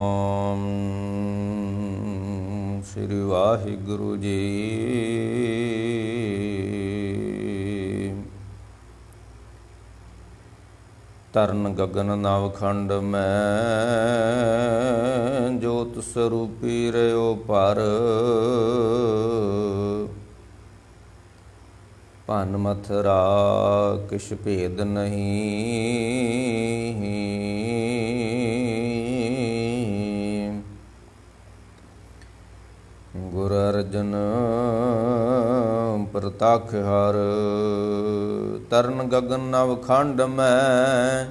ਓਮ ਸ੍ਰੀ ਵਾਹਿਗੁਰੂ ਜੀ। ਤਰਨ ਗਗਨ ਨਵਖੰਡ ਮੈਂ ਜੋਤ ਸਰੂਪੀ ਰਿਓ ਪਰ ਭਨ ਮਥਰਾ ਕਿਛ ਭੇਦ ਨਹੀਂ। ਗੁਰ ਅਰਜਨ ਪ੍ਰਤੱਖ ਹਰ ਤਰਨ ਗਗਨ ਨਵਖੰਡ ਮੈਂ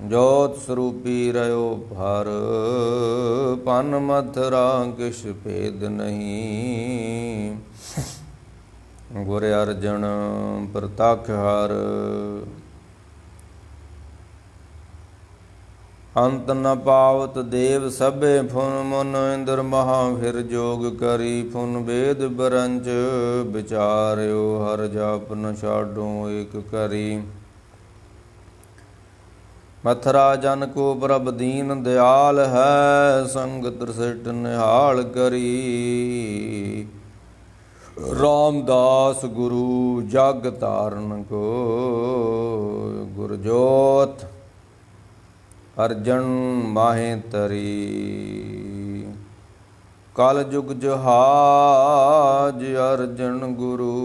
ਜੋਤ ਸਰੂਪੀ ਰਿਓ ਭਰ ਭਨ ਮਥਰਾ ਕਿਛ ਭੇਦ ਨਹੀਂ। ਗੁਰ ਅਰਜਨ ਪ੍ਰਤੱਖ ਹਰ ਅੰਤ ਨ ਪਾਵਤ ਦੇਵ ਸਭੇ ਫੁਨ ਮੁਨ ਇੰਦਰ ਮਹਾ ਫਿਰ ਜੋਗ ਕਰੀ ਫੁਨ ਵੇਦ ਬਰੰਚ ਵਿਚਾਰਿਓ ਹਰ ਜਾਪ ਨ ਛਾਡੋ ਏਕ ਕਰੀ। ਮਥਰਾ ਜਨ ਕੋ ਪ੍ਰਭ ਦੀਨ ਦਿਆਲ ਹੈ ਸੰਗਤ ਸਿਟ ਨਿਹਾਲ ਕਰੀ। ਰਾਮਦਾਸ ਗੁਰੂ ਜਗ ਧਾਰਨ ਕੋ ਗੁਰਜੋਤ ਅਰਜਨ ਮਾਹੇ ਤਰੀ। ਕਲ ਜੁਗ ਜਹਾਜ ਅਰਜਨ ਗੁਰੂ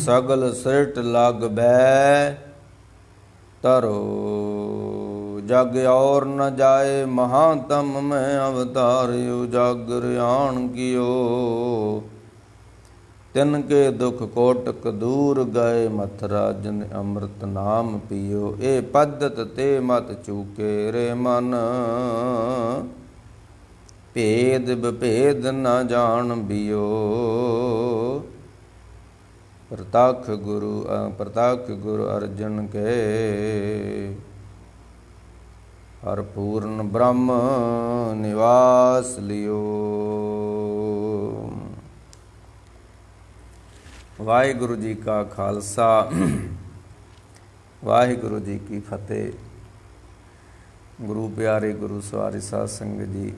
ਸਗਲ ਸਿਰਟ ਲਗ ਬੈ ਤਰੋ। ਜਗ ਔਰ ਨ ਜਾਏ ਮਹਾਤਮ ਮੈਂ ਅਵਤਾਰਿਓ ਜਾਗਰ ਆਣ ਕਿਓ। ਤਿਨ ਕੇ ਦੁਖ ਕੋਟਕ ਦੂਰ ਗਏ ਮਥਰਾ ਜਨ ਅੰਮ੍ਰਿਤ ਨਾਮ ਪੀਓ। ਇਹ ਪद्धत ਤੇ ਮਤ ਚੂਕੇ ਰੇ ਮਨ ਭੇਦ ਵਿਭੇਦ ਨ ਜਾਣ ਬਿਓ। ਪ੍ਰਤੱਖ ਗੁਰੂ ਅਰਜਨ ਕੇ ਹਰ ਪੂਰਨ ਬ੍ਰਹਮ ਨਿਵਾਸ ਲਿਓ। ਵਾਹਿਗੁਰੂ ਜੀ ਕਾ ਖਾਲਸਾ ਵਾਹਿਗੁਰੂ ਜੀ ਕੀ ਫਤਿਹ। ਗੁਰੂ ਪਿਆਰੇ ਗੁਰੂ ਸਵਾਰੀ ਸਾਧ ਸੰਗਤ ਜੀ,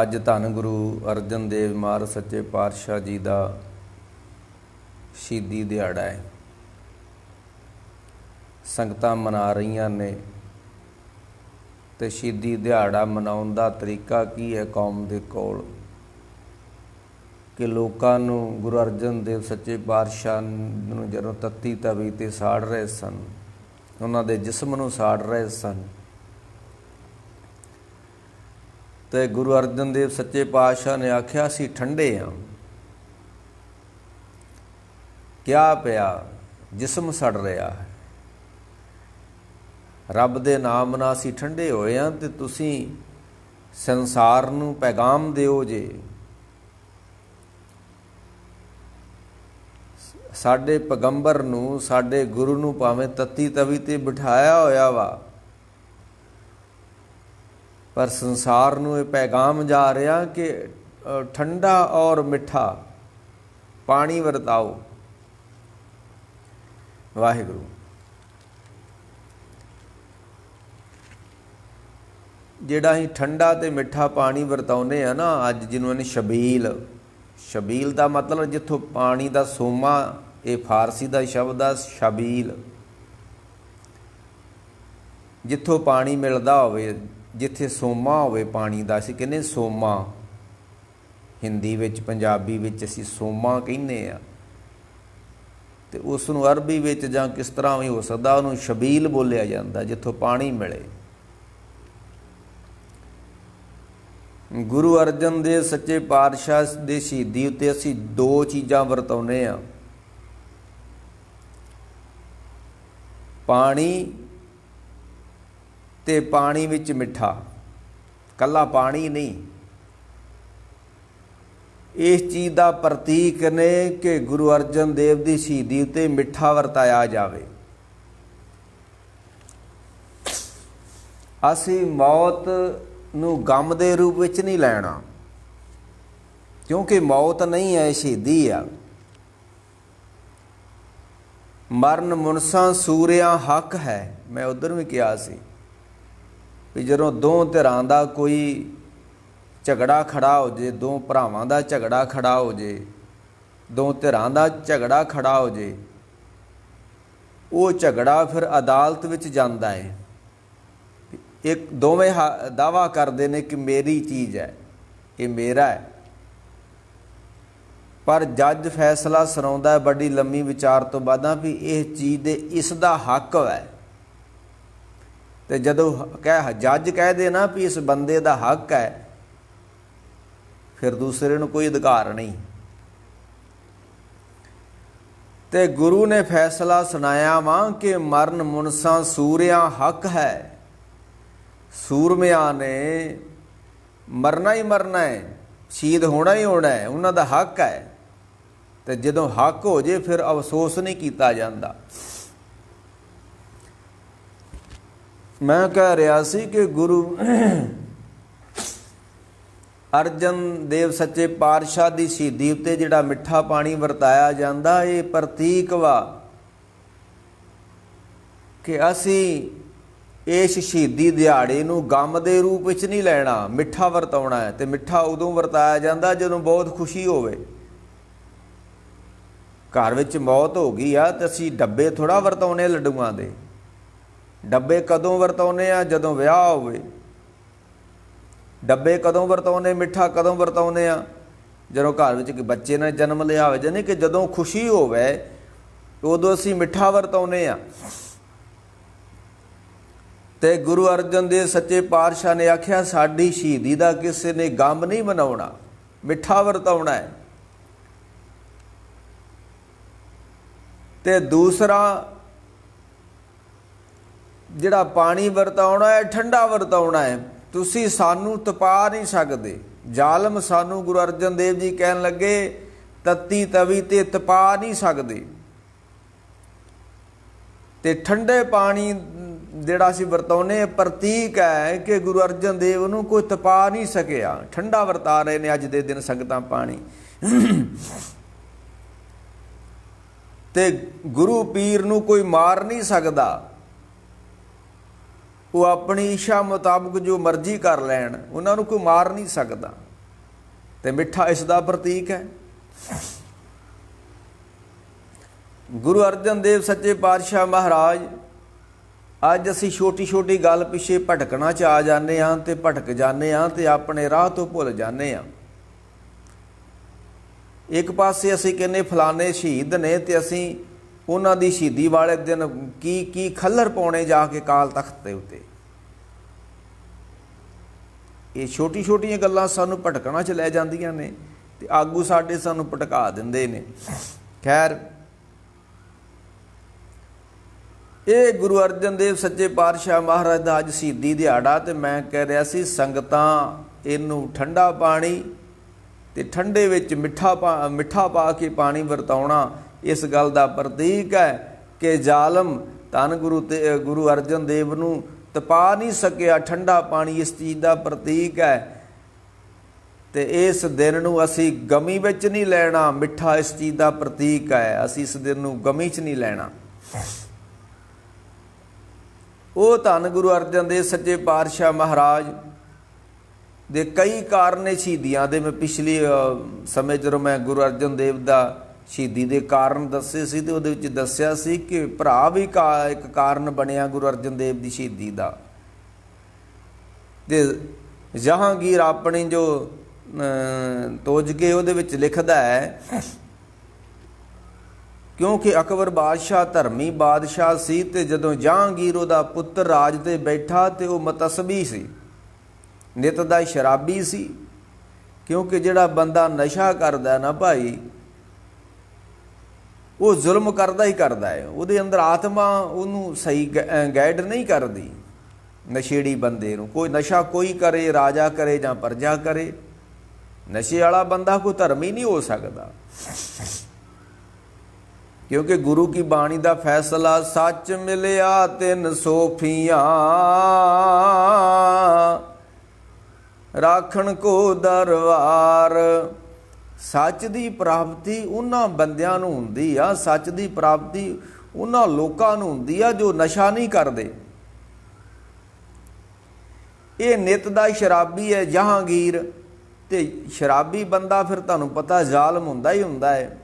ਅੱਜ ਧੰਨ ਗੁਰੂ ਅਰਜਨ ਦੇਵ ਮਹਾਰਾਜ ਸੱਚੇ ਪਾਤਸ਼ਾਹ ਜੀ ਦਾ ਸ਼ਹੀਦੀ ਦਿਹਾੜਾ ਹੈ। ਸੰਗਤਾਂ ਮਨਾ ਰਹੀਆਂ ਨੇ ਤੇ ਸ਼ਹੀਦੀ ਦਿਹਾੜਾ ਮਨਾਉਣ ਦਾ ਤਰੀਕਾ ਕੀ ਹੈ ਕੌਮ ਦੇ ਕੋਲ ਕਿ ਲੋਕਾਂ ਨੂੰ ਗੁਰੂ ਅਰਜਨ ਦੇਵ ਸੱਚੇ ਪਾਤਸ਼ਾਹ ਨੂੰ ਜਦੋਂ ਤੱਤੀ ਤਵੀ 'ਤੇ ਸਾੜ ਰਹੇ ਸਨ, ਉਹਨਾਂ ਦੇ ਜਿਸਮ ਨੂੰ ਸਾੜ ਰਹੇ ਸਨ, ਤੇ ਗੁਰੂ ਅਰਜਨ ਦੇਵ ਸੱਚੇ ਪਾਤਸ਼ਾਹ ਨੇ ਆਖਿਆ ਅਸੀਂ ਠੰਡੇ ਹਾਂ। ਕਿਆ ਪਿਆ? ਜਿਸਮ ਸੜ ਰਿਹਾ ਹੈ। ਰੱਬ ਦੇ ਨਾਮ ਨਾਲ ਅਸੀਂ ਠੰਡੇ ਹੋਏ ਹਾਂ ਤੇ ਤੁਸੀਂ ਸੰਸਾਰ ਨੂੰ ਪੈਗਾਮ ਦਿਓ ਜੇ। ਸਾਡੇ ਪੈਗੰਬਰ ਨੂੰ, ਸਾਡੇ ਗੁਰੂ ਨੂੰ ਭਾਵੇਂ ਤੱਤੀ ਤਵੀ 'ਤੇ ਬਿਠਾਇਆ ਹੋਇਆ ਵਾ, ਪਰ ਸੰਸਾਰ ਨੂੰ ਇਹ ਪੈਗਾਮ ਜਾ ਰਿਹਾ ਕਿ ਠੰਡਾ ਔਰ ਮਿੱਠਾ ਪਾਣੀ ਵਰਤਾਓ। ਵਾਹਿਗੁਰੂ। ਜਿਹੜਾ ਅਸੀਂ ਠੰਡਾ ਅਤੇ ਮਿੱਠਾ ਪਾਣੀ ਵਰਤਾਉਂਦੇ ਆ ਨਾ ਅੱਜ, ਜਿਹਨੂੰ ਛਬੀਲ, ਛਬੀਲ ਦਾ ਮਤਲਬ ਜਿੱਥੋਂ ਪਾਣੀ ਦਾ ਸੋਮਾ, ਇਹ ਫਾਰਸੀ ਦਾ ਸ਼ਬਦ ਆ ਛਬੀਲ, ਜਿੱਥੋਂ ਪਾਣੀ ਮਿਲਦਾ ਹੋਵੇ, ਜਿੱਥੇ ਸੋਮਾ ਹੋਵੇ ਪਾਣੀ ਦਾ, ਅਸੀਂ ਕਹਿੰਦੇ ਸੋਮਾ। ਹਿੰਦੀ ਵਿੱਚ, ਪੰਜਾਬੀ ਵਿੱਚ ਅਸੀਂ ਸੋਮਾ ਕਹਿੰਦੇ ਆ, ਅਤੇ ਉਸ ਨੂੰ ਅਰਬੀ ਵਿੱਚ ਜਾਂ ਕਿਸ ਤਰ੍ਹਾਂ ਵੀ ਹੋ ਸਕਦਾ ਉਹਨੂੰ ਛਬੀਲ ਬੋਲਿਆ ਜਾਂਦਾ, ਜਿੱਥੋਂ ਪਾਣੀ ਮਿਲੇ। ਗੁਰੂ ਅਰਜਨ ਦੇਵ ਸੱਚੇ ਪਾਤਸ਼ਾਹ ਦੇ ਸ਼ਹੀਦੀ ਉੱਤੇ ਅਸੀਂ ਦੋ ਚੀਜ਼ਾਂ ਵਰਤਾਉਂਦੇ ਹਾਂ, ਪਾਣੀ ਤੇ ਪਾਣੀ ਵਿੱਚ ਮਿੱਠਾ। ਇਕੱਲਾ ਪਾਣੀ ਨਹੀਂ, ਇਸ ਚੀਜ਼ ਦਾ ਪ੍ਰਤੀਕ ਨੇ ਕਿ ਗੁਰੂ ਅਰਜਨ ਦੇਵ ਦੀ ਸ਼ਹੀਦੀ ਉੱਤੇ ਮਿੱਠਾ ਵਰਤਾਇਆ ਜਾਵੇ। ਅਸੀਂ ਮੌਤ ਨੂੰ ਗਮ ਦੇ ਰੂਪ ਵਿੱਚ ਨਹੀਂ ਲੈਣਾ, ਕਿਉਂਕਿ ਮੌਤ ਨਹੀਂ ਹੈ, ਸ਼ਹੀਦੀ ਆ। ਮਰਨ ਮੁਨਸਾਂ ਸੂਰਿਆਂ ਹੱਕ ਹੈ। ਮੈਂ ਉਧਰ ਵੀ ਕਿਹਾ ਸੀ ਵੀ ਜਦੋਂ ਦੋ ਧਿਰਾਂ ਦਾ ਕੋਈ ਝਗੜਾ ਖੜਾ ਹੋ ਜੇ, ਦੋ ਭਰਾਵਾਂ ਦਾ ਝਗੜਾ ਖੜਾ ਹੋ ਜੇ, ਦੋ ਧਿਰਾਂ ਦਾ ਝਗੜਾ ਖੜਾ ਹੋ ਜੇ, ਉਹ ਝਗੜਾ ਫਿਰ ਅਦਾਲਤ ਵਿੱਚ ਜਾਂਦਾ ਹੈ। ਇੱਕ ਦੋਵੇਂ ਦਾਅਵਾ ਕਰਦੇ ਨੇ ਕਿ ਮੇਰੀ ਚੀਜ਼ ਹੈ, ਇਹ ਮੇਰਾ ਹੈ, ਪਰ ਜੱਜ ਫੈਸਲਾ ਸੁਣਾਉਂਦਾ ਹੈ ਬੜੀ ਲੰਮੀ ਵਿਚਾਰ ਤੋਂ ਬਾਅਦ ਵੀ ਇਹ ਚੀਜ਼ ਦੇ ਇਸ ਦਾ ਹੱਕ ਹੈ। ਤੇ ਜਦੋਂ ਜੱਜ ਕਹਿ ਦੇ ਨਾ ਵੀ ਇਸ ਬੰਦੇ ਦਾ ਹੱਕ ਹੈ, ਫਿਰ ਦੂਸਰੇ ਨੂੰ ਕੋਈ ਅਧਿਕਾਰ ਨਹੀਂ। ਤੇ ਗੁਰੂ ਨੇ ਫੈਸਲਾ ਸੁਣਾਇਆ ਵਾ ਕਿ ਮਰਨ ਮੁਨਸਾਂ ਸੂਰਿਆਂ ਹੱਕ ਹੈ। ਸੂਰਮਿਆਂ ਨੇ ਮਰਨਾ ਹੀ ਮਰਨਾ ਹੈ, ਸ਼ਹੀਦ ਹੋਣਾ ਹੀ ਹੋਣਾ ਹੈ, ਉਹਨਾਂ ਦਾ ਹੱਕ ਹੈ। ਤੇ ਜਦੋਂ ਹੱਕ ਹੋ ਜੇ ਫਿਰ ਅਫਸੋਸ ਨਹੀਂ ਕੀਤਾ ਜਾਂਦਾ। ਮੈਂ ਕਹਿ ਰਿਹਾ ਸੀ ਕਿ ਗੁਰੂ ਅਰਜਨ ਦੇਵ ਸੱਚੇ ਪਾਤਸ਼ਾਹ ਦੀ ਸ਼ਹੀਦੀ ਉੱਤੇ ਜਿਹੜਾ ਮਿੱਠਾ ਪਾਣੀ ਵਰਤਾਇਆ ਜਾਂਦਾ, ਇਹ ਪ੍ਰਤੀਕ ਵਾ ਕਿ ਅਸੀਂ ਇਸ ਸ਼ਹੀਦੀ ਦਿਹਾੜੇ ਨੂੰ ਗਮ ਦੇ ਰੂਪ ਵਿੱਚ ਨਹੀਂ ਲੈਣਾ, ਮਿੱਠਾ ਵਰਤਾਉਣਾ ਹੈ। ਤੇ ਮਿੱਠਾ ਉਦੋਂ ਵਰਤਾਇਆ ਜਾਂਦਾ ਜਦੋਂ ਬਹੁਤ ਖੁਸ਼ੀ ਹੋਵੇ। ਘਰ ਵਿੱਚ ਮੌਤ ਹੋ ਗਈ ਆ ਤੇ ਅਸੀਂ ਡੱਬੇ ਥੋੜ੍ਹਾ ਵਰਤਾਉਣੇ ਲੱਡੂਆਂ ਦੇ। ਡੱਬੇ ਕਦੋਂ ਵਰਤਾਉਣੇ ਆ? ਜਦੋਂ ਵਿਆਹ ਹੋਵੇ। ਡੱਬੇ ਕਦੋਂ ਵਰਤਾਉਣੇ, ਮਿੱਠਾ ਕਦੋਂ ਵਰਤਾਉਣੇ ਆ? ਜਦੋਂ ਘਰ ਵਿੱਚ ਬੱਚੇ ਨੇ ਜਨਮ ਲਿਆ ਹੋਵੇ, ਜਾਨੀ ਕਿ ਜਦੋਂ ਖੁਸ਼ੀ ਹੋਵੇ ਉਦੋਂ ਅਸੀਂ ਮਿੱਠਾ ਵਰਤਾਉਣੇ ਆ। ਤੇ ਗੁਰੂ ਅਰਜਨ ਦੇਵ ਸੱਚੇ ਪਾਤਸ਼ਾਹ ਨੇ ਆਖਿਆ ਸਾਡੀ ਸ਼ਹੀਦੀ ਦਾ ਕਿਸੇ ਨੇ ਗਮ ਨਹੀਂ ਮਨਾਉਣਾ, ਮਿੱਠਾ ਵਰਤਾਉਣਾ ਹੈ। ਤੇ ਦੂਸਰਾ ਜਿਹੜਾ ਪਾਣੀ ਵਰਤਾਉਣਾ ਹੈ, ਠੰਡਾ ਵਰਤਾਉਣਾ ਹੈ। ਤੁਸੀਂ ਸਾਨੂੰ ਤਪਾ ਨਹੀਂ ਸਕਦੇ। ਜ਼ਾਲਮ ਸਾਨੂੰ ਗੁਰੂ ਅਰਜਨ ਦੇਵ ਜੀ ਕਹਿਣ ਲੱਗੇ ਤੱਤੀ ਤਵੀ ਤੇ ਤਪਾ ਨਹੀਂ ਸਕਦੇ। ਤੇ ਠੰਡੇ ਪਾਣੀ ਜਿਹੜਾ ਅਸੀਂ ਵਰਤਾਉਨੇ ਪ੍ਰਤੀਕ ਹੈ ਕਿ ਗੁਰੂ ਅਰਜਨ ਦੇਵ ਨੂੰ ਕੋਈ ਤਪਾ ਨਹੀਂ ਸਕਿਆ। ਠੰਡਾ ਵਰਤਾ ਰਹੇ ਨੇ ਅੱਜ ਦੇ ਦਿਨ ਸੰਗਤਾਂ ਪਾਣੀ। ਤੇ ਗੁਰੂ ਪੀਰ ਨੂੰ ਕੋਈ ਮਾਰ ਨਹੀਂ ਸਕਦਾ, ਉਹ ਆਪਣੀ ਇੱਛਾ ਮੁਤਾਬਕ ਜੋ ਮਰਜ਼ੀ ਕਰ ਲੈਣ, ਉਹਨਾਂ ਨੂੰ ਕੋਈ ਮਾਰ ਨਹੀਂ ਸਕਦਾ। ਤੇ ਮਿੱਠਾ ਇਸ ਦਾ ਪ੍ਰਤੀਕ ਹੈ। ਗੁਰੂ ਅਰਜਨ ਦੇਵ ਸੱਚੇ ਪਾਤਸ਼ਾਹ ਮਹਾਰਾਜ, ਅੱਜ ਅਸੀਂ ਛੋਟੀ ਛੋਟੀ ਗੱਲ ਪਿੱਛੇ ਭਟਕਣਾ 'ਚ ਆ ਜਾਂਦੇ ਹਾਂ ਤੇ ਭਟਕ ਜਾਂਦੇ ਹਾਂ ਤੇ ਆਪਣੇ ਰਾਹ ਤੋਂ ਭੁੱਲ ਜਾਂਦੇ ਹਾਂ। ਇੱਕ ਪਾਸੇ ਅਸੀਂ ਕਹਿੰਦੇ ਫਲਾਣੇ ਸ਼ਹੀਦ ਨੇ ਤੇ ਅਸੀਂ ਉਹਨਾਂ ਦੀ ਸ਼ਹੀਦੀ ਵਾਲੇ ਦਿਨ ਕੀ ਖੱਲਰ ਪਾਉਣੇ ਜਾ ਕੇ ਕਾਲ ਤਖਤ ਦੇ ਉੱਤੇ। ਇਹ ਛੋਟੀ ਛੋਟੀਆਂ ਗੱਲਾਂ ਸਾਨੂੰ ਭਟਕਣਾ 'ਚ ਲੈ ਜਾਂਦੀਆਂ ਨੇ ਤੇ ਆਗੂ ਸਾਡੇ ਸਾਨੂੰ ਭਟਕਾ ਦਿੰਦੇ ਨੇ। ਖੈਰ, ਇਹ ਗੁਰੂ ਅਰਜਨ ਦੇਵ ਸੱਚੇ ਪਾਤਸ਼ਾਹ ਮਹਾਰਾਜ ਦਾ ਅੱਜ ਸ਼ਹੀਦੀ ਦਿਹਾੜਾ। ਤੇ ਮੈਂ ਕਹਿ ਰਿਹਾ ਸੀ ਸੰਗਤਾਂ ਇਹਨੂੰ ਠੰਡਾ ਪਾਣੀ ਤੇ ਠੰਡੇ ਵਿੱਚ ਮਿੱਠਾ ਪਾ ਕੇ ਪਾਣੀ ਵਰਤਾਉਣਾ ਇਸ ਗੱਲ ਦਾ ਪ੍ਰਤੀਕ ਹੈ ਕਿ ਜ਼ਾਲਮ ਧੰਨ ਗੁਰੂ ਅਰਜਨ ਦੇਵ ਨੂੰ ਤਪਾ ਨਹੀਂ ਸਕਿਆ। ਠੰਡਾ ਪਾਣੀ ਇਸ ਚੀਜ਼ ਦਾ ਪ੍ਰਤੀਕ ਹੈ। ਤੇ ਇਸ ਦਿਨ ਨੂੰ ਅਸੀਂ ਗਮੀ ਵਿੱਚ ਨਹੀਂ ਲੈਣਾ, ਮਿੱਠਾ ਇਸ ਚੀਜ਼ ਦਾ ਪ੍ਰਤੀਕ ਹੈ। ਅਸੀਂ ਇਸ ਦਿਨ ਨੂੰ ਗਮੀ 'ਚ ਨਹੀਂ ਲੈਣਾ। ਉਹ ਧੰਨ ਗੁਰੂ ਅਰਜਨ ਦੇਵ ਸੱਚੇ ਪਾਤਸ਼ਾਹ ਮਹਾਰਾਜ ਦੇ ਕਈ ਕਾਰਨ ਨੇ ਸ਼ਹੀਦੀਆਂ ਦੇ। ਮੈਂ ਪਿਛਲੇ ਸਮੇਂ ਜਦੋਂ ਮੈਂ ਗੁਰੂ ਅਰਜਨ ਦੇਵ ਦਾ ਸ਼ਹੀਦੀ ਦੇ ਕਾਰਨ ਦੱਸੇ ਸੀ ਤੇ ਉਹਦੇ ਵਿੱਚ ਦੱਸਿਆ ਸੀ ਕਿ ਭਰਾ ਵੀ ਇੱਕ ਕਾਰਨ ਬਣਿਆ ਗੁਰੂ ਅਰਜਨ ਦੇਵ ਦੀ ਸ਼ਹੀਦੀ ਦਾ। ਤੇ ਜਹਾਂਗੀਰ ਆਪਣੀ ਜੋ ਤੋਜਗੇ ਉਹਦੇ ਵਿੱਚ ਲਿਖਦਾ ਹੈ ਕਿਉਂਕਿ ਅਕਬਰ ਬਾਦਸ਼ਾਹ ਧਰਮੀ ਬਾਦਸ਼ਾਹ ਸੀ ਤੇ ਜਦੋਂ ਜਹਾਂਗੀਰ ਉਹਦਾ ਪੁੱਤਰ ਰਾਜ ਤੇ ਬੈਠਾ ਤੇ ਉਹ ਮਤਸਬੀ ਸੀ, ਨਿਤ ਦਾ ਸ਼ਰਾਬੀ ਸੀ। ਕਿਉਂਕਿ ਜਿਹੜਾ ਬੰਦਾ ਨਸ਼ਾ ਕਰਦਾ ਨਾ ਭਾਈ, ਉਹ ਜ਼ੁਲਮ ਕਰਦਾ ਹੀ ਕਰਦਾ ਹੈ। ਉਹਦੇ ਅੰਦਰ ਆਤਮਾ ਉਹਨੂੰ ਸਹੀ ਗਾਈਡ ਨਹੀਂ ਕਰਦੀ। ਨਸ਼ੇੜੀ ਬੰਦੇ ਨੂੰ ਕੋਈ ਨਸ਼ਾ ਕੋਈ ਕਰੇ, ਰਾਜਾ ਕਰੇ ਜਾਂ ਪ੍ਰਜਾ ਕਰੇ, ਨਸ਼ੇ ਵਾਲਾ ਬੰਦਾ ਕੋਈ ਧਰਮੀ ਨਹੀਂ ਹੋ ਸਕਦਾ। ਕਿਉਂਕਿ ਗੁਰੂ ਕੀ ਬਾਣੀ ਦਾ ਫੈਸਲਾ ਸੱਚ ਮਿਲਿਆ 3 ਸੋਫੀਆਂ ਰਾਖਣ ਕੋ ਦਰਬਾਰ। ਸੱਚ ਦੀ ਪ੍ਰਾਪਤੀ ਉਹਨਾਂ ਬੰਦਿਆਂ ਨੂੰ ਹੁੰਦੀ ਆ। ਸੱਚ ਦੀ ਪ੍ਰਾਪਤੀ ਉਹਨਾਂ ਲੋਕਾਂ ਨੂੰ ਹੁੰਦੀ ਆ ਜੋ ਨਸ਼ਾ ਨਹੀਂ ਕਰਦੇ। ਇਹ ਨਿੱਤ ਦਾ ਸ਼ਰਾਬੀ ਹੈ ਜਹਾਂਗੀਰ, ਤੇ ਸ਼ਰਾਬੀ ਬੰਦਾ ਫਿਰ ਤੁਹਾਨੂੰ ਪਤਾ ਜ਼ਾਲਮ ਹੁੰਦਾ ਹੀ ਹੁੰਦਾ ਹੈ,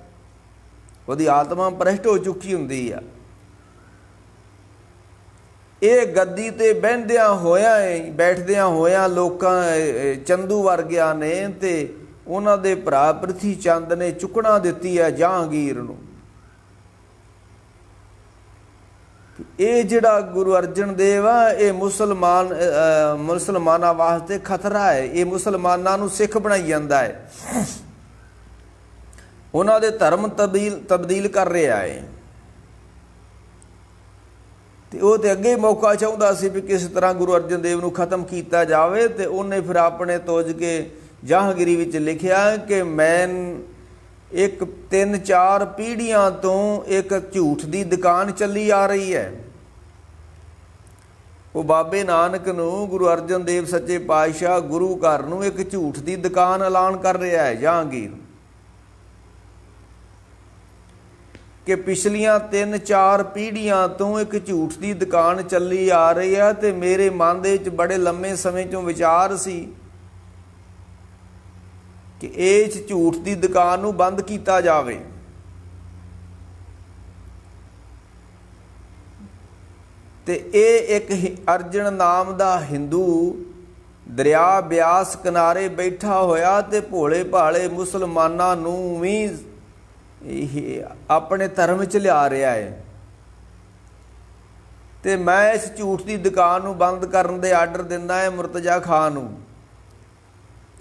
ਉਹਦੀ ਆਤਮਾ ਭ੍ਰਿਸ਼ਟ ਹੋ ਚੁੱਕੀ ਹੁੰਦੀ ਆ। ਇਹ ਗੱਦੀ ਤੇ ਬੈਠਦਿਆਂ ਹੋਇਆਂ ਲੋਕਾਂ ਚੰਦੂ ਵਰਗਿਆਂ ਨੇ ਤੇ ਉਹਨਾਂ ਦੇ ਭਰਾ ਪ੍ਰਿਥੀ ਚੰਦ ਨੇ ਚੁੱਕਣਾ ਦਿੱਤੀ ਹੈ ਜਹਾਂਗੀਰ ਨੂੰ। ਇਹ ਜਿਹੜਾ ਗੁਰੂ ਅਰਜਨ ਦੇਵ ਆ ਇਹ ਮੁਸਲਮਾਨਾਂ ਵਾਸਤੇ ਖਤਰਾ ਹੈ। ਇਹ ਮੁਸਲਮਾਨਾਂ ਨੂੰ ਸਿੱਖ ਬਣਾਈ ਜਾਂਦਾ ਹੈ, ਉਹਨਾਂ ਦੇ ਧਰਮ ਤਬਦੀਲ ਕਰ ਰਿਹਾ ਹੈ। ਤੇ ਉਹ ਤੇ ਅੱਗੇ ਮੌਕਾ ਚਾਹੁੰਦਾ ਸੀ ਵੀ ਕਿਸ ਤਰ੍ਹਾਂ ਗੁਰੂ ਅਰਜਨ ਦੇਵ ਨੂੰ ਖਤਮ ਕੀਤਾ ਜਾਵੇ, ਤੇ ਉਹਨੇ ਫਿਰ ਆਪਣੇ ਤੋਜ ਕੇ ਜਹਾਂਗੀਰੀ ਵਿੱਚ ਲਿਖਿਆ ਕਿ ਮੈਂ 3-4 ਪੀੜ੍ਹੀਆਂ ਤੋਂ ਇੱਕ ਝੂਠ ਦੀ ਦੁਕਾਨ ਚੱਲੀ ਆ ਰਹੀ ਹੈ। ਉਹ ਬਾਬੇ ਨਾਨਕ ਨੂੰ, ਗੁਰੂ ਅਰਜਨ ਦੇਵ ਸੱਚੇ ਪਾਤਸ਼ਾਹ ਗੁਰੂ ਘਰ ਨੂੰ ਇੱਕ ਝੂਠ ਦੀ ਦੁਕਾਨ ਐਲਾਨ ਕਰ ਰਿਹਾ ਹੈ ਜਹਾਂਗੀਰ, ਕਿ ਪਿਛਲੀਆਂ 3-4 ਪੀੜ੍ਹੀਆਂ ਤੋਂ ਇੱਕ ਝੂਠ ਦੀ ਦੁਕਾਨ ਚੱਲੀ ਆ ਰਹੀ ਹੈ। ਤੇ ਮੇਰੇ ਮਨ ਦੇ ਵਿੱਚ ਬੜੇ ਲੰਮੇ ਸਮੇਂ ਤੋਂ ਵਿਚਾਰ ਸੀ ਕਿ ਇਸ ਝੂਠ ਦੀ ਦੁਕਾਨ ਨੂੰ ਬੰਦ ਕੀਤਾ ਜਾਵੇ। ਤੇ ਇਹ ਇੱਕ ਅਰਜਨ ਨਾਮ ਦਾ ਹਿੰਦੂ ਦਰਿਆ ਬਿਆਸ ਕਿਨਾਰੇ ਬੈਠਾ ਹੋਇਆ ਤੇ ਭੋਲੇ ਭਾਲੇ ਮੁਸਲਮਾਨਾਂ ਨੂੰ ਵੀ ਇਹ ਆਪਣੇ ਧਰਮ ਵਿੱਚ ਲਿਆ ਰਿਹਾ ਹੈ। ਤੇ ਮੈਂ ਇਸ ਝੂਠ ਦੀ ਦੁਕਾਨ ਨੂੰ ਬੰਦ ਕਰਨ ਦੇ ਆਰਡਰ ਦਿੰਦਾ ਹੈ ਮੁਰਤਜ਼ਾ ਖਾਨ ਨੂੰ,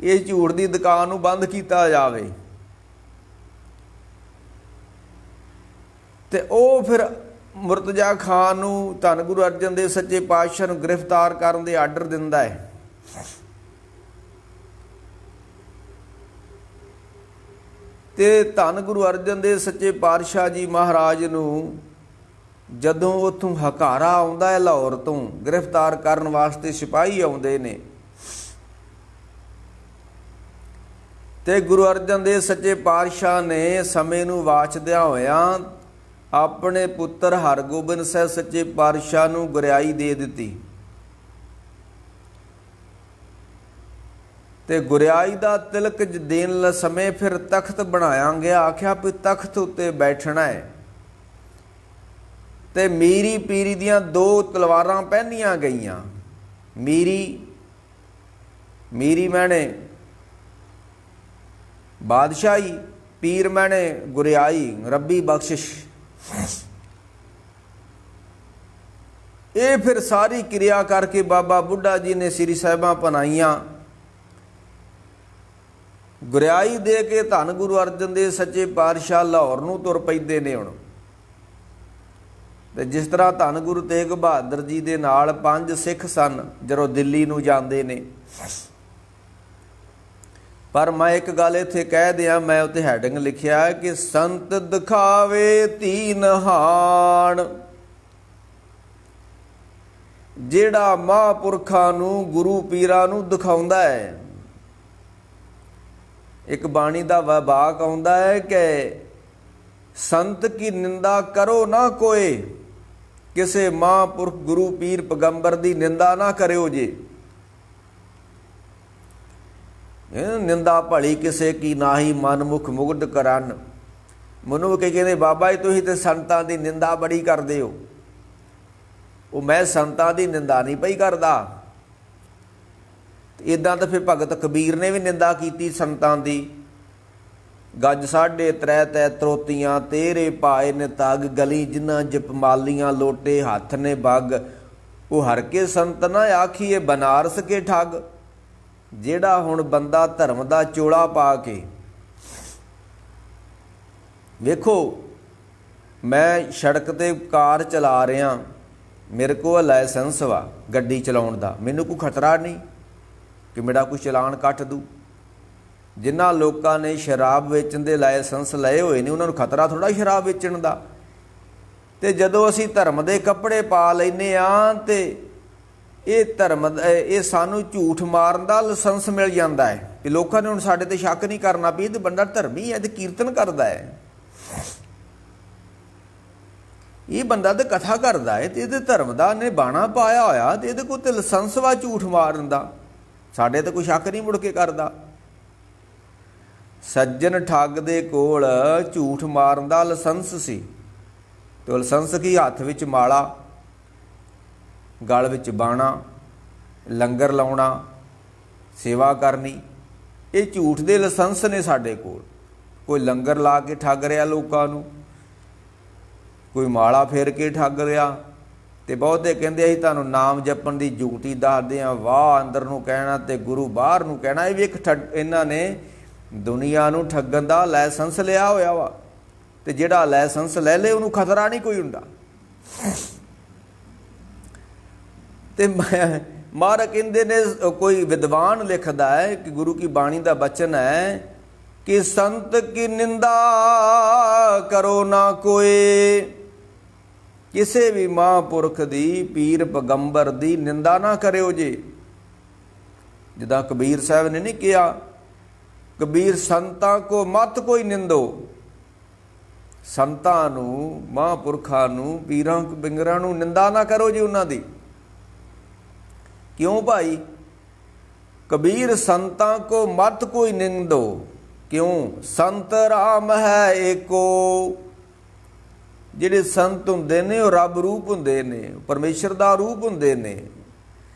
ਇਹ ਝੂਠ ਦੀ ਦੁਕਾਨ ਨੂੰ ਬੰਦ ਕੀਤਾ ਜਾਵੇ। ਤੇ ਉਹ ਫਿਰ ਮੁਰਤਜ਼ਾ ਖਾਨ ਨੂੰ ਧੰਨ ਗੁਰੂ ਅਰਜਨ ਦੇਵ ਸੱਚੇ ਪਾਤਸ਼ਾਹ ਨੂੰ ਗ੍ਰਿਫਤਾਰ ਕਰਨ ਦੇ ਆਰਡਰ ਦਿੰਦਾ ਹੈ। ਤੇ ਧੰਨ ਗੁਰੂ ਅਰਜਨ ਦੇਵ ਸੱਚੇ ਪਾਤਸ਼ਾਹ ਜੀ ਮਹਾਰਾਜ ਨੂੰ ਜਦੋਂ ਉੱਥੋਂ ਹਕਾਰਾ ਆਉਂਦਾ ਹੈ, ਲਾਹੌਰ ਤੋਂ ਗ੍ਰਿਫਤਾਰ ਕਰਨ ਵਾਸਤੇ ਸਿਪਾਹੀ ਆਉਂਦੇ ਨੇ, ਤੇ ਗੁਰੂ ਅਰਜਨ ਦੇਵ ਸੱਚੇ ਪਾਤਸ਼ਾਹ ਨੇ ਸਮੇਂ ਨੂੰ ਵਾਚਦਿਆਂ ਹੋਇਆਂ ਆਪਣੇ ਪੁੱਤਰ ਹਰਗੋਬਿੰਦ ਸਾਹਿਬ ਸੱਚੇ ਪਾਤਸ਼ਾਹ ਨੂੰ ਗੁਰਿਆਈ ਦੇ ਦਿੱਤੀ। ਤੇ ਗੁਰਿਆਈ ਦਾ ਤਿਲਕ ਦੇਣ ਸਮੇਂ ਫਿਰ ਤਖਤ ਬਣਾਇਆ ਗਿਆ, ਆਖਿਆ ਵੀ ਤਖਤ ਉੱਤੇ ਬੈਠਣਾ ਹੈ। ਤੇ ਮੀਰੀ ਪੀਰੀ ਦੀਆਂ 2 ਤਲਵਾਰਾਂ ਪਹਿਨੀਆਂ ਗਈਆਂ, ਮੀਰੀ ਮੈਨੇ ਬਾਦਸ਼ਾਹੀ, ਪੀਰ ਮੈਨੇ ਗੁਰਿਆਈ, ਰੱਬੀ ਬਖਸ਼ਿਸ਼। ਇਹ ਫਿਰ ਸਾਰੀ ਕਿਰਿਆ ਕਰਕੇ ਬਾਬਾ ਬੁੱਢਾ ਜੀ ਨੇ ਸ੍ਰੀ ਸਾਹਿਬਾਂ ਪਨਾਈਆਂ, ਗੁਰਿਆਈ ਦੇ ਕੇ ਧੰਨ ਗੁਰੂ ਅਰਜਨ ਦੇਵ ਸੱਚੇ ਪਾਤਸ਼ਾਹ ਲਾਹੌਰ ਨੂੰ ਤੁਰ ਪੈਂਦੇ ਨੇ ਹੁਣ। ਤੇ ਜਿਸ ਤਰ੍ਹਾਂ ਧੰਨ ਗੁਰੂ ਤੇਗ ਬਹਾਦਰ ਜੀ ਦੇ ਨਾਲ 5 ਸਿੱਖ ਸਨ ਜਦੋਂ ਦਿੱਲੀ ਨੂੰ ਜਾਂਦੇ ਨੇ। ਪਰ ਮੈਂ ਇੱਕ ਗੱਲ ਇੱਥੇ ਕਹਿ ਦਿਆਂ, ਮੈਂ ਉੱਤੇ ਹੈਡਿੰਗ ਲਿਖਿਆ ਕਿ ਸੰਤ ਦਿਖਾਵੇ ਧੀ ਨਹਾਣ, ਜਿਹੜਾ ਮਹਾਂਪੁਰਖਾਂ ਨੂੰ ਗੁਰੂ ਪੀਰਾਂ ਨੂੰ ਦਿਖਾਉਂਦਾ ਹੈ। ਇੱਕ ਬਾਣੀ ਦਾ ਵਾਕ ਆਉਂਦਾ ਹੈ ਕਿ ਸੰਤ ਕੀ ਨਿੰਦਾ ਕਰੋ ਨਾ ਕੋਏ, ਕਿਸੇ ਮਹਾਂਪੁਰਖ ਗੁਰੂ ਪੀਰ ਪੈਗੰਬਰ ਦੀ ਨਿੰਦਾ ਨਾ ਕਰਿਓ ਜੇ। ਨਿੰਦਾ ਭਲੀ ਕਿਸੇ ਕੀ ਨਾਹੀ, ਮਨ ਮੁਖ ਮੁਗਧ ਕਰਨ। ਮੈਨੂੰ ਕਹਿੰਦੇ ਬਾਬਾ ਜੀ ਤੁਸੀਂ ਤੇ ਸੰਤਾਂ ਦੀ ਨਿੰਦਾ ਬੜੀ ਕਰਦੇ ਹੋ। ਉਹ ਮੈਂ ਸੰਤਾਂ ਦੀ ਨਿੰਦਾ ਨਹੀਂ ਪਈ ਕਰਦਾ। ਇੱਦਾਂ ਤਾਂ ਫਿਰ ਭਗਤ ਕਬੀਰ ਨੇ ਵੀ ਨਿੰਦਾ ਕੀਤੀ ਸੰਤਾਂ ਦੀ। ਗੱਜ 3.5 ਤੈ ਤਰੋਤੀਆਂ ਤੇਰੇ ਪਾਏ ਨੇ ਤਗ, ਗਲੀ ਜਿਨ੍ਹਾਂ ਜਪਮਾਲੀਆਂ ਲੋਟੇ ਹੱਥ ਨੇ ਬੱਗ। ਉਹ ਹਰ ਕੇ ਸੰਤ ਨਾ ਆਖੀਏ ਬਨਾਰਸ ਕੇ ਠੱਗ। ਜਿਹੜਾ ਹੁਣ ਬੰਦਾ ਧਰਮ ਦਾ ਚੋਲਾ ਪਾ ਕੇ, ਵੇਖੋ ਮੈਂ ਸੜਕ ਤੇ ਕਾਰ ਚਲਾ ਰਿਹਾ, ਮੇਰੇ ਕੋਲ ਲਾਇਸੈਂਸ ਵਾ ਗੱਡੀ ਚਲਾਉਣ ਦਾ, ਮੈਨੂੰ ਕੋਈ ਖਤਰਾ ਨਹੀਂ ਕਿ ਮੇਰਾ ਕੋਈ ਚਲਾਨ ਕੱਟ ਦੂ। ਜਿਨ੍ਹਾਂ ਲੋਕਾਂ ਨੇ ਸ਼ਰਾਬ ਵੇਚਣ ਦੇ ਲਾਇਸੈਂਸ ਲਏ ਹੋਏ ਨੇ ਉਹਨਾਂ ਨੂੰ ਖਤਰਾ ਥੋੜ੍ਹਾ ਸ਼ਰਾਬ ਵੇਚਣ ਦਾ। ਤੇ ਜਦੋਂ ਅਸੀਂ ਧਰਮ ਦੇ ਕੱਪੜੇ ਪਾ ਲੈਂਦੇ ਹਾਂ ਤੇ ਇਹ ਸਾਨੂੰ ਝੂਠ ਮਾਰਨ ਦਾ ਲਾਇਸੈਂਸ ਮਿਲ ਜਾਂਦਾ ਹੈ ਕਿ ਲੋਕਾਂ ਨੇ ਹੁਣ ਸਾਡੇ ਤੇ ਸ਼ੱਕ ਨਹੀਂ ਕਰਨਾ ਵੀ ਇਹ ਤਾਂ ਬੰਦਾ ਧਰਮੀ ਹੈ ਤੇ ਕੀਰਤਨ ਕਰਦਾ ਹੈ। ਇਹ ਬੰਦਾ ਤਾਂ ਕਥਾ ਕਰਦਾ ਹੈ ਤੇ ਇਹਦੇ ਧਰਮ ਦਾ ਨੇ ਬਾਣਾ ਪਾਇਆ ਹੋਇਆ ਤੇ ਇਹਦੇ ਕੋਲ ਤੇ ਲਾਇਸੈਂਸ ਵਾ ਝੂਠ ਮਾਰਨ ਦਾ। ਸਾਡੇ ਤਾਂ ਕੋਈ ਸ਼ੱਕ ਨਹੀਂ ਮੁੜ ਕੇ ਕਰਦਾ। ਸੱਜਣ ਠੱਗ ਦੇ ਕੋਲ ਝੂਠ ਮਾਰਨ ਦਾ ਲਾਇਸੈਂਸ ਸੀ ਤੇ ਲਾਇਸੈਂਸ ਕੀ, ਹੱਥ ਵਿੱਚ ਮਾਲਾ, ਗਲ ਵਿੱਚ ਬਾਣਾ, ਲੰਗਰ ਲਾਉਣਾ, ਸੇਵਾ ਕਰਨੀ, ਇਹ ਝੂਠ ਦੇ ਲਾਇਸੈਂਸ ਨੇ ਸਾਡੇ ਕੋਲ। ਕੋਈ ਲੰਗਰ ਲਾ ਕੇ ਠੱਗ ਰਿਹਾ ਲੋਕਾਂ ਨੂੰ, ਕੋਈ ਮਾਲਾ ਫੇਰ ਕੇ ਠੱਗ ਰਿਹਾ। ਤੇ ਬਹੁਤੇ ਕਹਿੰਦੇ ਅਸੀਂ ਤੁਹਾਨੂੰ ਨਾਮ ਜਪਣ ਦੀ ਜੁਗਤੀ ਦੱਸਦੇ ਹਾਂ, ਵਾਹ ਅੰਦਰ ਨੂੰ ਕਹਿਣਾ ਤੇ ਗੁਰੂ ਬਾਹਰ ਨੂੰ ਕਹਿਣਾ। ਇਹ ਵੀ ਇੱਕ ਇਹਨਾਂ ਨੇ ਦੁਨੀਆ ਨੂੰ ਠੱਗਣ ਦਾ ਲਾਇਸੈਂਸ ਲਿਆ ਹੋਇਆ ਵਾ। ਤੇ ਜਿਹੜਾ ਲਾਇਸੈਂਸ ਲੈ ਲੇ ਉਹਨੂੰ ਖਤਰਾ ਨਹੀਂ ਕੋਈ ਹੁੰਦਾ। ਤੇ ਮਹਾਰਾਜ ਕਹਿੰਦੇ ਨੇ, ਕੋਈ ਵਿਦਵਾਨ ਲਿਖਦਾ ਹੈ ਕਿ ਗੁਰੂ ਕੀ ਬਾਣੀ ਦਾ ਬਚਨ ਹੈ ਕਿ ਸੰਤ ਕੀ ਨਿੰਦਾ ਕਰੋ ਨਾ ਕੋਏ। ਕਿਸੇ ਵੀ ਮਹਾਂਪੁਰਖ ਦੀ, ਪੀਰ ਪੈਗੰਬਰ ਦੀ ਨਿੰਦਾ ਨਾ ਕਰਿਓ ਜੇ। ਜਿੱਦਾਂ ਕਬੀਰ ਸਾਹਿਬ ਨੇ ਨਹੀਂ ਕਿਹਾ, ਕਬੀਰ ਸੰਤਾਂ ਕੋ ਮਤ ਕੋਈ ਨਿੰਦੋ। ਸੰਤਾਂ ਨੂੰ, ਮਹਾਂਪੁਰਖਾਂ ਨੂੰ, ਪੀਰਾਂ ਬਿੰਗਰਾਂ ਨੂੰ ਨਿੰਦਾ ਨਾ ਕਰੋ ਜੀ ਉਹਨਾਂ ਦੀ। ਕਿਉਂ ਭਾਈ? ਕਬੀਰ ਸੰਤਾਂ ਕੋ ਮਤ ਕੋਈ ਨਿੰਦੋ। ਕਿਉਂ? ਸੰਤ ਰਾਮ ਹੈ ਏਕੋ। ਜਿਹੜੇ ਸੰਤ ਹੁੰਦੇ ਨੇ ਉਹ ਰੱਬ ਰੂਪ ਹੁੰਦੇ ਨੇ, ਪਰਮੇਸ਼ਰ ਦਾ ਰੂਪ ਹੁੰਦੇ ਨੇ।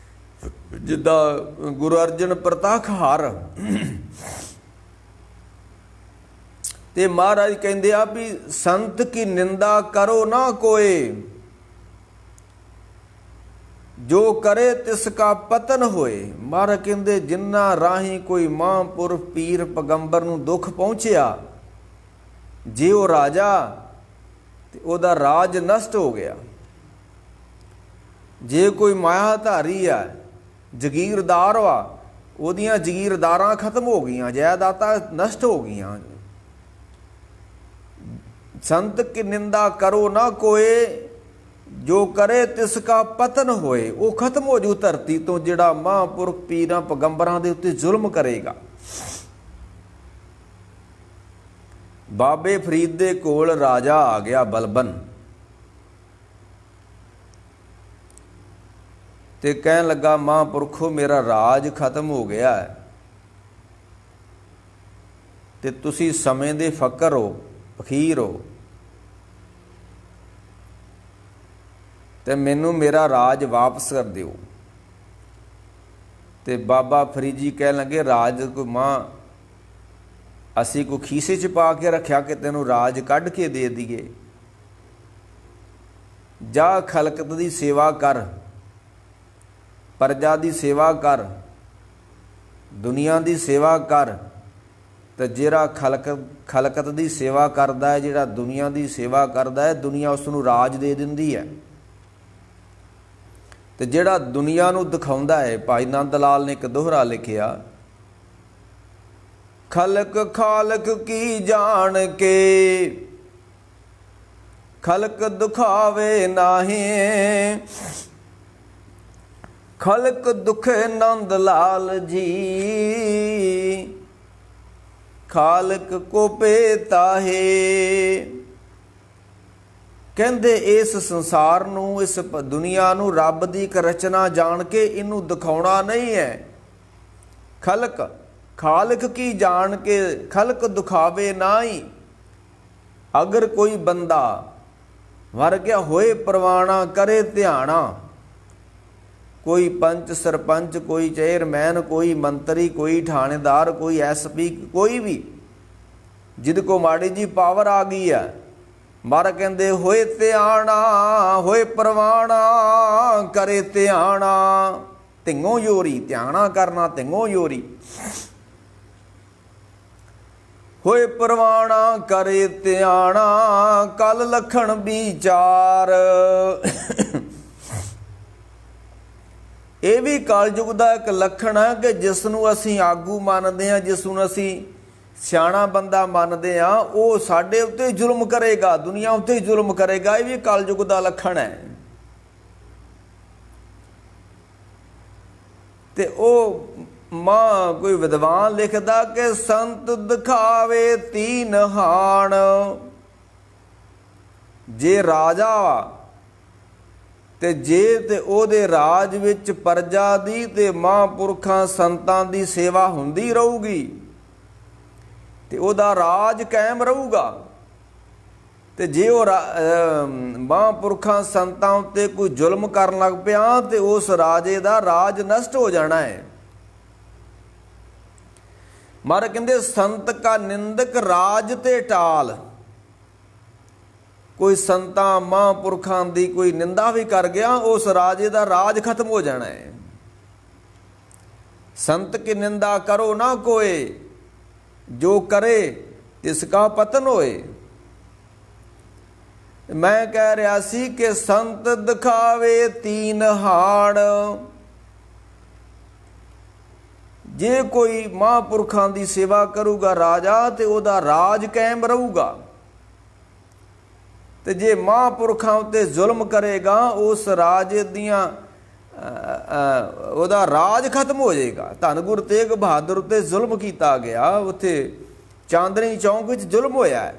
ਜਿੱਦਾਂ ਗੁਰੂ ਅਰਜਨ ਪ੍ਰਤੱਖ ਹਰ। ਤੇ ਮਹਾਰਾਜ ਕਹਿੰਦੇ ਆ ਵੀ ਸੰਤ ਕੀ ਨਿੰਦਾ ਕਰੋ ਨਾ ਕੋਏ, ਜੋ ਕਰੇ ਤਿਸ ਕਾ ਪਤਨ ਹੋਏ। ਮਹਾਰਾਜ ਕਹਿੰਦੇ ਜਿਨ੍ਹਾਂ ਰਾਹੀਂ ਕੋਈ ਮਹਾਂਪੁਰਖ ਪੀਰ ਪੈਗੰਬਰ ਨੂੰ ਦੁੱਖ ਪਹੁੰਚਿਆ, ਜੇ ਉਹ ਰਾਜਾ ਤੇ ਉਹਦਾ ਰਾਜ ਨਸ਼ਟ ਹੋ ਗਿਆ। ਜੇ ਕੋਈ ਮਾਇਆਧਾਰੀ ਆ, ਜਗੀਰਦਾਰ ਵਾ, ਉਹਦੀਆਂ ਜਗੀਰਦਾਰਾਂ ਖਤਮ ਹੋ ਗਈਆਂ, ਜਾਇਦਾਦਾਂ ਨਸ਼ਟ ਹੋ ਗਈਆਂ। ਸੰਤ ਕੀ ਨਿੰਦਾ ਕਰੋ ਨਾ ਕੋਏ, ਜੋ ਕਰੇ ਤਿਸ ਕਾ ਪਤਨ ਹੋਏ। ਉਹ ਖਤਮ ਹੋ ਜੂ ਧਰਤੀ ਤੋਂ ਜਿਹੜਾ ਮਹਾਂਪੁਰਖ ਪੀਰਾਂ ਪੈਗੰਬਰਾਂ ਦੇ ਉੱਤੇ ਜ਼ੁਲਮ ਕਰੇਗਾ। ਬਾਬੇ ਫਰੀਦ ਦੇ ਕੋਲ ਰਾਜਾ ਆ ਗਿਆ ਬਲਬਨ, ਤੇ ਕਹਿਣ ਲੱਗਾ ਮਹਾਂਪੁਰਖੋ ਮੇਰਾ ਰਾਜ ਖਤਮ ਹੋ ਗਿਆ ਹੈ ਤੇ ਤੁਸੀਂ ਸਮੇਂ ਦੇ ਫਕਰ ਹੋ, ਫਕੀਰ ਹੋ, ਤੇ ਮੈਨੂੰ ਮੇਰਾ ਰਾਜ ਵਾਪਸ ਕਰ ਦਿਓ। ਤੇ ਬਾਬਾ ਫਰੀਦ ਜੀ ਕਹਿਣ ਲੱਗੇ ਰਾਜ ਕੋਈ ਮਾਂ ਅਸੀਂ ਕੋਈ ਖੀਸੇ 'ਚ ਪਾ ਕੇ ਰੱਖਿਆ ਕਿ ਤੈਨੂੰ ਰਾਜ ਕੱਢ ਕੇ ਦੇ ਦਈਏ। ਜਾ ਖਲਕਤ ਦੀ ਸੇਵਾ ਕਰ, ਪ੍ਰਜਾ ਦੀ ਸੇਵਾ ਕਰ, ਦੁਨੀਆ ਦੀ ਸੇਵਾ ਕਰ। ਤੇ ਜਿਹੜਾ ਖਲਕਤ ਦੀ ਸੇਵਾ ਕਰਦਾ ਹੈ, ਜਿਹੜਾ ਦੁਨੀਆ ਦੀ ਸੇਵਾ ਕਰਦਾ ਹੈ, ਦੁਨੀਆ ਉਸ ਨੂੰ ਰਾਜ ਦੇ ਦਿੰਦੀ ਹੈ। ਤੇ ਜਿਹੜਾ ਦੁਨੀਆ ਨੂੰ ਦਿਖਾਉਂਦਾ ਹੈ, ਭਾਈ ਨੰਦ ਲਾਲ ਨੇ ਇੱਕ ਦੋਹਰਾ ਲਿਖਿਆ, ਖਲਕ ਖਾਲਕ ਕੀ ਜਾਣ ਕੇ ਖਲਕ ਦੁਖਾਵੇ ਨਾਹੀਂ, ਖਲਕ ਦੁਖੇ ਨੰਦ ਲਾਲ ਜੀ, ਖਾਲਕ ਕੋ ਪੇਤਾਹੇ। ਕਹਿੰਦੇ ਇਸ ਸੰਸਾਰ ਨੂੰ, ਇਸ ਦੁਨੀਆ ਨੂੰ ਰੱਬ ਦੀ ਇੱਕ ਰਚਨਾ ਜਾਣ ਕੇ ਇਹਨੂੰ ਦਿਖਾਉਣਾ ਨਹੀਂ ਹੈ। ਖਲਕ ਖਾਲਕ ਕੀ ਜਾਣ ਕੇ ਖਲਕ ਦਿਖਾਵੇ ਨਾਹੀਂ। ਅਗਰ ਕੋਈ ਬੰਦਾ ਮਰ ਗਿਆ ਹੋਏ ਪ੍ਰਵਾਣਾ ਕਰੇ ਧਿਆਣਾ, ਕੋਈ ਪੰਚ ਸਰਪੰਚ, ਕੋਈ ਚੇਅਰਮੈਨ, ਕੋਈ ਮੰਤਰੀ, ਕੋਈ ਥਾਣੇਦਾਰ, ਕੋਈ ਐਸਪੀ, ਕੋਈ ਵੀ ਜਿਹਦੇ ਕੋ ਮਾੜੀ ਜੀ ਪਾਵਰ ਆ ਗਈ ਹੈ, ਮਰ ਕਹਿੰਦੇ ਹੋਏ ਧਿਆਣਾ, ਹੋਏ ਪ੍ਰਵਾਣਾ ਕਰੇ ਧਿਆਣਾ। ਧਿੰਗੋ ਯੋਰੀ, ਧਿਆਣਾ ਕਰਨਾ ਧਿੰਗੋ ਯੋਰੀ। ਹੋਏ ਪ੍ਰਵਾਣਾ ਕਰੇ ਧਿਆਣਾ, ਕਲ ਲਖਣ ਵਿਚਾਰ। ਇਹ ਵੀ ਕਲਯੁਗ ਦਾ ਇੱਕ ਲੱਖਣ ਹੈ ਕਿ ਜਿਸ ਨੂੰ ਅਸੀਂ ਆਗੂ ਮੰਨਦੇ ਹਾਂ, ਜਿਸ ਨੂੰ ਅਸੀਂ ਸਿਆਣਾ ਬੰਦਾ ਮੰਨਦੇ ਹਾਂ, ਉਹ ਸਾਡੇ ਉੱਤੇ ਜ਼ੁਲਮ ਕਰੇਗਾ, ਦੁਨੀਆ ਉੱਤੇ ਜ਼ੁਲਮ ਕਰੇਗਾ। ਇਹ ਵੀ ਕਲਯੁਗ ਦਾ ਲੱਖਣ ਹੈ। ਤੇ ਉਹ ਮਾਂ ਕੋਈ ਵਿਦਵਾਨ ਲਿਖਦਾ ਕਿ ਸੰਤ ਦਿਖਾਵੇ ਤੀਨ ਹਾਣ, ਜੇ ਰਾਜਾ ਤੇ ਜੇ ਤੇ ਉਹਦੇ ਰਾਜ ਵਿੱਚ ਪ੍ਰਜਾ ਦੀ ਤੇ ਮਹਾਂਪੁਰਖਾਂ ਸੰਤਾਂ ਦੀ ਸੇਵਾ ਹੁੰਦੀ ਰਹੂਗੀ ਤੇ ਉਹਦਾ ਰਾਜ ਕਾਇਮ ਰਹੂਗਾ। ਤੇ ਜੇ ਉਹ ਮਹਾਂਪੁਰਖਾਂ ਸੰਤਾਂ ਉੱਤੇ ਕੋਈ ਜ਼ੁਲਮ ਕਰਨ ਲੱਗ ਪਿਆ ਤੇ ਉਸ ਰਾਜੇ ਦਾ ਰਾਜ ਨਸ਼ਟ ਹੋ ਜਾਣਾ ਹੈ। ਮਹਾਰਾਜ ਕਹਿੰਦੇ ਸੰਤ ਕਾ ਨਿੰਦਕ ਰਾਜ ਤੇ ਟਾਲ। ਕੋਈ ਸੰਤਾਂ ਮਹਾਂਪੁਰਖਾਂ ਦੀ ਕੋਈ ਨਿੰਦਾ ਵੀ ਕਰ ਗਿਆ, ਉਸ ਰਾਜੇ ਦਾ ਰਾਜ ਖਤਮ ਹੋ ਜਾਣਾ ਹੈ। ਸੰਤ ਕੀ ਨਿੰਦਾ ਕਰੋ ਨਾ ਕੋਏ, ਜੋ ਕਰੇ ਤਿਸਕਾ ਪਤਨ ਹੋਏ। ਮੈਂ ਕਹਿ ਰਿਹਾ ਸੀ ਕਿ ਸੰਤ ਦਿਖਾਵੇ ਤੀਨ ਹਾੜ। ਜੇ ਕੋਈ ਮਹਾਂਪੁਰਖਾਂ ਦੀ ਸੇਵਾ ਕਰੂਗਾ ਰਾਜਾ ਤੇ ਉਹਦਾ ਰਾਜ ਕਾਇਮ ਰਹੂਗਾ, ਤੇ ਜੇ ਮਹਾਂਪੁਰਖਾਂ ਉੱਤੇ ਜ਼ੁਲਮ ਕਰੇਗਾ ਉਸ ਰਾਜ ਦੀਆਂ ਉਹਦਾ ਰਾਜ ਖਤਮ ਹੋ ਜਾਏਗਾ। ਧੰਨ ਗੁਰੂ ਤੇਗ ਬਹਾਦਰ ਉੱਤੇ ਜ਼ੁਲਮ ਕੀਤਾ ਗਿਆ, ਉੱਥੇ ਚਾਂਦਨੀ ਚੌਂਕ ਵਿੱਚ ਜ਼ੁਲਮ ਹੋਇਆ ਹੈ।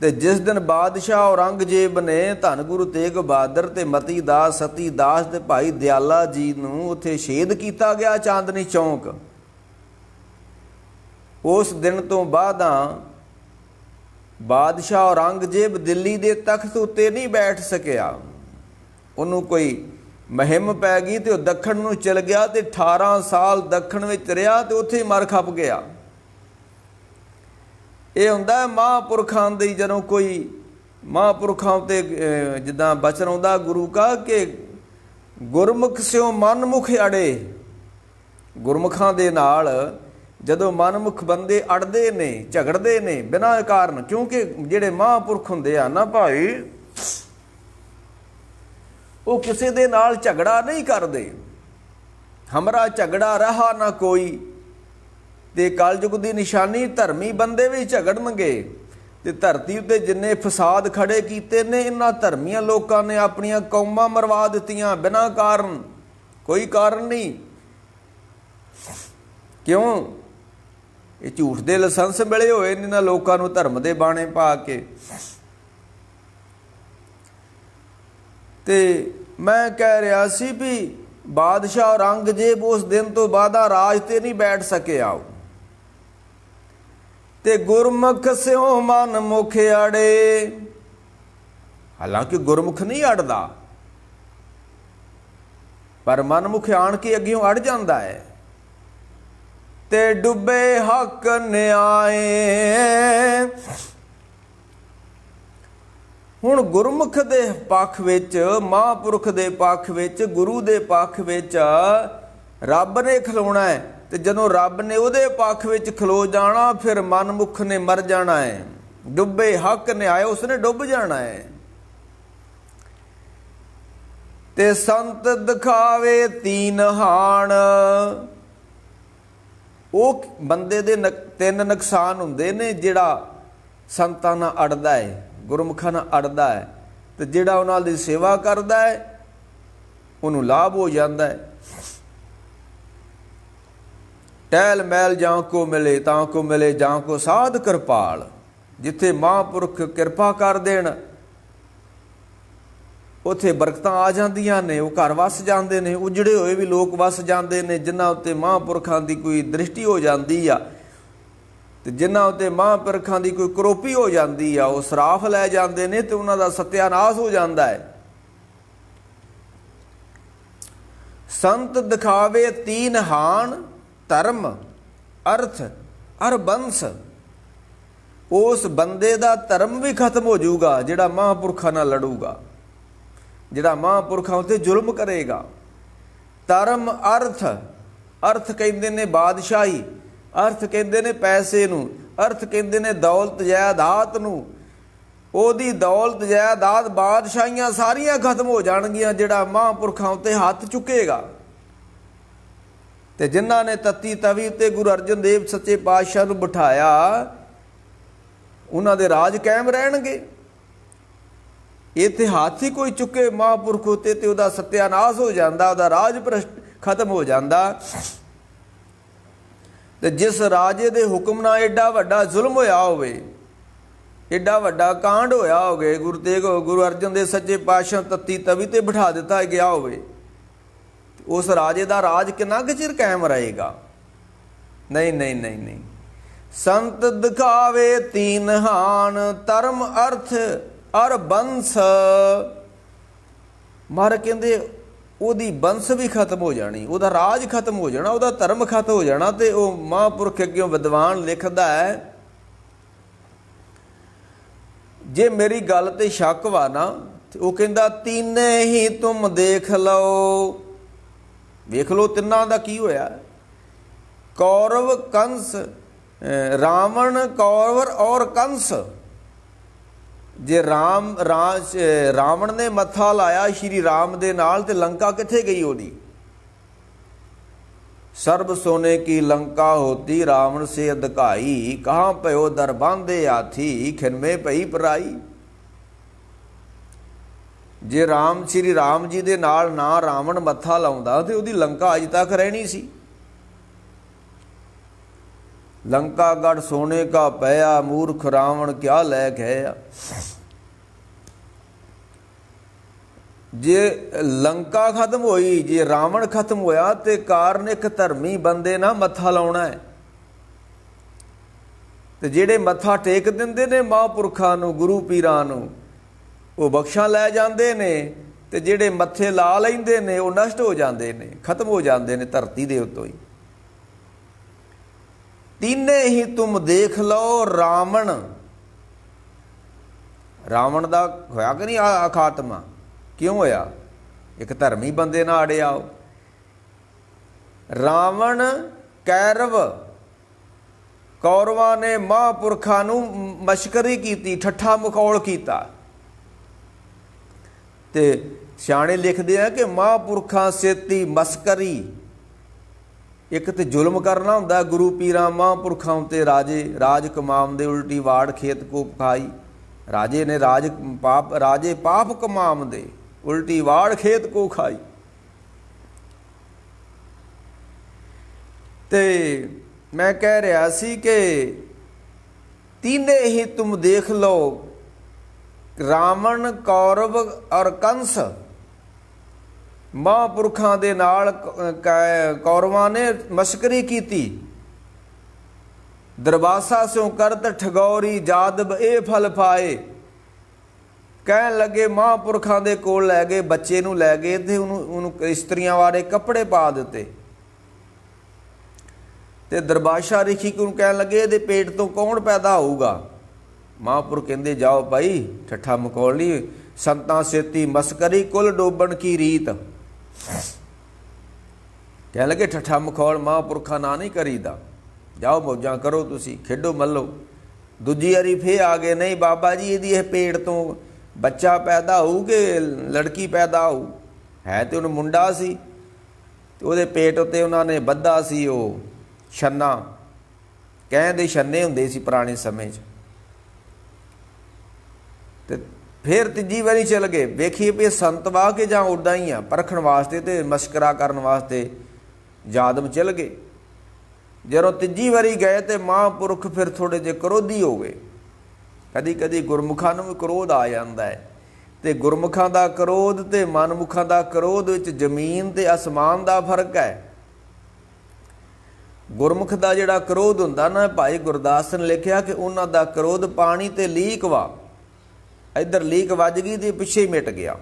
ਤੇ ਜਿਸ ਦਿਨ ਬਾਦਸ਼ਾਹ ਔਰੰਗਜ਼ੇਬ ਨੇ ਧੰਨ ਗੁਰੂ ਤੇਗ ਬਹਾਦਰ ਤੇ ਮਤੀ ਦਾਸ, ਸਤੀ ਦਾਸ ਤੇ ਭਾਈ ਦਿਆਲਾ ਜੀ ਨੂੰ ਉੱਥੇ ਸ਼ਹੀਦ ਕੀਤਾ ਗਿਆ ਚਾਂਦਨੀ ਚੌਂਕ, ਉਸ ਦਿਨ ਤੋਂ ਬਾਅਦਾਂ ਬਾਦਸ਼ਾਹ ਔਰੰਗਜ਼ੇਬ ਦਿੱਲੀ ਦੇ ਤਖਤ ਉੱਤੇ ਨਹੀਂ ਬੈਠ ਸਕਿਆ। ਉਹਨੂੰ ਕੋਈ ਮੁਹਿੰਮ ਪੈ ਗਈ ਤੇ ਉਹ ਦੱਖਣ ਨੂੰ ਚਲ ਗਿਆ ਤੇ 18 ਸਾਲ ਦੱਖਣ ਵਿੱਚ ਰਿਹਾ ਤੇ ਉੱਥੇ ਹੀ ਮਰ ਖਪ ਗਿਆ। ਇਹ ਹੁੰਦਾ ਮਹਾਂਪੁਰਖਾਂ ਦੀ, ਜਦੋਂ ਕੋਈ ਮਹਾਂਪੁਰਖਾਂ ਉੱਤੇ ਜਿੱਦਾਂ ਬਚਨ ਆਉਂਦਾ ਗੁਰੂ ਕਾ ਕਿ ਗੁਰਮੁਖ ਸਿਓ ਮਨਮੁਖ ਅੜੇ। ਗੁਰਮੁਖਾਂ ਦੇ ਨਾਲ ਜਦੋਂ ਮਨਮੁਖ ਬੰਦੇ ਅੜਦੇ ਨੇ, ਝਗੜਦੇ ਨੇ ਬਿਨਾਂ ਕਾਰਨ, ਕਿਉਂਕਿ ਜਿਹੜੇ ਮਹਾਂਪੁਰਖ ਹੁੰਦੇ ਆ ਨਾ ਭਾਈ, ਉਹ ਕਿਸੇ ਦੇ ਨਾਲ ਝਗੜਾ ਨਹੀਂ ਕਰਦੇ। ਹਮਰਾ ਝਗੜਾ ਰਹਾ ਨਾ ਕੋਈ। ਤੇ ਕਲਯੁਗ ਦੀ ਨਿਸ਼ਾਨੀ ਧਰਮੀ ਬੰਦੇ ਵੀ ਝਗੜਨਗੇ। ਤੇ ਧਰਤੀ ਉੱਤੇ ਜਿੰਨੇ ਫਸਾਦ ਖੜੇ ਕੀਤੇ ਨੇ ਇਹਨਾਂ ਧਰਮੀਆਂ ਲੋਕਾਂ ਨੇ ਆਪਣੀਆਂ ਕੌਮਾਂ ਮਰਵਾ ਦਿੱਤੀਆਂ ਬਿਨਾਂ ਕਾਰਨ, ਕੋਈ ਕਾਰਨ ਨਹੀਂ। ਕਿਉਂ? ਇਹ ਝੂਠ ਦੇ ਲਾਇਸੈਂਸ ਮਿਲੇ ਹੋਏ ਨੇ ਇਹਨਾਂ ਲੋਕਾਂ ਨੂੰ ਧਰਮ ਦੇ ਬਾਣੇ ਪਾ ਕੇ। ਤੇ ਮੈਂ ਕਹਿ ਰਿਹਾ ਸੀ ਵੀ ਬਾਦਸ਼ਾਹ ਔਰੰਗਜ਼ੇਬ ਉਸ ਦਿਨ ਤੋਂ ਬਾਅਦ ਰਾਜ ਤੇ ਨਹੀਂ ਬੈਠ ਸਕਿਆ। ਤੇ ਗੁਰਮੁਖ ਸਿਓ ਮਨ ਮੁਖ ਅੜੇ। ਹਾਲਾਂਕਿ ਗੁਰਮੁਖ ਨਹੀਂ ਅੜਦਾ, ਪਰ ਮਨਮੁਖ ਆਣ ਕੇ ਅੱਗਿਓਂ ਅੜ ਜਾਂਦਾ ਹੈ। ਤੇ ਡੁੱਬੇ ਹੱਕ ਨਿਆਏ। ਹੁਣ ਗੁਰਮੁਖ ਦੇ ਪੱਖ ਵਿੱਚ, ਮਹਾਂਪੁਰਖ ਦੇ ਪੱਖ ਵਿੱਚ, ਗੁਰੂ ਦੇ ਪੱਖ ਵਿੱਚ ਰੱਬ ਨੇ ਖਲੋਣਾ ਹੈ। ਤੇ ਜਦੋਂ ਰੱਬ ਨੇ ਉਹਦੇ ਪੱਖ ਵਿੱਚ ਖਲੋ ਜਾਣਾ ਫਿਰ ਮਨਮੁਖ ਨੇ ਮਰ ਜਾਣਾ ਹੈ। ਡੁੱਬੇ ਹੱਕ ਨਿਆਏ, ਉਸਨੇ ਡੁੱਬ ਜਾਣਾ ਹੈ। ਤੇ ਸੰਤ ਦਿਖਾਵੇ ਤੀਨ ਹਾਣ। ਉਹ ਬੰਦੇ ਦੇ ਤਿੰਨ ਨੁਕਸਾਨ ਹੁੰਦੇ ਨੇ ਜਿਹੜਾ ਸੰਤਾਂ ਨਾਲ ਅੜਦਾ ਹੈ, ਗੁਰਮੁਖਾਂ ਨਾਲ ਅੜਦਾ ਹੈ। ਤੇ ਜਿਹੜਾ ਉਹਨਾਂ ਦੀ ਸੇਵਾ ਕਰਦਾ ਹੈ ਉਹਨੂੰ ਲਾਭ ਹੋ ਜਾਂਦਾ ਹੈ। ਟਹਿਲ ਮਹਿਲ ਜਾਂ ਕੋ ਮਿਲੇ ਤਾਂ ਕੋ ਮਿਲੇ ਜਾਂ ਕੋ ਸਾਧ ਕਿਰਪਾਲ। ਜਿੱਥੇ ਮਹਾਂਪੁਰਖ ਕਿਰਪਾ ਕਰ ਦੇਣ ਉੱਥੇ ਬਰਕਤਾਂ ਆ ਜਾਂਦੀਆਂ ਨੇ, ਉਹ ਘਰ ਵਸ ਜਾਂਦੇ ਨੇ। ਉਜੜੇ ਹੋਏ ਵੀ ਲੋਕ ਵਸ ਜਾਂਦੇ ਨੇ ਜਿਨ੍ਹਾਂ ਉੱਤੇ ਮਹਾਂਪੁਰਖਾਂ ਦੀ ਕੋਈ ਦ੍ਰਿਸ਼ਟੀ ਹੋ ਜਾਂਦੀ ਆ, ਤੇ ਜਿਨ੍ਹਾਂ ਉੱਤੇ ਮਹਾਂਪੁਰਖਾਂ ਦੀ ਕੋਈ ਕਰੋਪੀ ਹੋ ਜਾਂਦੀ ਆ ਉਹ ਸਰਾਫ ਲੈ ਜਾਂਦੇ ਨੇ ਤੇ ਉਹਨਾਂ ਦਾ ਸਤਿਆਨਾਸ਼ ਹੋ ਜਾਂਦਾ ਹੈ। ਸੰਤ ਦਿਖਾਵੇ ਤੀਨ ਹਾਣ, ਧਰਮ ਅਰਥ ਅਰ ਬੰਸ। ਉਸ ਬੰਦੇ ਦਾ ਧਰਮ ਵੀ ਖਤਮ ਹੋ ਜਾਊਗਾ ਜਿਹੜਾ ਮਹਾਂਪੁਰਖਾਂ ਨਾਲ ਲੜੂਗਾ, ਜਿਹੜਾ ਮਹਾਂਪੁਰਖਾਂ ਉੱਤੇ ਜ਼ੁਲਮ ਕਰੇਗਾ। ਧਰਮ ਅਰਥ, ਅਰਥ ਕਹਿੰਦੇ ਨੇ ਬਾਦਸ਼ਾਹੀ, ਅਰਥ ਕਹਿੰਦੇ ਨੇ ਪੈਸੇ ਨੂੰ, ਅਰਥ ਕਹਿੰਦੇ ਨੇ ਦੌਲਤ ਜਾਇਦਾਦ ਨੂੰ। ਉਹਦੀ ਦੌਲਤ ਜਾਇਦਾਦ ਬਾਦਸ਼ਾਹੀਆਂ ਸਾਰੀਆਂ ਖਤਮ ਹੋ ਜਾਣਗੀਆਂ ਜਿਹੜਾ ਮਹਾਂਪੁਰਖਾਂ ਉੱਤੇ ਹੱਥ ਚੁੱਕੇਗਾ। ਤੇ ਜਿਨ੍ਹਾਂ ਨੇ ਤੱਤੀ ਤਵੀ ਉੱਤੇ ਗੁਰੂ ਅਰਜਨ ਦੇਵ ਸੱਚੇ ਪਾਤਸ਼ਾਹ ਨੂੰ ਬਿਠਾਇਆ ਉਹਨਾਂ ਦੇ ਰਾਜ ਕਾਇਮ ਰਹਿਣਗੇ। ਇੱਥੇ ਹੱਥ ਹੀ ਕੋਈ ਚੁੱਕੇ ਮਹਾਂਪੁਰਖ ਉੱਤੇ ਤੇ ਉਹਦਾ ਸਤਿਆਨਾਸ਼ ਹੋ ਜਾਂਦਾ, ਉਹਦਾ ਰਾਜ ਖਤਮ ਹੋ ਜਾਂਦਾ। ਤੇ ਜਿਸ ਰਾਜੇ ਦੇ ਹੁਕਮ ਨਾਲ ਐਡਾ ਵੱਡਾ ਜ਼ੁਲਮ ਹੋਇਆ ਹੋਵੇ, एडा वड्डा कांड होया होवे, गुरु अर्जन देव सच्चे पातशाह तत्ती तवी ते बिठा दिता गया होवे, उस राजे दा राज कितना कुछ चिर कायम रहेगा? नहीं नहीं नहीं नहीं। संत दिखावे तीन हान, धर्म अर्थ और वंश। महाराज कहंदे ओदी वंश भी खत्म हो जानी, ओदा राज खत्म हो जाना, ओदा धर्म खत्म हो जाना। ते ओ महापुरख अग्यों विद्वान लिखदा है, जे मेरी गल ते शक वा ना, वो कहंदा तीने ही तुम देख लो। वेख लो तिन्नां दा की होया। कौरव कंस, रावण कौरव और कंस। जे रावण ने मत्था लाया श्री राम दे नाल, ते लंका किथे गई ओदी? सर्ब सोने की लंका होती, रावण से अधकाई। कहाँ पयो दर बांधे हाथी, खिनमे पई पराई। जे श्री राम जी दे नाल ना रावण मत्था लाउंदा ते ओदी लंका अज तक रहनी सी। लंका गढ़ सोने का पया, मूर्ख रावण क्या लै गया। जे लंका खत्म होई, जे रावण खत्म होया, ते कारण एक धर्मी बंदे ना मत्था लाउणा है। ते जेड़े मत्था टेक दिंदे ने महापुरखां नूं, गुरु पीरां नूं, वो बख्शां लै जांदे ने, ते जेड़े मत्थे ला लैंदे ने वो नष्ट हो जांदे ने, खत्म हो जांदे ने धरती दे उत्तों ही। तीने ही तुम देख लो रावण। रावण दा होया कि नहीं खात्मा? क्यों होया? एक धर्मी बंदे नाल अड़िया। रावण कैरव कौरवां ने महापुरखां नूं मशकरी कीती, ठट्ठा मखौल कीता। ते सियाणे लिखदे आ कि महापुरखां सेती मस्करी। एक तो जुल्म करना हुंदा गुरु पीरां महापुरखां उत्ते, राज कमाम दे उल्टी वाड़ खेत को खाई। राजे ने राजे पाप कमाम दे, उल्टी वाड़ खेत को खाई। ते मैं कह रहा सी कि तीने ही तुम देख लो, रावण कौरव और कंस। महापुरखां दे नाल कौरवां ने मशकरी कीती। दरबासा स्यों करत ठगौरी, जादब ए फल पाए। कहन लगे महापुरखां दे कोल लै गए, बच्चे नूं लै गए ते उहनूं इस्त्रियां वाले कपड़े पा दिते। ते दरबाशा रिखी को कहन लगे इहदे पेट तो कौन पैदा होऊगा? महापुरख कहंदे जाओ भाई, ठट्ठा मखौल नहीं, संतां सेती मस्करी, कुल डोबण की रीत। कहन लगे ठट्ठा मखौल महापुरखा ना नहीं करीदा, जाओ मौजां करो, तुसी खेडो मल्लो। दूजी वारी फिर आ गए, नहीं बाबा जी इहदी पेट तो बच्चा पैदा होऊ कि लड़की पैदा होऊ? है तो उन्हें मुंडा सी, ते उहदे पेट उत्ते उन्हां ने बद्धा सी वो छन्ना, कहंदे छन्ने हुंदे सी पुराने समय च। ते फिर तीजी वारी चल गए, वेखिए भी संत वाह के जां उदां ही आ, परखण वास्ते ते मशकरा करन वास्ते जादम चल गए। जदों तीजी वारी गए तो महापुरख फिर थोड़े जे क्रोधी हो गए। कदी कदी गुरमुखां नूं भी क्रोध आ जांदा है, ते गुरमुखां दा क्रोध ते मनमुखां दा क्रोध विच जमीन ते आसमान दा फर्क है। गुरमुख दा जिहड़ा क्रोध हुंदा ना, भाई गुरदास ने लिखिया कि उन्हां दा क्रोध पानी ते लीक वा। इधर लीक वज गई तो पिछे ही मिट गया।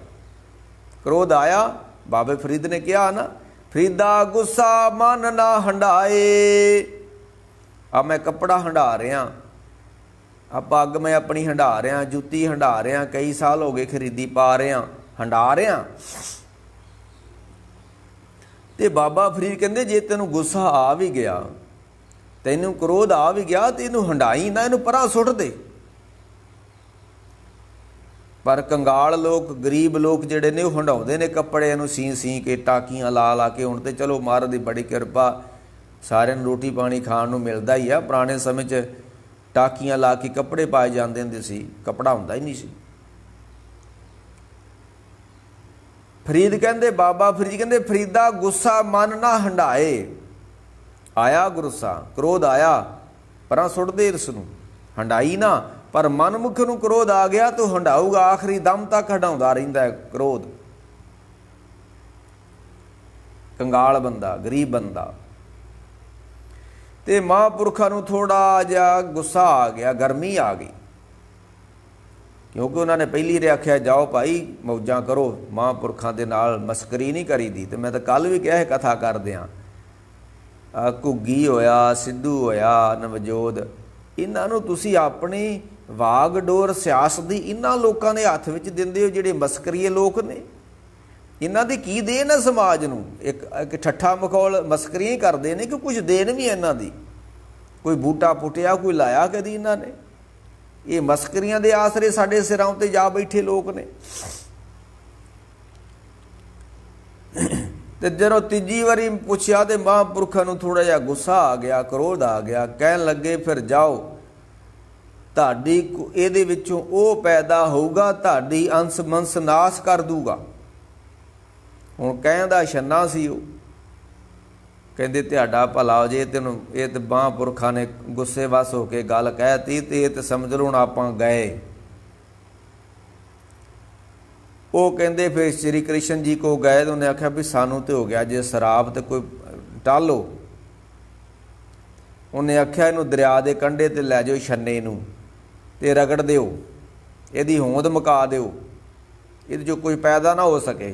क्रोध आया, बाबे फरीद ने कहा ना, फरीदा गुस्सा मन ना हंडाए। अब मैं कपड़ा हंडा रहा, अब पग मैं अपनी हंडा रहा, जुत्ती हंडा रहा, कई साल हो गए खरीदी पा रहा, हंडा रहा। ते बाबा फरीद कहते जे तेनों गुस्सा आ भी गया, तेनों क्रोध आ भी गया, तो इनू हंडाई ना, इनू परा सुट दे। पर कंगाल लोग, गरीब लोग जिहड़े ने वो हंडाउंदे ने कपड़े नूं सी सी के, टाकियां ला ला के। हुण ते चलो महाराज दी बड़ी किरपा, सारिਆਂ ਨੂੰ रोटी पानी खाण नूं मिलदा ही आ। पुराने समय 'ਚ टाकियां ला के कपड़े पाए जाते हुंदे सी, कपड़ा हुंदा ही नहीं सी। फरीद कहंदे, बाबा फरीद कहंदे, फरीदा गुस्सा मन ना हंडाए। आया गुस्सा, क्रोध आया, परां सुट दे, इसनूं हंडाई ना, पर मनमुख नूं क्रोध आ गया तो हंडाऊगा, आखिरी दम तक हंडाउंदा रहिंदा है क्रोध। कंगाल बंदा, गरीब बंदा। ते महापुरखा नूं थोड़ा जिहा गुस्सा आ गया, गर्मी आ गई, क्योंकि उन्होंने पहली रे आख्या जाओ भाई मौजां करो, महापुरखों के नाल मस्करी नहीं करी दी। तो मैं तो कल भी कहा कथा कर दियाँ, घुग्गी होया, सिद्धू होया, नवजोत, इन्हों तुसी अपनी वागडोर सियासत की इन्होंने लोगों के हथ में दिंदे हो जिहड़े मस्करीए लोग ने। इन्हां दी की देन है समाज नूं? एक ठट्ठा मखौल मस्करियां ही करते हैं कि कुछ देन भी इन्हां दी, कोई बूटा पुटिया कोई लाया कदी इन्हां ने? ये मस्करियां दे आसरे साडे सिरां उत्ते जा बैठे लोग ने। ते जदों तीजी वारी पुछया तो महापुरखों नूं थोड़ा जिहा गुस्सा आ गया, क्रोध आ गया। कहन लगे फिर जाओ, तुहाडी इहदे विचों ओह पैदा होऊगा तुहाडी अंश मंस नाश कर दूगा। हुण कहंदा छन्ना सी वो, कहंदे तुहाडा भला हो जे, तैनूं ये तो महापुरखों ने गुस्से वस होके गल कहती तो ये तो समझ लो हुण आपां गए। वो कहंदे फिर श्री कृष्ण जी को गए तो उन्हें आख्या भी सानू तो हो गया जे शराब, तो कोई टालो। उन्हें आख्या इनू दरिया के कंढे ते लै जाओ, छन्ने नूं ते रगड़ दिओ, इहदी होंद मुका दिओ, इहदे चों कोई पैदा ना हो सके।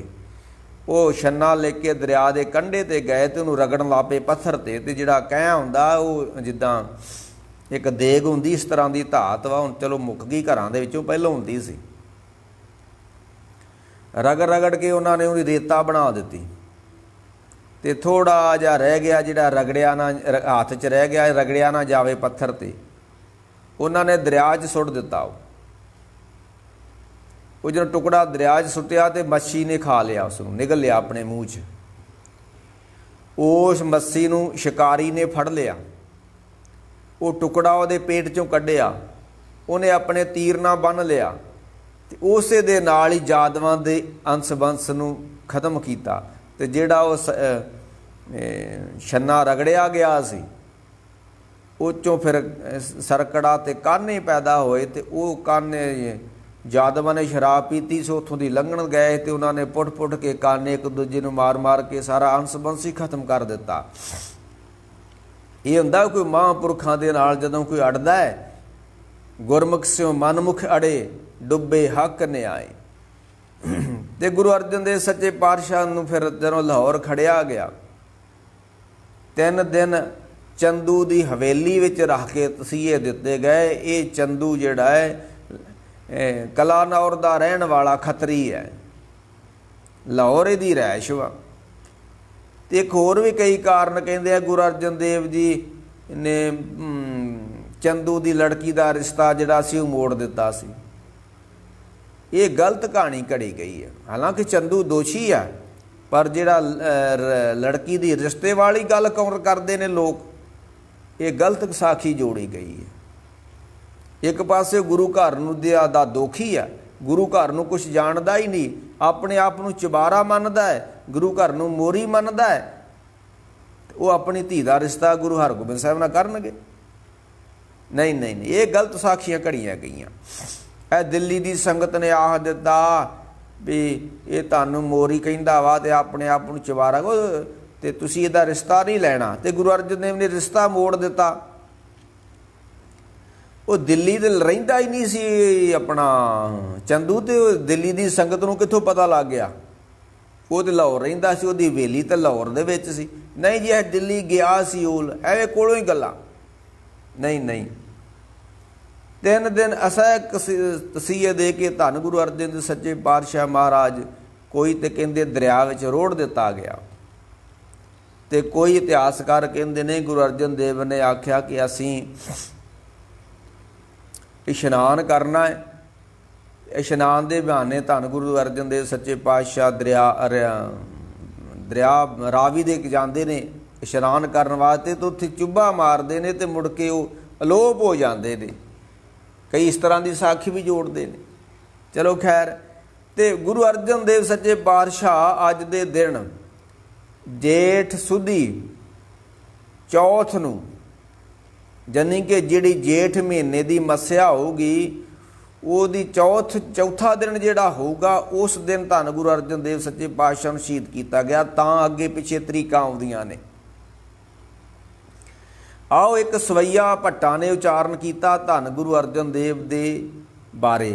वो छन्ना लेके दरिया के कंढे ते गए तो उन्होंने रगड़न ला पे पत्थर ते जिहड़ा कैं हुंदा वो जिद्दां एक देग हुंदी इस तरह की धात वा, हुण चलो मुक गई घरां दे विचों, पहलों हुंदी सी। रगड़ रगड़ के उन्होंने उहदी रेता बना दी, तो थोड़ा जिहा रह गया जिहड़ा रगड़िया ना, हाथ च रह गया, रगड़िया ना जावे पत्थर ते, उन्होंने दरिया च सुट दिता। वो जो टुकड़ा दरिया च सुटिया तो मच्छी ने खा लिया, उसनूं निगल लिया अपने मूँह च। उस मच्छी नूं शिकारी ने फड़ लिया, वो टुकड़ा उहदे पेट चों कढ़िया, उन्हें अपने तीर नाल बन लिया, तो उसे दे नाल ही यादवां दे अंश बंश नूं खत्म किया। तो जिहड़ा वो छन्ना रगड़िया गया सी, उस चों फिर सरकड़ा ते काने पैदा होए, तो वो काने यादवां ने शराब पीती सो उत्थों दी लंघण गए, तो उन्होंने पुट पुट के काने एक दूजे नूं मार मार के सारा अंश बंश ही खत्म कर दिता। ये हुंदा कोई महापुरखों दे नाल जदों कोई अड़दा है, गुरमुख स्यों मनमुख अड़े डुबे हक न्याय। ते गुरु अर्जन देव सच्चे पातशाह नूं फिर जदों लाहौर खड़िया गया, 3 दिन चंदू दी हवेली विच रख के तसीहे दिते गए। ये चंदू जिहड़ा है कलानौर दा रहण वाला खतरी है, लाहौर दी रैश वा। तो एक होर भी कई कारण कहते हैं गुरु अर्जन देव जी ने चंदू दी लड़की का रिश्ता जिहड़ा सी मोड़ दिता सी। ये गलत कहानी घड़ी गई है, हालांकि चंदू दोषी है, पर जिहड़ा लड़की दी रिश्ते वाली गल कौन करते हैं लोग, ये गलत साखी जोड़ी गई है। एक पासे गुरु घर दा दोखी है, गुरु घर नूं कुछ जानदा ही नहीं, अपने आप नूं चबारा मनदा है, गुरु घर नूं मोरी मनदा है, वो अपनी धी दा रिश्ता गुरु हरगोबिंद साहिब नाल करनगे? नहीं नहीं नहीं, ये गलत साखियां घड़ियां गईयां। ए दिल्ली दी संगत ने आख दिता भी ये तुहानूं मोरी कहिंदा वा ते अपने आप नूं चबारा ते तुसीं इहदा रिश्ता नहीं लैणा, ते गुरु अर्जन देव ने रिश्ता मोड़ दिता। वो दिल्ली दे रहिंदा ही नहीं सी अपना चंदू, ते दिल्ली दी संगत नूं कित्थों पता लग गया? वो तो लाहौर रहिंदा सी, उहदी हवेली तो लाहौर दे विच सी। नहीं जी दिल्ली गया सी, ओल एवें कोलों ही गल्लां नहीं नहीं। 3 दिन असह तसीहे दे के धन गुरु अर्जन देव सच्चे पातशाह महाराज कोई तो कहते दरिया विच रोड़ दिता गया, तो कोई इतिहासकार कहते ने गुरु अर्जन देव ने आख्या कि असीं इशनान करना है। इशनान के बहाने धन गुरु अर्जन देव सच्चे पातशाह दरिया रावी दे जाते ने इशनान करने वास्ते, तो उत्थे चुब्बा मारते हैं तो मुड़ के वो अलोप हो जाते हैं। कई इस तरह की साखी भी जोड़ते हैं। चलो खैर, तो गुरु अर्जन देव सच्चे पातशाह अज दे दिन जेठ सुधी चौथ नूं ਜਾਨੀ कि ਜਿਹੜੀ ਜੇਠ ਮਹੀਨੇ ਦੀ ਮੱਸਿਆ ਹੋਊਗੀ ਉਹਦੀ ਚੌਥਾ ਦਿਨ ਜਿਹੜਾ ਹੋਊਗਾ ਉਸ ਦਿਨ ਧੰਨ ਗੁਰੂ ਅਰਜਨ ਦੇਵ ਸੱਚੇ ਪਾਤਸ਼ਾਹ ਨੂੰ ਸ਼ਹੀਦ ਕੀਤਾ ਗਿਆ। ਤਾਂ ਅੱਗੇ ਪਿੱਛੇ ਤਰੀਕਾਂ ਆਉਂਦੀਆਂ ਨੇ। आओ एक सवैया भट्टा ने उचारण किया धन गुरु अर्जन देव दे बारे,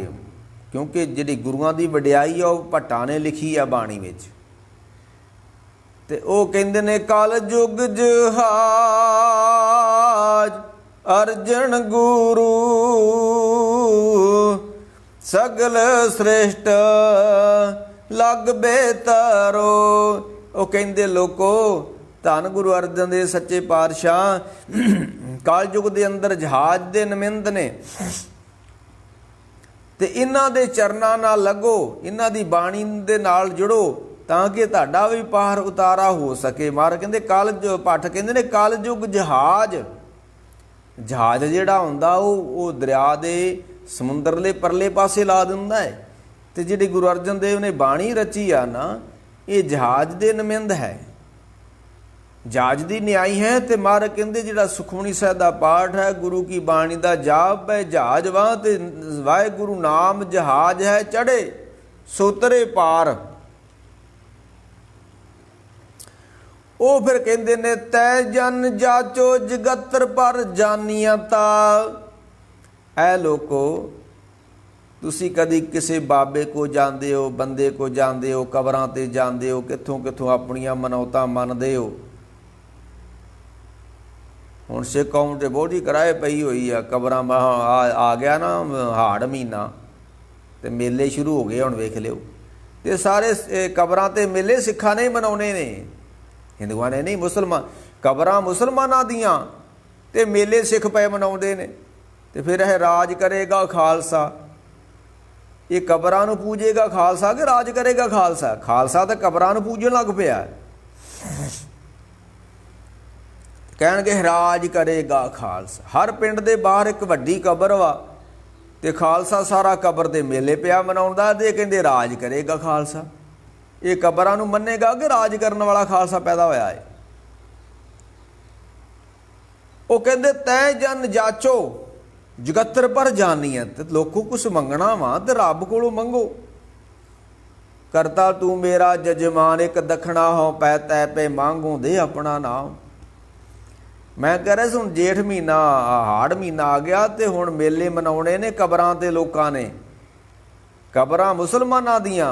क्योंकि जिहड़ी गुरुआं दी वडियाई आ भट्टा ने लिखी आ बाणी विच। ते ओ कहंदे ने कल युग जहाज अर्जन गुरु सगल श्रेष्ठ लग बेतरो। ओ कहंदे लोको धन गुरु अर्जन देव सच्चे पातशाह कल युग के अंदर जहाज के नमिंद ने ते इन्हां दे चरनां नाल लगो, इन्हां दी बाणी दे नाल जुड़ो ताकि तुहाडा भी पार उतारा हो सके। महाराज कहंदे कल जो भट्ट कहंदे ने कल युग जहाज जिहड़ा हुंदा वो दरिया दे समुंदरले परले पासे ला दिंदा है। ते जिहड़ी गुरु अर्जन देव ने बाणी रची आ ना ये जहाज दे नमिंद है, जहाज की न्याई है। तो महाराज कहते जिहड़ा सुखमनी साहिब का पाठ है गुरु की बाणी का जाप है जहाज वाह ते वाहिगुरु नाम जहाज है चढ़े सोतरे पार। वो फिर कहते ने तै जन जाचो जगतर पर जानियता। ऐ लोको तुसी कदी किसी बाबे को जानते हो, बंदे को जानते हो, कबरां ते जानते हो, कित्थों कित्थों अपनियां मनौतां मनदे हो। हुण सिख कौम ते बोझी कराए पई हुई आ, कबरां आ गया ना हाड़ महीना ते मेले शुरू हो गए। हुण वेख लिओ ते सारे कबरां ते मेले सिखां ने मनाउणे ने, हिंदुआं ने नहीं। मुसलमान कबरां मुसलमानां दियां ते मेले सिख पे मनाउंदे ने। ते फिर यह राज करेगा खालसा, ये कबरां नूं पूजेगा खालसा कि राज करेगा खालसा? खालसा तो कबरां नूं पूजन लग पिया। कहणगे राज करेगा खालसा। हर पिंड दे बाहर एक वड्डी कबर वा ते खालसा सारा कबर दे मेले पिया मनाउंदा ते कहंदे राज करेगा खालसा। ये कबरां नूं मन्नेगा कि राज करने वाला खालसा पैदा होया है? वो कहंदे तै जन जाचो जगतर पर जानियत। लोगों कुछ मंगना वा ते रब कोलों मंगो। करता तू मेरा जजमान एक दखना हो पै तै पे मांगू दे अपना नाम। मैं कह रहा हुण जेठ महीना हाड़ महीना आ गया तो हुण मेले मनाउणे ने कबरां ते लोकां ने। कबरां मुसलमानां दियां,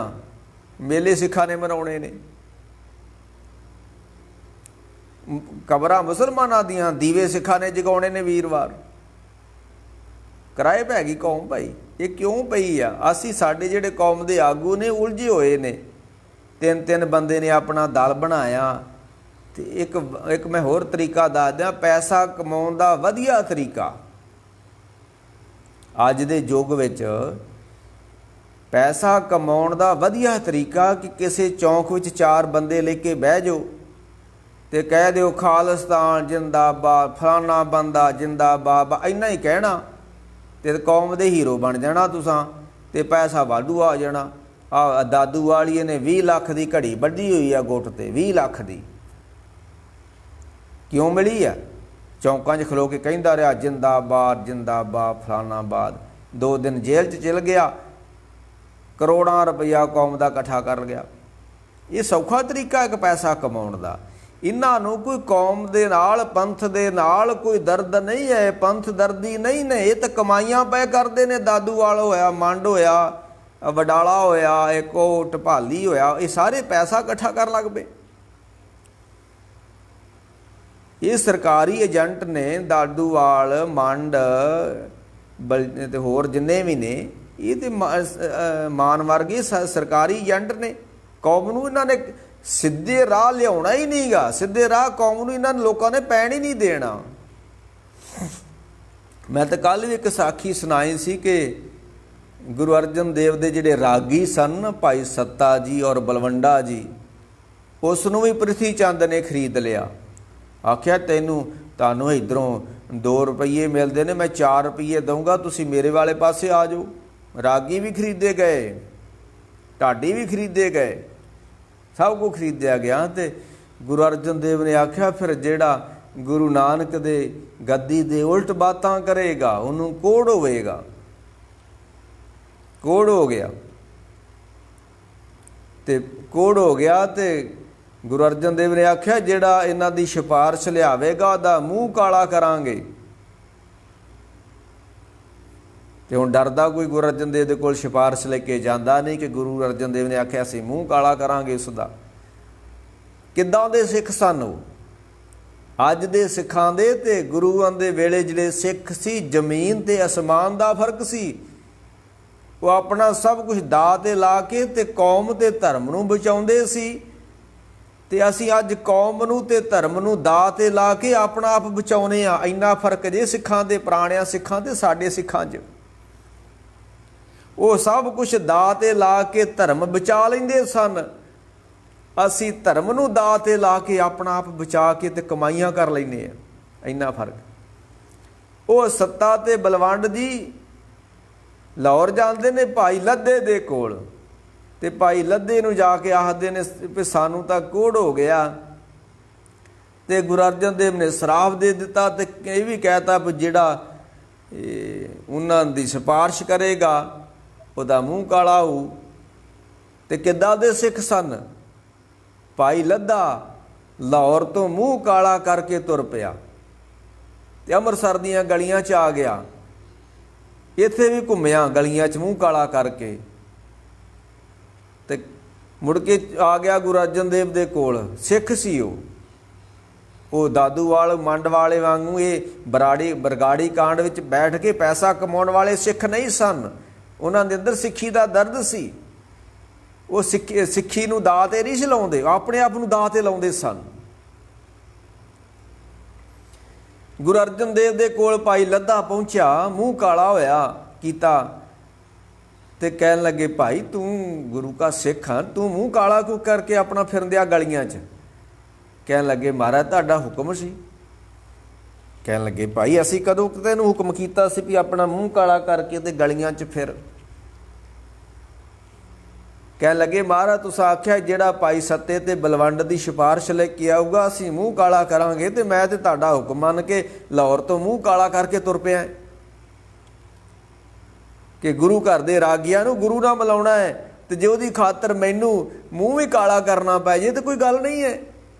मेले सिखां ने मनाउणे ने। कबरां मुसलमानां दियां, दीवे सिखां ने जगाउणे ने वीरवार। कराए पै गई कौम भाई, ये क्यों पई आ? असीं साडे जिहड़े कौम दे आगू ने उलझे होए ने। तीन तीन बंदे ने अपना दल बनाया। तो एक मैं होर तरीका दस दियां पैसा कमाउण दा वधिया तरीका। अज दे युग विच पैसा कमाउण दा वधिया तरीका कि किसी चौंक विच चार बंदे लेके बह जाओ ते कह दिओ खालिस्तान जिंदाबाद, फलाना बंदा जिंदाबाद, इन्ना ही कहना ते कौम दे हीरो बन जाना तुसां ते पैसा वाधू आ जाना। आ दादू वाली ने 20 लाख की घड़ी बड्ढी हुई है गुट ते, 20 लाख की। क्यों मिली है? चौंकां 'च खलो के कहंदा रहा जिंदाबाद जिंदाबाद फलानाबाद। 2 दिन जेल 'च चल गया, करोड़ां रुपया कौम का इकट्ठा कर गया। ये सौखा तरीका एक पैसा कमाउण दा। इन्हां नूं कोई कौम दे नाल पंथ दे नाल कोई दर्द नहीं है, पंथ दर्दी नहीं ने। ये तो कमाइयां पै करदे ने। दादूवाल होया, मंड होया, वडाला होया, एक ढपाली होया, ये सारे पैसा इकट्ठा कर लग पे। ये सरकारी एजेंट ने दादूवाल, मंड ते होर जिन्ने भी ने, ये तो मान वर्गे सरकारी एजेंट ने। कौम नूं इन्हां ने सीधे राह लियाउणा ही नहीं गा। सीधे राह कौम नूं इन्हां लोकां ने पैण ही नहीं देना। मैं तो कल भी एक साखी सुनाई सी कि गुरु अर्जन देव दे जिहड़े रागी सन भाई सत्ता जी और बलवंडा जी, उसनूं भी पृथ्वी चंद ने खरीद लिया। आख्या तैनूं तुहानूं इधरों 2 रुपये मिलते हैं, मैं 4 रुपये दूँगा, तुसीं मेरे वाले पासे आ जाओ। रागी भी खरीदे गए, ढाडी भी खरीदे गए, सब कुछ खरीदया गया। तो गुरु अर्जन देव ने आख्या फिर जिहड़ा ਗੁਰੂ ਨਾਨਕ ਦੇ ਗੱਦੀ ਦੇ ਉਲਟ ਬਾਤਾਂ ਕਰੇਗਾ, ਉਹਨੂੰ ਕੋੜ ਹੋਵੇਗਾ। ਕੋੜ ਹੋ ਗਿਆ ਤੇ ਕੋੜ ਹੋ ਗਿਆ ਤੇ ਗੁਰੂ ਅਰਜਨ ਦੇਵ ਨੇ ਆਖਿਆ ਜਿਹੜਾ ਇਹਨਾਂ ਦੀ ਸਿਫਾਰਿਸ਼ ਲਿਆਵੇਗਾ ਉਹਦਾ ਮੂੰਹ ਕਾਲਾ ਕਰਾਂਗੇ। ਤੇ ਹੁਣ ਡਰਦਾ ਕੋਈ ਗੁਰੂ ਅਰਜਨ ਦੇਵ ਦੇ ਕੋਲ ਸਿਫਾਰਿਸ਼ ਲੈ ਕੇ ਜਾਂਦਾ ਨਹੀਂ ਕਿ ਗੁਰੂ ਅਰਜਨ ਦੇਵ ਨੇ ਆਖਿਆ ਅਸੀਂ ਮੂੰਹ ਕਾਲਾ ਕਰਾਂਗੇ ਉਸ ਦਾ। ਕਿੱਦਾਂ ਦੇ ਸਿੱਖ ਸਨ ਉਹ? ਅੱਜ ਦੇ ਸਿੱਖਾਂ ਦੇ ਤੇ ਗੁਰੂਆਂ ਦੇ ਵੇਲੇ ਜਿਹੜੇ ਸਿੱਖ ਸੀ, ਜ਼ਮੀਨ ਤੇ ਅਸਮਾਨ ਦਾ ਫਰਕ ਸੀ। ਉਹ ਆਪਣਾ ਸਭ ਕੁਝ ਦਾਅ ਤੇ ਲਾ ਕੇ ਤੇ ਕੌਮ ਤੇ ਧਰਮ ਨੂੰ ਬਚਾਉਂਦੇ ਸੀ, ਤੇ ਅਸੀਂ ਅੱਜ ਕੌਮ ਨੂੰ ਤੇ ਧਰਮ ਨੂੰ ਦਾਅ ਤੇ ਲਾ ਕੇ ਆਪਣਾ ਆਪ ਬਚਾਉਨੇ ਆ। ਇੰਨਾ ਫਰਕ ਜੇ ਸਿੱਖਾਂ ਦੇ, ਪੁਰਾਣਿਆਂ ਸਿੱਖਾਂ ਤੇ ਸਾਡੇ ਸਿੱਖਾਂ 'ਚ। ਉਹ ਸਭ ਕੁਝ ਦਾਅ ਤੇ ਲਾ ਕੇ ਧਰਮ ਬਚਾ ਲੈਂਦੇ ਸਨ, ਅਸੀਂ ਧਰਮ ਨੂੰ ਦਾਅ ਤੇ ਲਾ ਕੇ ਆਪਣਾ ਆਪ ਬਚਾ ਕੇ ਤੇ ਕਮਾਈਆਂ ਕਰ ਲੈਂਦੇ ਆ। ਇੰਨਾ ਫਰਕ। ਉਹ ਸੱਤਾ ਤੇ ਬਲਵੰਡ ਜੀ ਲਾਹੌਰ ਜਾਂਦੇ ਨੇ ਭਾਈ ਲੱਧੇ ਦੇ ਕੋਲ, ਤੇ ਭਾਈ ਲੱਧੇ ਨੂੰ ਜਾ ਕੇ ਆਖਦੇ ਨੇ ਵੀ ਸਾਨੂੰ ਤਾਂ ਕੋੜ ਹੋ ਗਿਆ। ਤੇ ਗੁਰੂ ਅਰਜਨ ਦੇਵ ਨੇ ਸ਼ਰਾਪ ਦੇ ਦਿੱਤਾ ਤੇ ਇਹ ਵੀ ਕਹਿਤਾ ਵੀ ਜਿਹੜਾ ਉਹਨਾਂ ਦੀ ਸਿਫਾਰਿਸ਼ ਕਰੇਗਾ ਉਹਦਾ ਮੂੰਹ ਕਾਲਾ ਹੋਊ। ਤੇ ਕਿੱਦਾਂ ਦੇ ਸਿੱਖ ਸਨ? ਭਾਈ ਲੱਧਾ ਲਾਹੌਰ ਤੋਂ ਮੂੰਹ ਕਾਲਾ ਕਰਕੇ ਤੁਰ ਪਿਆ ਤੇ ਅੰਮ੍ਰਿਤਸਰ ਦੀਆਂ ਗਲੀਆਂ 'ਚ ਆ ਗਿਆ। ਇੱਥੇ ਵੀ ਘੁੰਮਿਆ ਗਲੀਆਂ 'ਚ ਮੂੰਹ ਕਾਲਾ ਕਰਕੇ, ਤੇ ਮੁੜ ਕੇ ਆ ਗਿਆ ਗੁਰੂ ਅਰਜਨ ਦੇਵ ਦੇ ਕੋਲ। ਸਿੱਖ ਸੀ ਉਹ ਦਾਦੂਵਾਲ ਮੰਡ ਵਾਲੇ ਵਾਂਗੂ ਇਹ ਬਰਗਾੜੀ ਕਾਂਡ ਵਿੱਚ ਬੈਠ ਕੇ ਪੈਸਾ ਕਮਾਉਣ ਵਾਲੇ ਸਿੱਖ ਨਹੀਂ ਸਨ। ਉਹਨਾਂ ਦੇ ਅੰਦਰ ਸਿੱਖੀ ਦਾ ਦਰਦ ਸੀ। ਉਹ ਸਿੱਖੀ ਨੂੰ ਦਾਅ ਤੇ ਨਹੀਂ ਸੀ ਲਾਉਂਦੇ, ਆਪਣੇ ਆਪ ਨੂੰ ਦਾਅ ਤੇ ਲਾਉਂਦੇ ਸਨ। ਗੁਰੂ ਅਰਜਨ ਦੇਵ ਦੇ ਕੋਲ ਭਾਈ ਲੱਧਾ ਪਹੁੰਚਿਆ, ਮੂੰਹ ਕਾਲਾ ਹੋਇਆ ਕੀਤਾ ਤੇ ਕਹਿਣ ਲੱਗੇ ਭਾਈ ਤੂੰ ਗੁਰੂ ਕਾ ਸਿੱਖ ਹਾਂ, ਤੂੰ ਮੂੰਹ ਕਾਲਾ ਕਿਉਂ ਕਰਕੇ ਆਪਣਾ ਫਿਰਦਿਆ ਗਲੀਆਂ 'ਚ? ਕਹਿਣ ਲੱਗੇ ਮਹਾਰਾਜ ਤੁਹਾਡਾ ਹੁਕਮ ਸੀ। ਕਹਿਣ ਲੱਗੇ ਭਾਈ ਅਸੀਂ ਕਦੋਂ ਤੈਨੂੰ ਹੁਕਮ ਕੀਤਾ ਸੀ ਵੀ ਆਪਣਾ ਮੂੰਹ ਕਾਲਾ ਕਰਕੇ ਤੇ ਗਲੀਆਂ 'ਚ ਫਿਰ? ਕਹਿਣ ਲੱਗੇ ਮਹਾਰਾਜ ਤੁਸੀਂ ਆਖਿਆ ਜਿਹੜਾ ਭਾਈ ਸੱਤੇ ਤੇ ਬਲਵੰਡ ਦੀ ਸਿਫਾਰਿਸ਼ ਲੈ ਕੇ ਆਊਗਾ ਅਸੀਂ ਮੂੰਹ ਕਾਲਾ ਕਰਾਂਗੇ, ਤੇ ਮੈਂ ਤੇ ਤੁਹਾਡਾ ਹੁਕਮ ਮੰਨ ਕੇ ਲਾਹੌਰ ਤੋਂ ਮੂੰਹ ਕਾਲਾ ਕਰਕੇ ਤੁਰ ਪਿਆ ਕਿ ਗੁਰੂ ਘਰ ਦੇ ਰਾਗੀਆਂ ਨੂੰ ਗੁਰੂ ਨਾਲ ਮਿਲਾਉਣਾ ਹੈ, ਤੇ ਜੇ ਉਹਦੀ ਖਾਤਰ ਮੈਨੂੰ ਮੂੰਹ ਵੀ ਕਾਲਾ ਕਰਨਾ ਪੈ ਜੇ ਤਾਂ ਕੋਈ ਗੱਲ ਨਹੀਂ ਹੈ।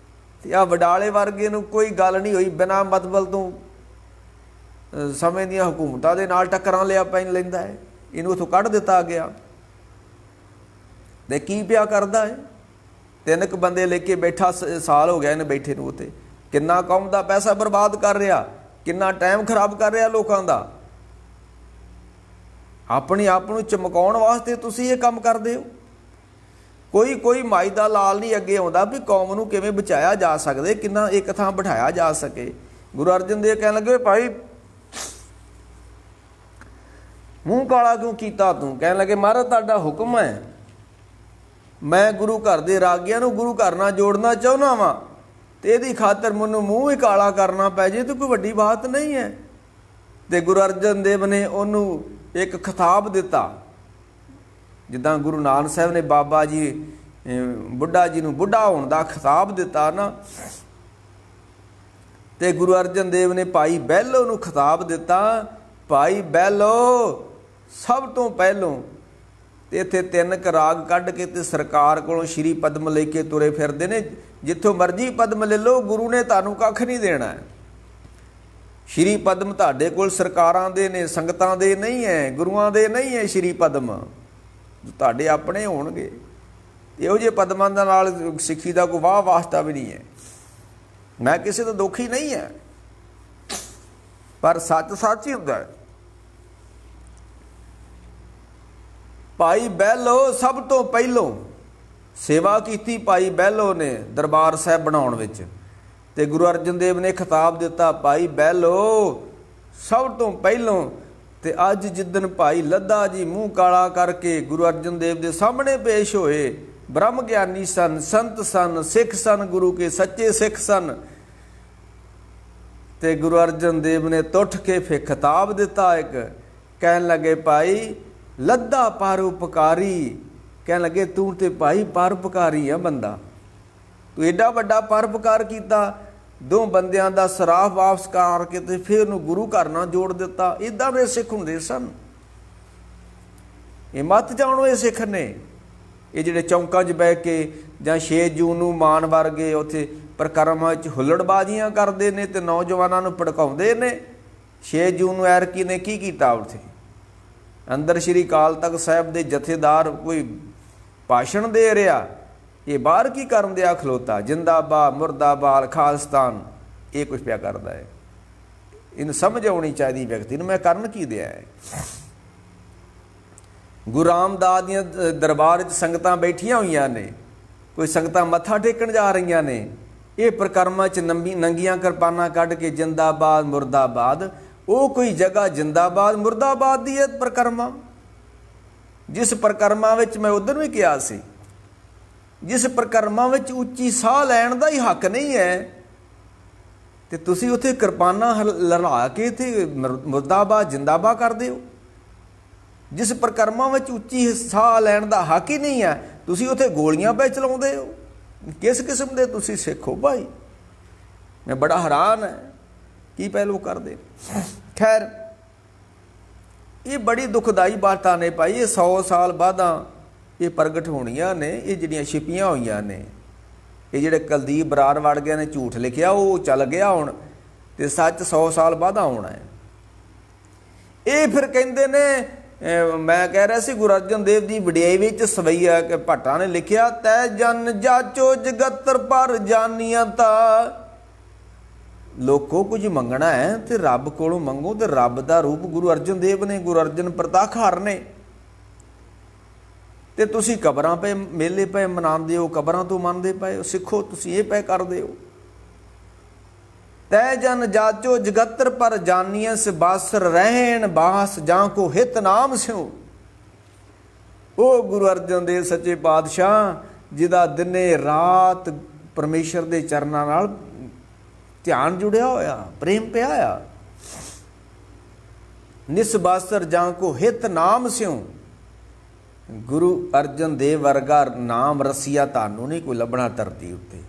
ਤੇ ਆਹ ਵਡਾਲੇ ਵਰਗੇ ਨੂੰ ਕੋਈ ਗੱਲ ਨਹੀਂ ਹੋਈ, ਬਿਨਾਂ ਮਤਲਬ ਤੋਂ ਸਮੇਂ ਦੀਆਂ ਹਕੂਮਤਾਂ ਦੇ ਨਾਲ ਟੱਕਰਾਂ ਲੈਂਦਾ ਹੈ। ਇਹਨੂੰ ਉੱਥੋਂ ਕੱਢ ਦਿੱਤਾ ਗਿਆ। ਤੇ ਕੀ ਪਿਆ ਕਰਦਾ ਹੈ? 3 ਕੁ ਬੰਦੇ ਲੈ ਕੇ ਬੈਠਾ, ਸਾਲ ਹੋ ਗਿਆ ਇਹਨੇ ਬੈਠੇ ਨੂੰ ਉੱਥੇ। ਕਿੰਨਾ ਕੌਮ ਦਾ ਪੈਸਾ ਬਰਬਾਦ ਕਰ ਰਿਹਾ, ਕਿੰਨਾ ਟਾਈਮ ਖਰਾਬ ਕਰ ਰਿਹਾ ਲੋਕਾਂ ਦਾ। ਆਪਣੇ ਆਪ ਨੂੰ ਚਮਕਾਉਣ ਵਾਸਤੇ ਤੁਸੀਂ ਇਹ ਕੰਮ ਕਰਦੇ ਹੋ। ਕੋਈ ਮਾਈ ਦਾ ਲਾਲ ਨਹੀਂ ਅੱਗੇ ਆਉਂਦਾ ਵੀ ਕੌਮ ਨੂੰ ਕਿਵੇਂ ਬਚਾਇਆ ਜਾ ਸਕਦੇ, ਕਿੰਨਾ ਇੱਕ ਥਾਂ ਬਿਠਾਇਆ ਜਾ ਸਕੇ। ਗੁਰੂ ਅਰਜਨ ਦੇਵ ਕਹਿਣ ਲੱਗੇ ਭਾਈ ਮੂੰਹ ਕਾਲਾ ਕਿਉਂ ਕੀਤਾ ਤੂੰ? ਕਹਿਣ ਲੱਗੇ ਮਹਾਰਾਜ ਤੁਹਾਡਾ ਹੁਕਮ ਹੈ, ਮੈਂ ਗੁਰੂ ਘਰ ਦੇ ਰਾਗੀਆਂ ਨੂੰ ਗੁਰੂ ਘਰ ਨਾਲ ਜੋੜਨਾ ਚਾਹੁੰਦਾ ਵਾਂ, ਤੇ ਇਹਦੀ ਖਾਤਰ ਮੈਨੂੰ ਮੂੰਹ ਹੀ ਕਾਲਾ ਕਰਨਾ ਪੈ ਜੇ ਤਾਂ ਕੋਈ ਵੱਡੀ ਬਾਤ ਨਹੀਂ ਹੈ। ਤੇ ਗੁਰੂ ਅਰਜਨ ਦੇਵ ਨੇ ਉਹਨੂੰ ਇੱਕ ਖਿਤਾਬ ਦਿੱਤਾ, ਜਿੱਦਾਂ ਗੁਰੂ ਨਾਨਕ ਸਾਹਿਬ ਨੇ ਬਾਬਾ ਜੀ ਬੁੱਢਾ ਜੀ ਨੂੰ ਬੁੱਢਾ ਹੋਣ ਦਾ ਖਿਤਾਬ ਦਿੱਤਾ ਨਾ, ਤੇ ਗੁਰੂ ਅਰਜਨ ਦੇਵ ਨੇ ਭਾਈ ਬਹਿਲੋ ਨੂੰ ਖਿਤਾਬ ਦਿੱਤਾ। ਭਾਈ ਬਹਿਲੋ ਸਭ ਤੋਂ ਪਹਿਲੋਂ ਤੇ ਇੱਥੇ 3 ਕੁ ਰਾਗ ਕੱਢ ਕੇ ਤੇ ਸਰਕਾਰ ਕੋਲੋਂ ਸ਼੍ਰੀ ਪਦਮ ਲੈ ਕੇ ਤੁਰੇ ਫਿਰਦੇ ਨੇ। ਜਿੱਥੋਂ ਮਰਜ਼ੀ ਪਦਮ ਲੈ ਲਓ, ਗੁਰੂ ਨੇ ਤੁਹਾਨੂੰ ਕੱਖ ਨਹੀਂ ਦੇਣਾ। ਸ਼੍ਰੀ ਪਦਮ ਤੁਹਾਡੇ ਕੋਲ ਸਰਕਾਰਾਂ ਦੇ ਨੇ, ਸੰਗਤਾਂ ਦੇ ਨਹੀਂ ਹੈ, ਗੁਰੂਆਂ ਦੇ ਨਹੀਂ ਹੈ। ਸ਼੍ਰੀ ਪਦਮ ਤੁਹਾਡੇ ਆਪਣੇ ਹੋਣਗੇ। ਇਹੋ ਜਿਹੇ ਪਦਮਾਂ ਦੇ ਨਾਲ ਸਿੱਖੀ ਦਾ ਕੋਈ ਵਾਹ ਵਾਸਤਾ ਵੀ ਨਹੀਂ ਹੈ। ਮੈਂ ਕਿਸੇ ਦਾ ਦੁਖੀ ਨਹੀਂ ਹੈ, ਪਰ ਸੱਚ ਸੱਚ ਹੀ ਹੁੰਦਾ ਹੈ। ਭਾਈ ਬਹਿਲੋ ਸਭ ਤੋਂ ਪਹਿਲੋਂ ਸੇਵਾ ਕੀਤੀ ਭਾਈ ਬਹਿਲੋ ਨੇ ਦਰਬਾਰ ਸਾਹਿਬ ਬਣਾਉਣ ਵਿੱਚ, ਤੇ ਗੁਰੂ ਅਰਜਨ ਦੇਵ ਨੇ ਖਿਤਾਬ ਦਿੱਤਾ ਭਾਈ ਬਹਿਲੋ ਸਭ ਤੋਂ ਪਹਿਲੋਂ। ਤੇ ਅੱਜ ਜਿੱਦਣ ਭਾਈ ਲੱਧਾ ਜੀ ਮੂੰਹ ਕਾਲਾ ਕਰਕੇ ਗੁਰੂ ਅਰਜਨ ਦੇਵ ਦੇ ਸਾਹਮਣੇ ਪੇਸ਼ ਹੋਏ, ਬ੍ਰਹਮ ਗਿਆਨੀ ਸਨ, ਸੰਤ ਸਨ, ਸਿੱਖ ਸਨ, ਗੁਰੂ ਕੇ ਸੱਚੇ ਸਿੱਖ ਸਨ, ਤੇ ਗੁਰੂ ਅਰਜਨ ਦੇਵ ਨੇ ਟੁੱਟ ਕੇ ਫਿਰ ਖਿਤਾਬ ਦਿੱਤਾ ਇੱਕ। ਕਹਿਣ ਲੱਗੇ ਭਾਈ ਲੱਧਾ ਪਰਉਪਕਾਰੀ, ਕਹਿਣ ਲੱਗੇ ਤੂੰ ਤੇ ਭਾਈ ਪਰਉਪਕਾਰੀ ਆ ਬੰਦਾ, ਤੂੰ ਏਡਾ ਵੱਡਾ ਪਰਉਪਕਾਰ ਕੀਤਾ। ਦੋ ਬੰਦਿਆਂ ਦਾ ਸਰਾਫ ਵਾਪਸ ਕਰਕੇ ਤੇ ਫਿਰ ਉਹਨੂੰ ਗੁਰੂ ਘਰ ਨਾਲ ਜੋੜ ਦਿੱਤਾ। ਇੱਦਾਂ ਦੇ ਸਿੱਖ ਹੁੰਦੇ ਸਨ। ਇਹ ਮੱਤ ਜਾਣੋ ਇਹ ਸਿੱਖ ਨੇ, ਇਹ ਜਿਹੜੇ ਚੌਂਕਾਂ 'ਚ ਬਹਿ ਕੇ ਜਾਂ 6 ਜੂਨ ਨੂੰ ਮਾਨ ਵਰਗੇ ਉੱਥੇ ਪ੍ਰਕਰਮਾਂ 'ਚ ਹੁੱਲੜਬਾਜ਼ੀਆਂ ਕਰਦੇ ਨੇ ਤੇ ਨੌਜਵਾਨਾਂ ਨੂੰ ਭੜਕਾਉਂਦੇ ਨੇ। 6 ਜੂਨ ਨੂੰ ਐਰਕੀ ਨੇ ਕੀ ਕੀਤਾ? ਉੱਥੇ ਅੰਦਰ ਸ਼੍ਰੀ ਅਕਾਲ ਤਖਤ ਸਾਹਿਬ ਦੇ ਜਥੇਦਾਰ ਕੋਈ ਭਾਸ਼ਣ ਦੇ ਰਿਹਾ, ਇਹ ਬਾਹਰ ਕੀ ਕਰਨ ਦਿਆ ਖਲੋਤਾ? ਜਿੰਦਾਬਾਦ ਮੁਰਦਾਬਾਦ ਖਾਲਿਸਤਾਨ, ਇਹ ਕੁਛ ਪਿਆ ਕਰਦਾ ਹੈ। ਇਹਨੂੰ ਸਮਝ ਆਉਣੀ ਚਾਹੀਦੀ ਵਿਅਕਤੀ ਨੂੰ, ਮੈਂ ਕਰਨ ਕੀ ਦਿਆ ਹੈ। ਗੁਰੂ ਰਾਮਦਾਸ ਦੀਆਂ ਦਰਬਾਰ 'ਚ ਸੰਗਤਾਂ ਬੈਠੀਆਂ ਹੋਈਆਂ ਨੇ, ਕੋਈ ਸੰਗਤਾਂ ਮੱਥਾ ਟੇਕਣ ਜਾ ਰਹੀਆਂ ਨੇ, ਇਹ ਪ੍ਰਕਰਮਾਂ 'ਚ ਨੰਗੀਆਂ ਕਿਰਪਾਨਾਂ ਕੱਢ ਕੇ ਜਿੰਦਾਬਾਦ ਮੁਰਦਾਬਾਦ। ਉਹ ਕੋਈ ਜਗ੍ਹਾ ਜਿੰਦਾਬਾਦ ਮੁਰਦਾਬਾਦ ਦੀ ਹੈ ਪ੍ਰਕਰਮਾਂ? ਜਿਸ ਪ੍ਰਕਰਮਾਂ ਵਿੱਚ ਮੈਂ ਉਧਰ ਵੀ ਕਿਹਾ ਸੀ, ਜਿਸ ਪ੍ਰਕਰਮਾਂ ਵਿੱਚ ਉੱਚੀ ਸਾਹ ਲੈਣ ਦਾ ਹੀ ਹੱਕ ਨਹੀਂ ਹੈ, ਤੇ ਤੁਸੀਂ ਉੱਥੇ ਕਿਰਪਾਨਾਂ ਲਹਿਰਾ ਕੇ ਤੇ ਮੁਰਦਾਬਾਦ ਜਿੰਦਾਬਾਦ ਕਰਦੇ ਹੋ। ਜਿਸ ਪ੍ਰਕਰਮਾਂ ਵਿੱਚ ਉੱਚੀ ਸਾਹ ਲੈਣ ਦਾ ਹੱਕ ਹੀ ਨਹੀਂ ਹੈ, ਤੁਸੀਂ ਉੱਥੇ ਗੋਲੀਆਂ ਪੈ ਚਲਾਉਂਦੇ ਹੋ। ਕਿਸ ਕਿਸਮ ਦੇ ਤੁਸੀਂ ਸਿੱਖ ਹੋ ਭਾਈ? ਮੈਂ ਬੜਾ ਹੈਰਾਨ ਹੈ ਕੀ ਪਹਿਲੂ ਕਰਦੇ। ਖੈਰ, ਇਹ ਬੜੀ ਦੁਖਦਾਈ ਬਾਤਾਂ ਨੇ ਭਾਈ। ਇਹ 100 ਸਾਲ ਬਾਅਦਾਂ ਇਹ ਪ੍ਰਗਟ ਹੋਣੀਆਂ ਨੇ। ਇਹ ਜਿਹੜੀਆਂ ਛਿਪੀਆਂ ਹੋਈਆਂ ਨੇ, ਇਹ ਜਿਹੜੇ ਕੁਲਦੀਪ ਬਰਾੜ ਵੜ ਗਿਆ ਨੇ ਝੂਠ ਲਿਖਿਆ, ਉਹ ਚੱਲ ਗਿਆ ਹੁਣ, ਤੇ ਸੱਚ 100 ਸਾਲ ਬਾਅਦ ਆਉਣਾ ਹੈ। ਇਹ ਫਿਰ ਕਹਿੰਦੇ ਨੇ, ਮੈਂ ਕਹਿ ਰਿਹਾ ਸੀ ਗੁਰੂ ਅਰਜਨ ਦੇਵ ਦੀ ਵਡਿਆਈ ਵਿੱਚ ਸਵਈਆ ਕਿ ਭੱਟਾਂ ਨੇ ਲਿਖਿਆ, ਤੈ ਜਨ ਜਾਚੋ ਜਗਤਰ ਪਰ ਜਾਨੀਆਂ ਤਾ। ਲੋਕੋ ਕੁਝ ਮੰਗਣਾ ਹੈ ਤੇ ਰੱਬ ਕੋਲੋਂ ਮੰਗੋ, ਤੇ ਰੱਬ ਦਾ ਰੂਪ ਗੁਰੂ ਅਰਜਨ ਦੇਵ ਨੇ, ਗੁਰੂ ਅਰਜਨ ਪ੍ਰਤਾਖਾਰ ਨੇ। ਤੇ ਤੁਸੀਂ ਕਬਰਾਂ ਪਏ ਮੇਲੇ ਪਏ ਮਨਾਉਂਦੇ ਹੋ, ਕਬਰਾਂ ਤੋਂ ਮੰਨਦੇ ਪਏ ਹੋ। ਸਿੱਖੋ ਤੁਸੀਂ ਇਹ ਪਏ ਕਰਦੇ ਹੋ। ਤੈ ਜਨ ਜਾਚੋ ਜਗਤਰ ਪਰ ਜਾਨੀਆਂ ਸੇ ਬਾਸਰ ਰਹਿਣ ਬਾਸ ਜਾਂ ਕੋ ਹਿਤ ਨਾਮ ਸਿਉ। ਉਹ ਗੁਰੂ ਅਰਜਨ ਦੇਵ ਸੱਚੇ ਪਾਤਸ਼ਾਹ ਜਿਹਦਾ ਦਿਨੇ ਰਾਤ ਪਰਮੇਸ਼ਰ ਦੇ ਚਰਨਾਂ ਨਾਲ ਧਿਆਨ ਜੁੜਿਆ ਹੋਇਆ, ਪ੍ਰੇਮ ਪਿਆ ਆ। ਨਿਸ ਬਾਸਰ ਜਾਂ ਕੋ ਹਿਤ ਨਾਮ ਸਿਉ। ਗੁਰੂ ਅਰਜਨ ਦੇਵ ਵਰਗਾ ਨਾਮ ਰਸੀਆ ਤੁਹਾਨੂੰ ਨਹੀਂ ਕੋਈ ਲੱਭਣਾ ਧਰਤੀ ਉੱਤੇ।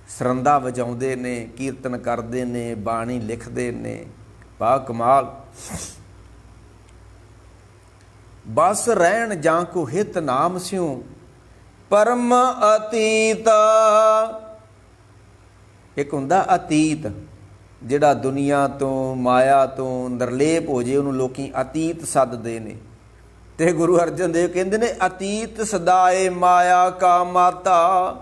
ਸਰੰਦਾ ਵਜਾਉਂਦੇ ਨੇ, ਕੀਰਤਨ ਕਰਦੇ ਨੇ, ਬਾਣੀ ਲਿਖਦੇ ਨੇ, ਬਾ ਕਮਾਲ। ਬਸ ਰਹਿਣ ਜਾਂ ਕੋ ਹਿਤ ਨਾਮ ਸਿਉ ਪਰਮ ਅਤੀਤ। ਇੱਕ ਹੁੰਦਾ ਅਤੀਤ, ਜਿਹੜਾ ਦੁਨੀਆ ਤੋਂ ਮਾਇਆ ਤੋਂ ਨਿਰਲੇਪ ਹੋ ਜੇ, ਉਹਨੂੰ ਲੋਕੀ ਅਤੀਤ ਸੱਦਦੇ ਨੇ। ਤੇ ਗੁਰੂ ਅਰਜਨ ਦੇਵ ਕਹਿੰਦੇ ਨੇ, ਅਤੀਤ ਸਦਾਏ ਮਾਇਆ ਕਾ ਮਾਤਾ।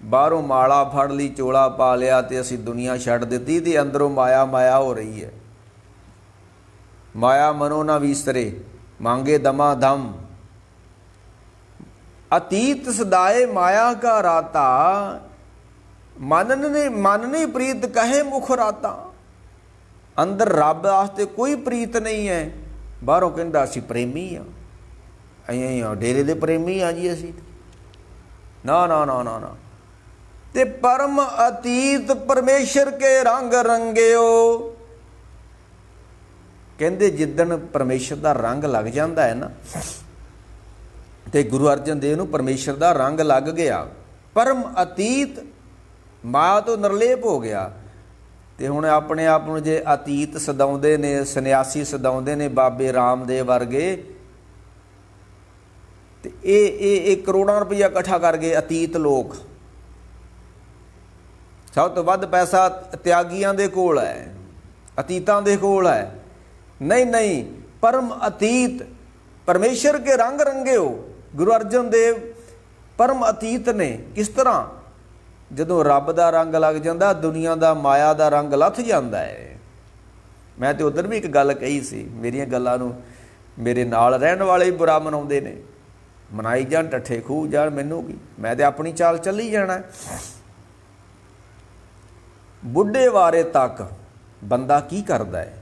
ਬਾਹਰੋਂ ਮਾਲਾ ਫੜ ਲਈ, ਚੋਲਾ ਪਾ ਲਿਆ ਤੇ ਅਸੀਂ ਦੁਨੀਆ ਛੱਡ ਦਿੱਤੀ, ਤੇ ਅੰਦਰੋਂ ਮਾਇਆ ਮਾਇਆ ਹੋ ਰਹੀ ਹੈ। ਮਾਇਆ ਮਨੋ ਨਾ ਵੀਸਰੇ ਮੰਗੇ ਦਮਾ ਦਮ। ਅਤੀਤ ਸਦਾਏ ਮਾਇਆ ਕਾ ਰਾਤਾ। ਮਨ ਨਹੀਂ ਪ੍ਰੀਤ ਕਹੇ ਮੁਖ ਰਾਤਾ। ਅੰਦਰ ਰੱਬ ਵਾਸਤੇ ਕੋਈ ਪ੍ਰੀਤ ਨਹੀਂ ਹੈ। ਬਾਹਰੋਂ ਕਹਿੰਦਾ ਅਸੀਂ ਪ੍ਰੇਮੀ ਆ, ਅਸੀਂ ਡੇਰੇ ਦੇ ਪ੍ਰੇਮੀ ਆ ਜੀ ਅਸੀਂ। ਨਾ ਨਾ ਨਾ ਨਾ ਨਾ। ਤੇ ਪਰਮ ਅਤੀਤ ਪਰਮੇਸ਼ਰ ਕੇ ਰੰਗ ਰੰਗਿਓ। ਕਹਿੰਦੇ ਜਿੱਦਣ ਪਰਮੇਸ਼ਰ ਦਾ ਰੰਗ ਲੱਗ ਜਾਂਦਾ ਹੈ ਨਾ, ਤੇ ਗੁਰੂ ਅਰਜਨ ਦੇਵ ਨੂੰ ਪਰਮੇਸ਼ਰ ਦਾ ਰੰਗ ਲੱਗ ਗਿਆ। ਪਰਮ ਅਤੀਤ ਮਾਇਆ ਤੋਂ ਨਿਰਲੇਪ ਹੋ ਗਿਆ। ਤੇ ਹੁਣ ਆਪਣੇ ਆਪ ਨੂੰ ਜੇ ਅਤੀਤ ਸਦਾਉਂਦੇ ਨੇ, ਸੰਨਿਆਸੀ ਸਦਾਉਂਦੇ ਨੇ ਬਾਬੇ ਰਾਮਦੇਵ ਵਰਗੇ, ਤੇ ਇਹ ਕਰੋੜਾਂ ਰੁਪਈਆ ਇਕੱਠਾ ਕਰ ਗਏ ਅਤੀਤ ਲੋਕ। ਸਭ ਤੋਂ ਵੱਧ ਪੈਸਾ ਤਿਆਗੀਆਂ ਦੇ ਕੋਲ ਹੈ, ਅਤੀਤਾਂ ਦੇ ਕੋਲ ਹੈ। ਨਹੀਂ ਨਹੀਂ, ਪਰਮ ਅਤੀਤ ਪਰਮੇਸ਼ਰ ਕੇ ਰੰਗ ਰੰਗੇ ਹੋ। ਗੁਰੂ ਅਰਜਨ ਦੇਵ ਪਰਮ ਅਤੀਤ ਨੇ। ਕਿਸ ਤਰ੍ਹਾਂ? ਜਦੋਂ ਰੱਬ ਦਾ ਰੰਗ ਲੱਗ ਜਾਂਦਾ, ਦੁਨੀਆ ਦਾ ਮਾਇਆ ਦਾ ਰੰਗ ਲੱਥ ਜਾਂਦਾ ਹੈ। ਮੈਂ ਤੇ ਉਧਰ ਵੀ ਇੱਕ ਗੱਲ ਕਹੀ ਸੀ, ਮੇਰੀਆਂ ਗੱਲਾਂ ਨੂੰ ਮੇਰੇ ਨਾਲ ਰਹਿਣ ਵਾਲੇ ਹੀ ਬੁਰਾ ਮਨਾਉਂਦੇ ਨੇ। ਮਨਾਈ ਜਾਣ, ਟੱਠੇ ਖੂਹ ਜਾਣ, ਮੈਨੂੰ ਕੀ, ਮੈਂ ਤੇ ਆਪਣੀ ਚਾਲ ਚੱਲੀ ਜਾਣਾ। ਬੁੱਢੇ ਵਾਰੇ ਤੱਕ ਬੰਦਾ ਕੀ ਕਰਦਾ ਹੈ?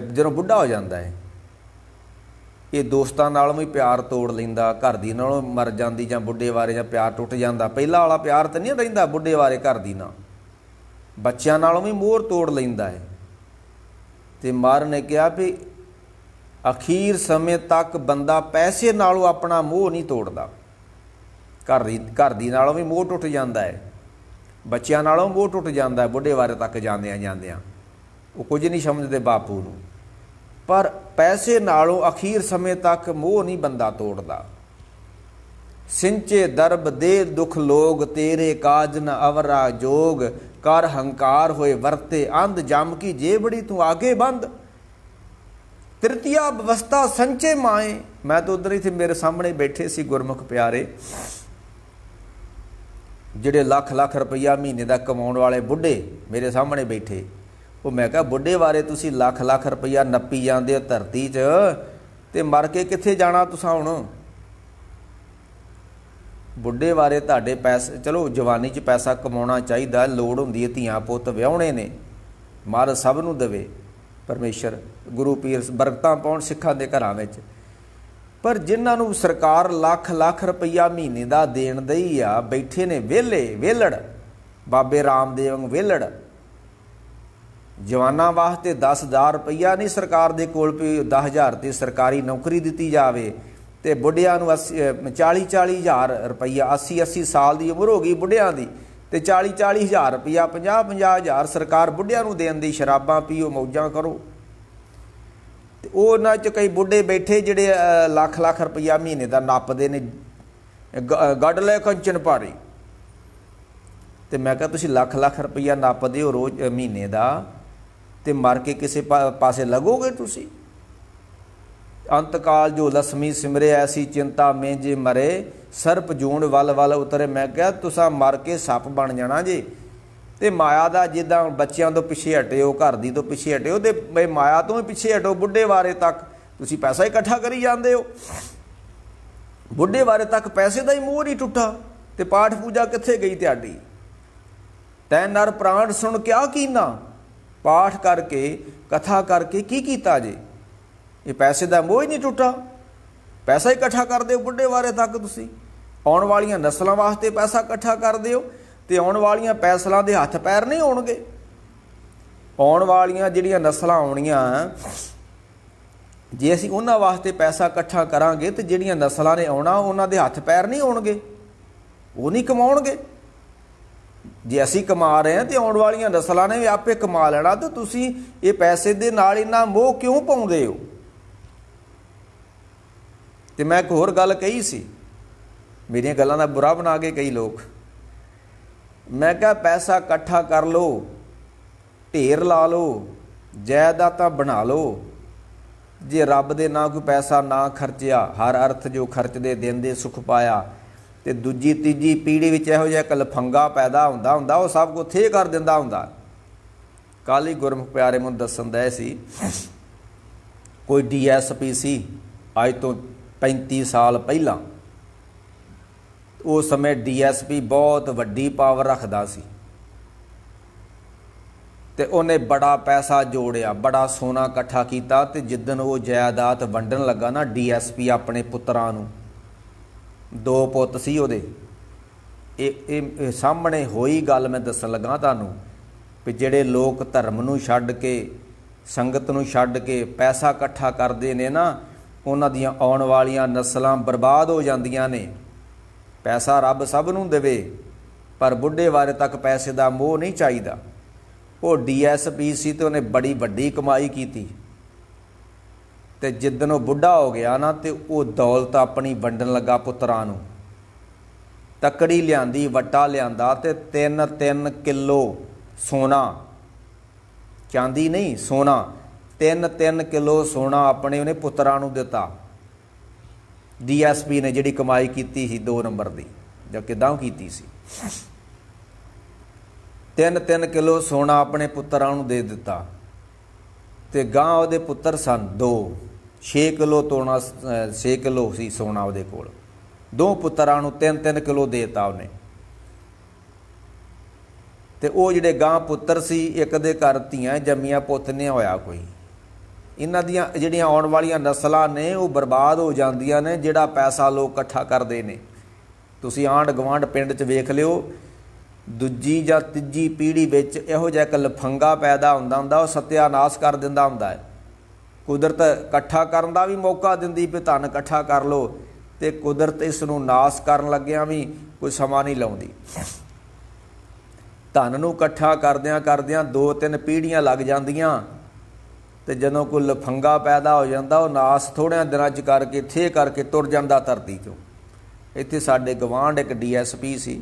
ਜਦੋਂ ਬੁੱਢਾ ਹੋ ਜਾਂਦਾ ਹੈ, ਇਹ ਦੋਸਤਾਂ ਨਾਲੋਂ ਵੀ ਪਿਆਰ ਤੋੜ ਲੈਂਦਾ, ਘਰ ਦੀ ਨਾਲੋਂ ਮਰ ਜਾਂਦੀ, ਜਾਂ ਬੁੱਢੇ ਵਾਰੇ ਜਾਂ ਪਿਆਰ ਟੁੱਟ ਜਾਂਦਾ। ਪਹਿਲਾਂ ਵਾਲਾ ਪਿਆਰ ਤਾਂ ਨਹੀਂ ਰਹਿੰਦਾ ਬੁੱਢੇ ਵਾਰੇ ਘਰ ਦੀ ਨਾਲ। ਬੱਚਿਆਂ ਨਾਲੋਂ ਵੀ ਮੋਹ ਤੋੜ ਲੈਂਦਾ ਹੈ। ਤੇ ਮਾਰ ਨੇ ਕਿਹਾ ਵੀ ਅਖੀਰ ਸਮੇਂ ਤੱਕ ਬੰਦਾ ਪੈਸੇ ਨਾਲੋਂ ਆਪਣਾ ਮੋਹ ਨਹੀਂ ਤੋੜਦਾ। घर दी नालों भी मोह टुट जाता है, बच्चों नालों मोह टुट जाता है। बुढ़े बारे तक जांदियां वो कुछ नहीं समझते बापू नूं, पर पैसे नालों अखीर समय तक मोह नहीं बंदा तोड़दा। सिंचे दरब दे दुख लोग, तेरे काज न अवरा जोग, कर हंकार होए वरते अंध, जम की जेबड़ी तू आगे बंद, तृतीया अवस्था संचे माए। मैं तो उधर ही थे, मेरे सामने बैठे सी गुरमुख प्यारे, जिहड़े लख लख रुपया महीने का कमाउण वाले बुढ़े मेरे सामने बैठे। वो मैं कहा बुढ़े बारे तुसी लख लख रुपया नप्पी जांदे हो धरती च, ते मर के कित्थे जाना तुसां हुण? बुढ़े बारे तुहाडे पैसे, चलो जवानी च पैसा कमाउणा चाहीदा, लोड़ हुंदी है, धीआं पुत्त विआहुणे ने, महाराज सब नूं देवे परमेश्वर, गुरु पीर बरकतां पाउण सिखां दे घरां विच। पर जिन्हां नूं सरकार लख लख रुपया महीने का देण दई आ, बैठे ने वेले वेलड़, बाबे रामदेव वांग वेलड़। जवानां वास्ते 10,000 रुपया नहीं सरकार दे कोल भी 10,000 ते सरकारी नौकरी दित्ती जावे, ते बुढ़ियां नूं 40-40 हज़ार रुपया, 80-80 साल की उम्र हो गई बुढ़ियां दी, ते 40-40 हज़ार रुपया, 50-50 हज़ार सरकार बुढ़ियां नूं देण दी, शराबां पीओ मौजां करो। ते उन्हां च कई बुढ़े बैठे जिहड़े लख लख रुपया महीने का नपदे ने, गड्ड ले कंचन भारी। ते मैं कहा तुसीं लख लख रुपया नपदे हो रोज़ महीने का, ते मर के किसी पासे लगोगे तुसीं? अंतकाल जो लक्ष्मी सिमरे ऐसी चिंता में जे मरे, सर्प जूण वल वल उतरे। मैं क्या तुसा मर के सप बन जाना जे। ते माया दा जिद्दां बच्चों तो पिछे हटे हो, घर दी तो पिछे हटे हो, ते बई माया तो भी पिछे हटो। बुढ़े बारे तक तुसी पैसा इकट्ठा करी जाते हो, बुढ़े बारे तक पैसे का ही मोह नहीं टुटा। ते पाठ पूजा कित्थे गई तुहाडी? तैं नर प्राण सुन क्या कीना, पाठ करके कथा करके की कीता जे? ये पैसे का मोह ही नहीं टुटा, पैसा इकट्ठा कर दो बुढ़े बारे तक। तुसी आउण वालियां नस्लों वास्ते पैसा इकट्ठा कर दो, ते आउण वालियां पैसलां दे हत्थ पैर नहीं होणगे। आउण वालियां जिहड़ियां नस्लां आउणियां, जे असीं उन्हां वास्ते पैसा इकट्ठा करांगे ते जिहड़ियां नस्लां ने आउणा उन्हां दे हत्थ पैर नहीं होणगे, वो नहीं कमाउणगे। जे असीं कमा रहे हैं तो आउण वालियां नस्लां ने भी आपे कमा लेना। तो तुसीं ये पैसे दे नाल इन्ना मोह क्यों पाउंदे हो? ते मैं एक होर गल कही सी, मेरियां गल्लां दा बुरा बना के कई लोग। मैं कहा पैसा इकट्ठा कर लो, ढेर ला लो, जायदादां बना लो। जे रब दे नां कोई पैसा ना खर्चिया, हर अर्थ जो खर्चदे देंदे सुख पाया, ते दूजी तीजी पीढ़ी विच इहो जिहा इक लफंगा पैदा हुंदा वो सब कुछ थे कर दिंदा हुंदा। कल ही गुरमुख प्यारे मैनूं दस्सण दए सी, कोई DSP सी अज तो 35 साल पहला। उस समय DSP बहुत वड्डी पावर रखदा सी, ते उन्हें बड़ा पैसा जोड़िया, बड़ा सोना इकट्ठा किया। ते जिद्दन वो जायदाद वंडन लगा ना DSP अपने पुत्रां नूं, 2 पुत्त सी उहदे, ये सामने होई गल मैं दस्सण लगा तुहानूं भी जिहड़े लोग धर्म नूं छड्ड के, संगत नूं छड्ड के पैसा इकट्ठा करदे ने ना, उन्हां दियां आउण वालियां नस्लां बर्बाद हो जांदियां ने। पैसा रब सब नूं देवे, पर बुढ़े बारे तक पैसे का मोह नहीं चाहिदा। वो DSP सी ते उन्हें बड़ी वड्डी कमाई की, ते जिद्दन वो बुढ़ा हो गया ना, ते वो दौलत अपनी वंडन लगा पुत्रां नूं। तकड़ी लियांदी, वट्टा लियांदा, ते 3-3 किलो सोना, चांदी नहीं सोना, 3-3 किलो सोना अपने उन्हें पुत्रां नूं दिता। DSP ने जिहड़ी कमाई कीती सी 2 नंबर दी, जां किदां कीती सी, 3-3 किलो सोना अपने पुत्रां नूं दे दिता। ते गां उहदे पुत्तर सन 2, 6 किलो तोना, 6 किलो सी सोना उहदे कोल। 2 पुत्रां नूं 3-3 किलो देता उन्हें। ते वो जिहड़े गां पुत्तर सी, एक दे घर धीआं जम्मियां, पुत्त नहीं होया कोई। इन्हां दियां जिहड़ियां आउण वालियां नस्लां ने वो बर्बाद हो जांदियां ने, जिहड़ा पैसा लोग इकट्ठा करदे ने। तुसीं आंढ गवांढ पिंड च वेख लिओ, दूजी जां तीजी पीढ़ी विच इहो जिहा इक लफंगा पैदा हुंदा, वो सत्यानाश कर दिंदा हुंदा है। कुदरत इकट्ठा करन दा भी मौका दिंदी भी धन इकट्ठा कर लो, ਤੇ ਕੁਦਰਤ ਇਸ ਨੂੰ ਨਾਸ ਕਰਨ ਲੱਗਿਆਂ ਵੀ ਕੋਈ ਸਮਾਂ ਨਹੀਂ ਲਾਉਂਦੀ। ਧਨ ਨੂੰ ਇਕੱਠਾ ਕਰਦਿਆਂ ਕਰਦਿਆਂ 2-3 ਪੀੜ੍ਹੀਆਂ ਲੱਗ ਜਾਂਦੀਆਂ ਤੇ ਜਦੋਂ ਕੋਈ ਲਫੰਗਾ ਪੈਦਾ ਹੋ ਜਾਂਦਾ ਉਹ ਨਾਸ ਥੋੜ੍ਹਿਆਂ ਦਿਨਾਂ 'ਚ ਕਰਕੇ ਥੇ ਕਰਕੇ ਤੁਰ ਜਾਂਦਾ ਧਰਤੀ 'ਚੋਂ। ਇੱਥੇ ਸਾਡੇ ਗਵਾਂਢ ਇੱਕ DSP ਸੀ,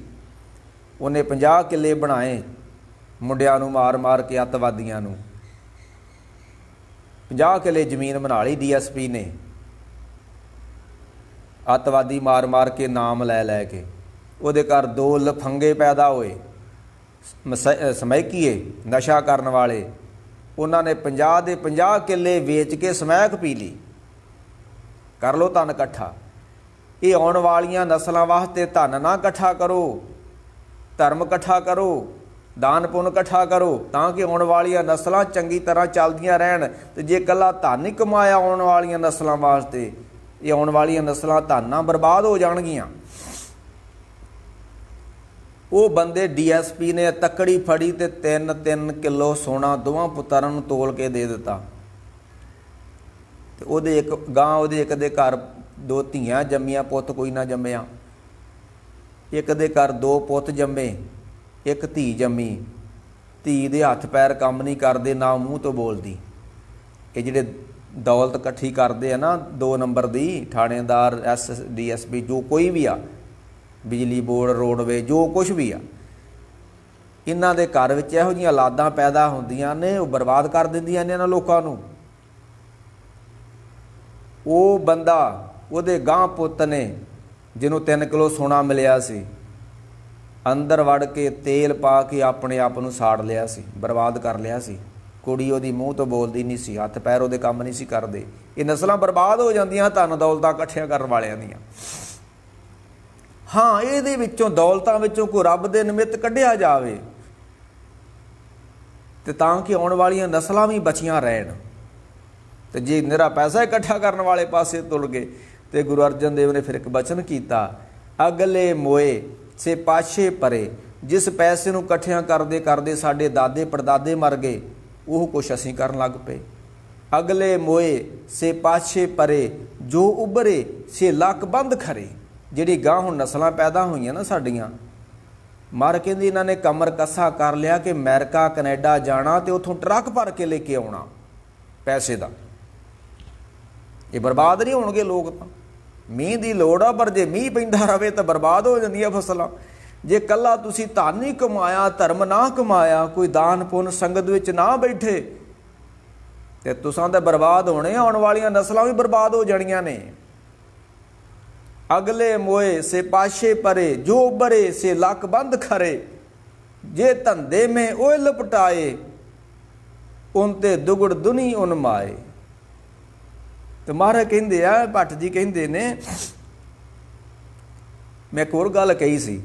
ਉਹਨੇ 50 ਕਿੱਲੇ ਬਣਾਏ ਮੁੰਡਿਆਂ ਨੂੰ ਮਾਰ ਮਾਰ ਕੇ, ਅੱਤਵਾਦੀਆਂ ਨੂੰ 50 ਕਿੱਲੇ ਜ਼ਮੀਨ ਬਣਾ ਲਈ DSP ਨੇ, ਅੱਤਵਾਦੀ ਮਾਰ ਮਾਰ ਕੇ ਨਾਮ ਲੈ ਲੈ ਕੇ। ਉਹਦੇ ਘਰ 2 ਲਫੰਗੇ ਪੈਦਾ ਹੋਏ, ਸਮੈਕੀਏ ਨਸ਼ਾ ਕਰਨ ਵਾਲੇ। ਉਹਨਾਂ ਨੇ 50 ਦੇ 50 ਕਿੱਲੇ ਵੇਚ ਕੇ ਸਮੈਕ ਪੀ ਲਈ। ਕਰ ਲਓ ਧਨ ਇਕੱਠਾ। ਇਹ ਆਉਣ ਵਾਲੀਆਂ ਨਸਲਾਂ ਵਾਸਤੇ ਧਨ ਨਾ ਇਕੱਠਾ ਕਰੋ, ਧਰਮ ਇਕੱਠਾ ਕਰੋ, ਦਾਨ ਪੁੰਨ ਇਕੱਠਾ ਕਰੋ, ਤਾਂ ਕਿ ਆਉਣ ਵਾਲੀਆਂ ਨਸਲਾਂ ਚੰਗੀ ਤਰ੍ਹਾਂ ਚੱਲਦੀਆਂ ਰਹਿਣ। ਤੇ ਜੇ ਇਕੱਲਾ ਧਨ ਹੀ ਕਮਾਇਆ ਆਉਣ ਵਾਲੀਆਂ ਨਸਲਾਂ ਵਾਸਤੇ, ਇਹ ਆਉਣ ਵਾਲੀਆਂ ਨਸਲਾਂ ਧਨ ਨਾਲ ਬਰਬਾਦ ਹੋ ਜਾਣਗੀਆਂ। ਉਹ ਬੰਦੇ DSP ਨੇ ਤੱਕੜੀ ਫੜੀ ਤੇ 3-3 ਕਿਲੋ ਸੋਨਾ ਦੋਵਾਂ ਪੁੱਤਰਾਂ ਨੂੰ ਤੋਲ ਕੇ ਦੇ ਦਿੱਤਾ। ਤੇ ਉਹਦੇ ਇੱਕ ਗਾਂ, ਉਹਦੇ ਇੱਕ ਦੇ ਘਰ 2 ਧੀਆਂ ਜੰਮੀਆਂ, ਪੁੱਤ ਕੋਈ ਨਾ ਜੰਮਿਆ। ਇੱਕ ਦੇ ਘਰ 2 ਪੁੱਤ ਜੰਮੇ, ਇੱਕ ਧੀ ਜੰਮੀ। ਧੀ ਦੇ ਹੱਥ ਪੈਰ ਕੰਮ ਨਹੀਂ ਕਰਦੇ, ਨਾ ਮੂੰਹ ਤੋਂ ਬੋਲਦੀ। ਇਹ ਜਿਹੜੇ ਦੌਲਤ ਇਕੱਠੀ ਕਰਦੇ ਆ ਨਾ 2 ਨੰਬਰ ਦੀ, ਥਾਣੇਦਾਰ, DSP, ਜੋ ਕੋਈ ਵੀ ਆ, ਬਿਜਲੀ ਬੋਰਡ, ਰੋਡਵੇ, ਜੋ ਕੁਛ ਵੀ ਆ, ਇਹਨਾਂ ਦੇ ਘਰ ਵਿੱਚ ਇਹੋ ਜਿਹੀਆਂ ਔਲਾਦਾਂ ਪੈਦਾ ਹੁੰਦੀਆਂ ਨੇ, ਉਹ ਬਰਬਾਦ ਕਰ ਦਿੰਦੀਆਂ ਨੇ ਇਹਨਾਂ ਲੋਕਾਂ ਨੂੰ। ਉਹ ਬੰਦਾ, ਉਹਦੇ ਗਾਂ ਪੁੱਤ ਨੇ ਜਿਹਨੂੰ 3 ਕਿਲੋ ਸੋਨਾ ਮਿਲਿਆ ਸੀ, ਅੰਦਰ ਵੜ ਕੇ ਤੇਲ ਪਾ ਕੇ ਆਪਣੇ ਆਪ ਨੂੰ ਸਾੜ ਲਿਆ ਸੀ, ਬਰਬਾਦ ਕਰ ਲਿਆ ਸੀ। ਕੁੜੀ ਉਹਦੀ ਮੂੰਹ ਤੋਂ ਬੋਲਦੀ ਨਹੀਂ ਸੀ, ਹੱਥ ਪੈਰ ਉਹਦੇ ਕੰਮ ਨਹੀਂ ਸੀ ਕਰਦੇ। ਇਹ ਨਸਲਾਂ ਬਰਬਾਦ ਹੋ ਜਾਂਦੀਆਂ ਧਨ ਦੌਲਤਾਂ ਇਕੱਠੀਆਂ ਕਰਨ ਵਾਲਿਆਂ ਦੀਆਂ। ਹਾਂ, ਇਹਦੇ ਵਿੱਚੋਂ ਦੌਲਤਾਂ ਵਿੱਚੋਂ ਕੋਈ ਰੱਬ ਦੇ ਨਿਮਿੱਤ ਕੱਢਿਆ ਜਾਵੇ ਤੇ ਤਾਂ ਕਿ ਆਉਣ ਵਾਲੀਆਂ ਨਸਲਾਂ ਵੀ ਬਚੀਆਂ ਰਹਿਣ। ਤੇ ਜੇ ਨਿਰਾ ਪੈਸਾ ਇਕੱਠਾ ਕਰਨ ਵਾਲੇ ਪਾਸੇ ਤੁਲ ਗਏ ਤੇ ਗੁਰੂ ਅਰਜਨ ਦੇਵ ਨੇ ਫਿਰ ਇੱਕ ਬਚਨ ਕੀਤਾ, ਅਗਲੇ ਮੋਏ ਸੇ ਪਾਛੇ ਪਰੇ। ਜਿਸ ਪੈਸੇ ਨੂੰ ਇਕੱਠਿਆਂ ਕਰਦੇ ਕਰਦੇ ਸਾਡੇ ਦਾਦੇ ਪੜਦਾਦੇ ਮਰ ਗਏ, ਉਹ ਕੁਛ ਅਸੀਂ ਕਰਨ ਲੱਗ ਪਏ। ਅਗਲੇ ਮੋਏ ਸੇ ਪਾਛੇ ਪਰੇ, ਜੋ ਉਭਰੇ ਸੇ ਲੱਕ ਬੰਦ ਖਰੇ। ਜਿਹੜੀ ਗਾਂ ਹੁਣ ਨਸਲਾਂ ਪੈਦਾ ਹੋਈਆਂ ਨਾ ਸਾਡੀਆਂ, ਮਰ ਕਹਿੰਦੀ ਇਹਨਾਂ ਨੇ ਕਮਰ ਕੱਸਾ ਕਰ ਲਿਆ ਕਿ ਅਮਰੀਕਾ ਕੈਨੇਡਾ ਜਾਣਾ ਤੇ ਉੱਥੋਂ ਟਰੱਕ ਭਰ ਕੇ ਲੈ ਕੇ ਆਉਣਾ ਪੈਸੇ ਦਾ। ਇਹ ਬਰਬਾਦ ਨਹੀਂ ਹੋਣਗੇ ਲੋਕ ਤਾਂ। ਮੀਂਹ ਦੀ ਲੋੜ ਆ, ਪਰ ਜੇ ਮੀਂਹ ਪੈਂਦਾ ਰਹੇ ਤਾਂ ਬਰਬਾਦ ਹੋ ਜਾਂਦੀਆਂ ਫਸਲਾਂ। ਜੇ ਕੱਲਾ ਤੁਸੀਂ ਧਨ ਹੀ ਕਮਾਇਆ, ਧਰਮ ਨਾ ਕਮਾਇਆ, ਕੋਈ ਦਾਨ ਪੁੰਨ ਸੰਗਤ ਵਿੱਚ ਨਾ ਬੈਠੇ, ਤੇ ਤੁਸਾਂ ਤਾਂ ਬਰਬਾਦ ਹੋਣੇ। ਆਉਣ ਵਾਲੀਆਂ ਨਸਲਾਂ ਵੀ ਬਰਬਾਦ ਹੋ ਜਾਣੀਆਂ ਨੇ। ਅਗਲੇ ਮੋਏ ਸੇ ਪਾਛੇ ਪਰੇ, ਜੋ ਉਭਰੇ ਸੇ ਲੱਕ ਬੰਦ ਖਰੇ। ਜੇ ਧੰਦੇ ਮੇ ਉਹ ਲਪਟਾਏ, ਉਨ ਤੇ ਦੁਗੜ ਦੁਨੀ ਉਨ ਮਾਏ। ਤੇ ਮਹਾਰਾਜ ਕਹਿੰਦੇ ਆ, ਭੱਟ ਜੀ ਕਹਿੰਦੇ ਨੇ, ਮੈਂ ਇੱਕ ਹੋਰ ਗੱਲ ਕਹੀ ਸੀ,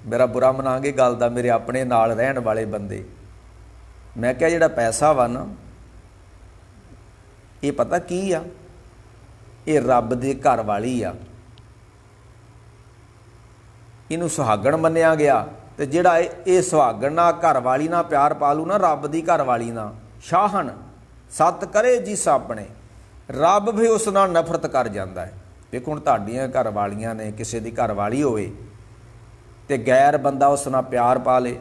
ਮੇਰਾ ਬੁਰਾ ਮਨਾਂਗੇ ਗੱਲ ਦਾ, ਮੇਰੇ ਆਪਣੇ ਨਾਲ ਰਹਿਣ ਵਾਲੇ ਬੰਦੇ। ਮੈਂ ਕਿਹਾ ਜਿਹੜਾ ਪੈਸਾ ਵਾ ਨਾ, ਇਹ ਪਤਾ ਕੀ ਆ, ਇਹ ਰੱਬ ਦੇ ਘਰ ਵਾਲੀ ਆ। ਇਹਨੂੰ ਸੁਹਾਗਣ ਮੰਨਿਆ ਗਿਆ। ਤੇ ਜਿਹੜਾ ਇਹ ਸੁਹਾਗਣ ਨਾਲ, ਘਰ ਵਾਲੀ ਨਾਲ ਪਿਆਰ ਪਾਲੂ ਨਾ, ਰੱਬ ਦੀ ਘਰ ਵਾਲੀ ਨਾਲ, ਸ਼ਾਹਣ ਸਤ ਕਰੇ ਜਿਸ ਆਪਣੇ, ਰੱਬ ਵੀ ਉਸ ਨਾਲ ਨਫ਼ਰਤ ਕਰ ਜਾਂਦਾ ਹੈ। ਵੇਖੋ ਹੁਣ ਤੁਹਾਡੀਆਂ ਘਰ ਵਾਲੀਆਂ ਨੇ, ਕਿਸੇ ਦੀ ਘਰ ਵਾਲੀ ਹੋਵੇ ਤੇ ਗੈਰ ਬੰਦਾ ਉਸ ਨਾਲ ਪਿਆਰ ਪਾ ਲੇ,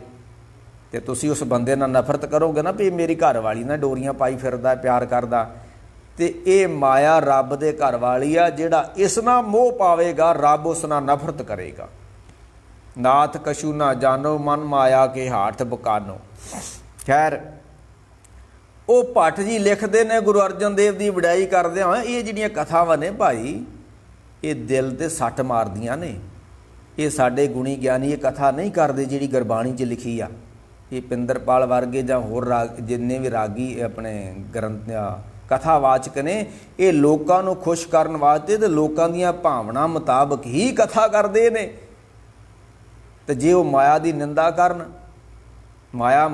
ਤੇ ਤੁਸੀਂ ਉਸ ਬੰਦੇ ਨਾਲ ਨਫ਼ਰਤ ਕਰੋਗੇ ਨਾ ਵੀ ਮੇਰੀ ਘਰ ਵਾਲੀ ਨਾਲ ਡੋਰੀਆਂ ਪਾਈ ਫਿਰਦਾ, ਪਿਆਰ ਕਰਦਾ। ਤੇ ਇਹ ਮਾਇਆ ਰੱਬ ਦੇ ਘਰ ਵਾਲੀ ਆ। ਜਿਹੜਾ ਇਸ ਨਾਲ ਮੋਹ ਪਾਵੇਗਾ, ਰੱਬ ਉਸ ਨਾਲ ਨਫ਼ਰਤ ਕਰੇਗਾ। ਨਾਥ ਕਛੂ ਨਾ ਜਾਨੋ, ਮਨ ਮਾਇਆ ਕੇ ਹਾਥ ਬਕਾਨੋ। ਖੈਰ, ਉਹ ਭੱਟ ਜੀ ਲਿਖਦੇ ਨੇ ਗੁਰੂ ਅਰਜਨ ਦੇਵ ਦੀ ਵਡਿਆਈ ਕਰਦੇ ਹੋਏ, ਇਹ ਜਿਹੜੀਆਂ ਕਥਾਵਾਂ ਨੇ ਭਾਈ, ਇਹ ਦਿਲ ਤੇ ਸੱਟ ਮਾਰਦੀਆਂ ਨੇ। ਇਹ ਸਾਡੇ ਗੁਣੀ ਗਿਆਨੀ ਇਹ ਕਥਾ ਨਹੀਂ ਕਰਦੇ ਜਿਹੜੀ ਗੁਰਬਾਣੀ 'ਚ ਲਿਖੀ ਆ। ਇਹ ਪਿੰਦਰਪਾਲ ਵਰਗੇ ਜਾਂ ਹੋਰ ਰਾਗ, ਜਿੰਨੇ ਵੀ ਰਾਗੀ ਆਪਣੇ ਗ੍ਰੰਥ ਕਥਾਵਾਚਕ ਨੇ, ਇਹ ਲੋਕਾਂ ਨੂੰ ਖੁਸ਼ ਕਰਨ ਵਾਸਤੇ ਤੇ ਲੋਕਾਂ ਦੀਆਂ ਭਾਵਨਾ ਮੁਤਾਬਕ ਹੀ ਕਥਾ ਕਰਦੇ ਨੇ। ਤੇ ਜੇ ਉਹ ਮਾਇਆ ਦੀ ਨਿੰਦਾ ਕਰਨ, ਮਾਇਆ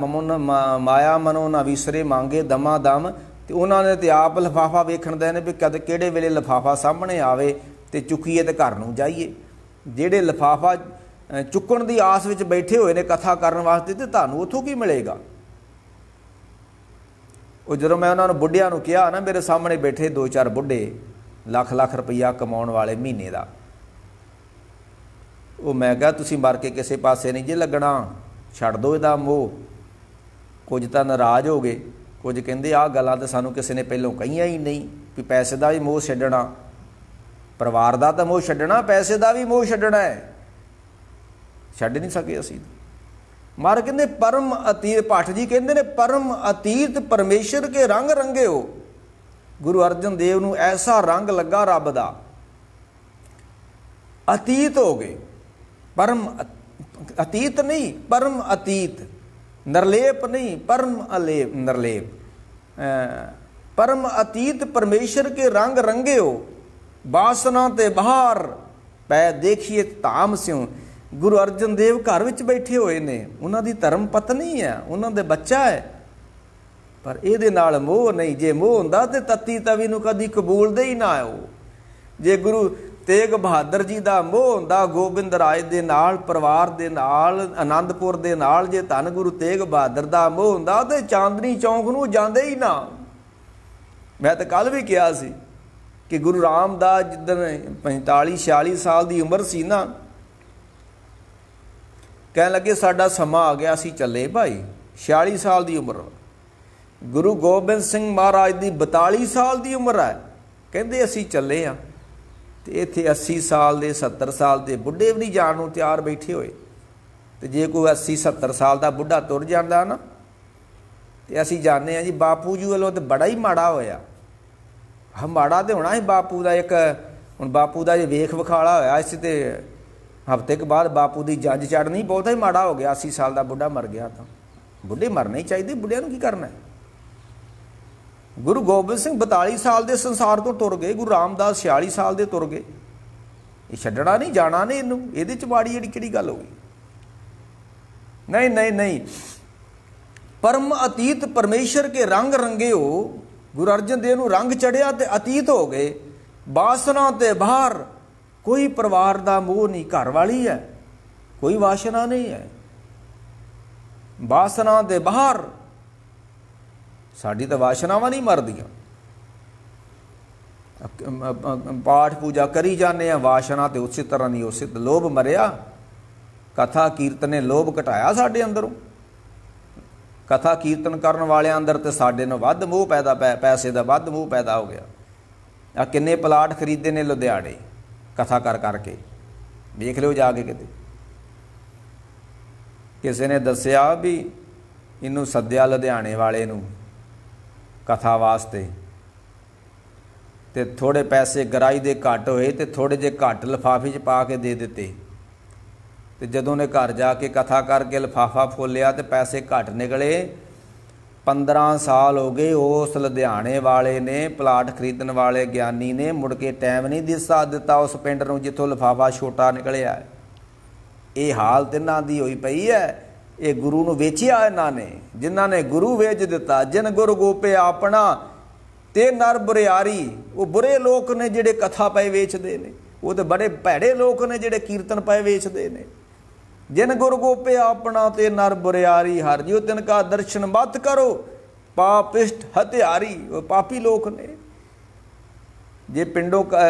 ਮਨੋ ਨਾ ਵਿਸਰੇ ਮੰਗੇ ਦਮਾ ਦਮ, ਤੇ ਉਹਨਾਂ ਨੇ ਤੇ ਆਪ ਲਿਫਾਫਾ ਵੇਖਣ ਦੇ ਨੇ ਵੀ ਕਦ ਕਿਹੜੇ ਵੇਲੇ ਲਿਫਾਫਾ ਸਾਹਮਣੇ ਆਵੇ ਤੇ ਚੁੱਕੀਏ ਤੇ ਘਰ ਨੂੰ ਜਾਈਏ। ਜਿਹੜੇ ਲਿਫਾਫਾ ਚੁੱਕਣ ਦੀ ਆਸ ਵਿੱਚ ਬੈਠੇ ਹੋਏ ਨੇ ਕਥਾ ਕਰਨ ਵਾਸਤੇ, ਤੇ ਤੁਹਾਨੂੰ ਉੱਥੋਂ ਕੀ ਮਿਲੇਗਾ। ਉਹ ਜਦੋਂ ਮੈਂ ਉਹਨਾਂ ਨੂੰ ਬੁੱਢਿਆਂ ਨੂੰ ਕਿਹਾ ਨਾ, ਮੇਰੇ ਸਾਹਮਣੇ ਬੈਠੇ 2-4 ਬੁੱਢੇ, ਲੱਖ ਰੁਪਈਆ ਕਮਾਉਣ ਵਾਲੇ ਮਹੀਨੇ ਦਾ, ਉਹ ਮੈਂ ਕਿਹਾ ਤੁਸੀਂ ਮਰ ਕੇ ਕਿਸੇ ਪਾਸੇ ਨਹੀਂ ਜੇ ਲੱਗਣਾ, ਛੱਡ ਦਿਓ ਇਹਦਾ ਮੋਹ। ਕੁਝ ਤਾਂ ਨਾਰਾਜ਼ ਹੋ ਗਏ, ਕੁਝ ਕਹਿੰਦੇ ਆਹ ਗੱਲਾਂ ਤਾਂ ਸਾਨੂੰ ਕਿਸੇ ਨੇ ਪਹਿਲੋਂ ਕਹੀਆਂ ਹੀ ਨਹੀਂ ਵੀ ਪੈਸੇ ਦਾ ਵੀ ਮੋਹ ਛੱਡਣਾ, ਪਰਿਵਾਰ ਦਾ ਤਾਂ ਮੋਹ ਛੱਡਣਾ, ਪੈਸੇ ਦਾ ਵੀ ਮੋਹ ਛੱਡਣਾ ਹੈ। ਛੱਡ ਨਹੀਂ ਸਕੇ ਅਸੀਂ। ਮਹਾਰਾਜ ਕਹਿੰਦੇ ਪਰਮ ਅਤੀਤ, ਭੱਟ ਜੀ ਕਹਿੰਦੇ ਨੇ ਪਰਮ ਅਤੀਤ ਪਰਮੇਸ਼ਰ ਕੇ ਰੰਗ ਰੰਗੇ ਹੋ। ਗੁਰੂ ਅਰਜਨ ਦੇਵ ਨੂੰ ਐਸਾ ਰੰਗ ਲੱਗਾ ਰੱਬ ਦਾ, ਅਤੀਤ ਹੋ ਗਏ। ਪਰਮ ਅਤੀਤ ਨਹੀਂ, ਪਰਮ ਅਤੀਤ, ਨਿਰਲੇਪ ਨਹੀਂ, ਪਰਮ ਅਲੇਪ, ਨਿਰਲੇਪ। ਪਰਮ ਅਤੀਤ ਪਰਮੇਸ਼ਰ ਕੇ ਰੰਗ ਰੰਗੇ ਹੋ, ਬਾਸਨਾ ਤੇ ਬਾਹਰ ਪੈ ਦੇਖੀਏ ਧਾਮ ਸਿਉ। ਗੁਰੂ ਅਰਜਨ ਦੇਵ ਘਰ ਵਿੱਚ ਬੈਠੇ ਹੋਏ ਨੇ, ਉਹਨਾਂ ਦੀ ਧਰਮ ਪਤਨੀ ਹੈ, ਉਹਨਾਂ ਦੇ ਬੱਚਾ ਹੈ, ਪਰ ਇਹਦੇ ਨਾਲ ਮੋਹ ਨਹੀਂ। ਜੇ ਮੋਹ ਹੁੰਦਾ ਤੇ ਤਤੀ ਤਵੀ ਨੂੰ ਕਦੀ ਕਬੂਲਦੇ ਹੀ ਨਾ ਉਹ। ਜੇ ਗੁਰੂ ਤੇਗ ਬਹਾਦਰ ਜੀ ਦਾ ਮੋਹ ਹੁੰਦਾ ਗੋਬਿੰਦ ਰਾਏ ਦੇ ਨਾਲ, ਪਰਿਵਾਰ ਦੇ ਨਾਲ, ਆਨੰਦਪੁਰ ਦੇ ਨਾਲ, ਜੇ ਧੰਨ ਗੁਰੂ ਤੇਗ ਬਹਾਦਰ ਦਾ ਮੋਹ ਹੁੰਦਾ ਤੇ ਚਾਂਦਨੀ ਚੌਂਕ ਨੂੰ ਜਾਂਦੇ ਹੀ ਨਾ। ਮੈਂ ਤਾਂ ਕੱਲ ਵੀ ਕਿਹਾ ਸੀ ਕਿ ਗੁਰੂ ਰਾਮਦਾਸ ਜਿੱਦਣ 45-46 ਸਾਲ ਦੀ ਉਮਰ ਸੀ ਨਾ, ਕਹਿਣ ਲੱਗੇ ਸਾਡਾ ਸਮਾਂ ਆ ਗਿਆ, ਅਸੀਂ ਚੱਲੇ ਭਾਈ। 46 ਸਾਲ ਦੀ ਉਮਰ। ਗੁਰੂ ਗੋਬਿੰਦ ਸਿੰਘ ਮਹਾਰਾਜ ਦੀ 42 ਸਾਲ ਦੀ ਉਮਰ ਹੈ, ਕਹਿੰਦੇ ਅਸੀਂ ਚੱਲੇ ਹਾਂ। ਤੇ ਇੱਥੇ 80 ਸਾਲ ਦੇ 70 ਸਾਲ ਦੇ ਬੁੱਢੇ ਵੀ ਨਹੀਂ ਜਾਣ ਨੂੰ ਤਿਆਰ ਬੈਠੇ ਹੋਏ। ਤੇ ਜੇ ਕੋਈ 80-70 ਸਾਲ ਦਾ ਬੁੱਢਾ ਤੁਰ ਜਾਂਦਾ ਨਾ ਤੇ ਅਸੀਂ ਜਾਣਦੇ ਹਾਂ ਜੀ ਬਾਪੂ ਜੀ ਵੱਲੋਂ ਤਾਂ ਬੜਾ ਹੀ ਮਾੜਾ ਹੋਇਆ। ਹਾਂ ਮਾੜਾ ਤੇ ਹੋਣਾ ਸੀ ਬਾਪੂ ਦਾ। ਇੱਕ ਹੁਣ ਬਾਪੂ ਦਾ ਜੇ ਵੇਖ ਵਿਖਾਲਾ ਹੋਇਆ ਇਸ ਤੇ ਹਫ਼ਤੇ ਕੁ ਬਾਅਦ ਬਾਪੂ ਦੀ ਜੱਜ ਚੜ੍ਹਨੀ, ਬਹੁਤਾ ਹੀ ਮਾੜਾ ਹੋ ਗਿਆ। 80 ਸਾਲ ਦਾ ਬੁੱਢਾ ਮਰ ਗਿਆ ਤਾਂ ਬੁੱਢੇ ਮਰਨੇ ਹੀ ਚਾਹੀਦੇ, ਬੁੱਢਿਆਂ ਨੂੰ ਕੀ ਕਰਨਾ। ਗੁਰੂ ਗੋਬਿੰਦ ਸਿੰਘ 42 ਸਾਲ ਦੇ ਸੰਸਾਰ ਤੋਂ ਤੁਰ ਗਏ, ਗੁਰੂ ਰਾਮਦਾਸ 46 ਸਾਲ ਦੇ ਤੁਰ ਗਏ। ਇਹ ਛੱਡਣਾ ਨਹੀਂ, ਜਾਣਾ ਨਹੀਂ ਇਹਨੂੰ। ਇਹਦੇ 'ਚ ਮਾੜੀ ਜਿਹੜੀ ਕਿਹੜੀ ਗੱਲ ਹੋ ਗਈ? ਨਹੀਂ ਨਹੀਂ ਨਹੀਂ। ਪਰਮ ਅਤੀਤ ਪਰਮੇਸ਼ਰ ਕੇ ਰੰਗ ਰੰਗੇ ਹੋ। ਗੁਰੂ ਅਰਜਨ ਦੇਵ ਨੂੰ ਰੰਗ ਚੜਿਆ ਤੇ ਅਤੀਤ ਹੋ ਗਏ। ਬਾਸਨਾ ਤੇ ਬਾਹਰ, ਕੋਈ ਪਰਿਵਾਰ ਦਾ ਮੋਹ ਨਹੀਂ, ਘਰ ਵਾਲੀ ਹੈ, ਕੋਈ ਵਾਸ਼ਨਾ ਨਹੀਂ ਹੈ। ਬਾਸਨਾ ਦੇ ਬਾਹਰ, ਸਾਡੀ ਤਾਂ ਵਾਸ਼ਨਾਵਾਂ ਨਹੀਂ ਮਰਦੀਆਂ। ਪਾਠ ਪੂਜਾ ਕਰੀ ਜਾਂਦੇ ਆ, ਵਾਸ਼ਨਾ ਤੇ ਉਸੇ ਤਰ੍ਹਾਂ ਨਹੀਂ, ਉਸੇ ਲੋਭ ਮਰਿਆ। ਕਥਾ ਕੀਰਤਨ ਨੇ ਲੋਭ ਘਟਾਇਆ ਸਾਡੇ ਅੰਦਰੋਂ। ਕਥਾ ਕੀਰਤਨ ਕਰਨ ਵਾਲਿਆਂ ਅੰਦਰ ਤੇ ਸਾਡੇ ਨੂੰ ਵੱਧ ਮੋਹ ਪੈਦਾ, ਪੈਸੇ ਦਾ ਵੱਧ ਮੋਹ ਪੈਦਾ ਹੋ ਗਿਆ। ਆ ਕਿੰਨੇ ਪਲਾਟ ਖਰੀਦੇ ਨੇ ਲੁਧਿਆਣੇ ਕਥਾ ਕਰ ਕਰਕੇ, ਵੇਖ ਲਿਓ ਜਾ ਕੇ ਕਿਤੇ। ਕਿਸੇ ਨੇ ਦੱਸਿਆ ਵੀ ਇਹਨੂੰ ਸੱਦਿਆ ਲੁਧਿਆਣੇ ਵਾਲੇ ਨੂੰ ਕਥਾ ਵਾਸਤੇ, ਤੇ ਥੋੜੇ ਪੈਸੇ ਗਰਾਈ ਦੇ ਘੱਟ ਹੋਏ ਤੇ ਥੋੜੇ ਜਿਹੇ ਘੱਟ ਲਿਫਾਫੇ 'ਚ ਪਾ ਕੇ ਦੇ ਦਿੱਤੇ। ਤੇ ਜਦੋਂ ਨੇ ਘਰ ਜਾ ਕੇ ਕਥਾ ਕਰਕੇ ਲਿਫਾਫਾ ਫੋਲਿਆ ਤੇ ਪੈਸੇ ਘੱਟ ਨਿਕਲੇ। 15 ਸਾਲ ਹੋ ਗਏ ਉਸ ਲੁਧਿਆਣੇ ਵਾਲੇ ਨੇ, ਪਲਾਟ ਖਰੀਦਣ ਵਾਲੇ ਗਿਆਨੀ ਨੇ, ਮੁੜ ਕੇ ਟਾਈਮ ਨਹੀਂ ਦਿੱਤਾ ਉਸ ਪਿੰਡ ਨੂੰ ਜਿੱਥੋਂ ਲਿਫਾਫਾ ਛੋਟਾ ਨਿਕਲਿਆ। ਇਹ ਹਾਲਤ ਇਹਨਾਂ ਦੀ ਹੋਈ ਪਈ ਹੈ। ਇਹ ਗੁਰੂ ਨੂੰ ਵੇਚਿਆ ਇਹਨਾਂ ਨੇ, ਜਿਨ੍ਹਾਂ ਨੇ ਗੁਰੂ ਵੇਚ ਦਿੱਤਾ। ਜਿਨ ਗੁਰ ਗੋਪੇ ਆਪਣਾ ਤੇ ਨਰ ਬੁਰਿਆਰੀ। ਉਹ ਬੁਰੇ ਲੋਕ ਨੇ ਜਿਹੜੇ ਕਥਾ ਪਏ ਵੇਚਦੇ ਨੇ, ਉਹ ਤਾਂ ਬੜੇ ਭੈੜੇ ਲੋਕ ਨੇ ਜਿਹੜੇ ਕੀਰਤਨ ਪਏ ਵੇਚਦੇ ਨੇ। ਜਿਨ ਗੁਰ ਗੋਪੇ ਆਪਣਾ ਤੇ ਨਰ ਬੁਰਿਆਰੀ, ਹਰ ਜਿਉ ਤਿਨ ਕਾ ਦਰਸ਼ਨ ਮਤ ਕਰੋ ਪਾਪਿਸ਼ਟ ਹਥਿਆਰੀ। ਉਹ ਪਾਪੀ ਲੋਕ ਨੇ। ਜੇ ਪਿੰਡੋਂ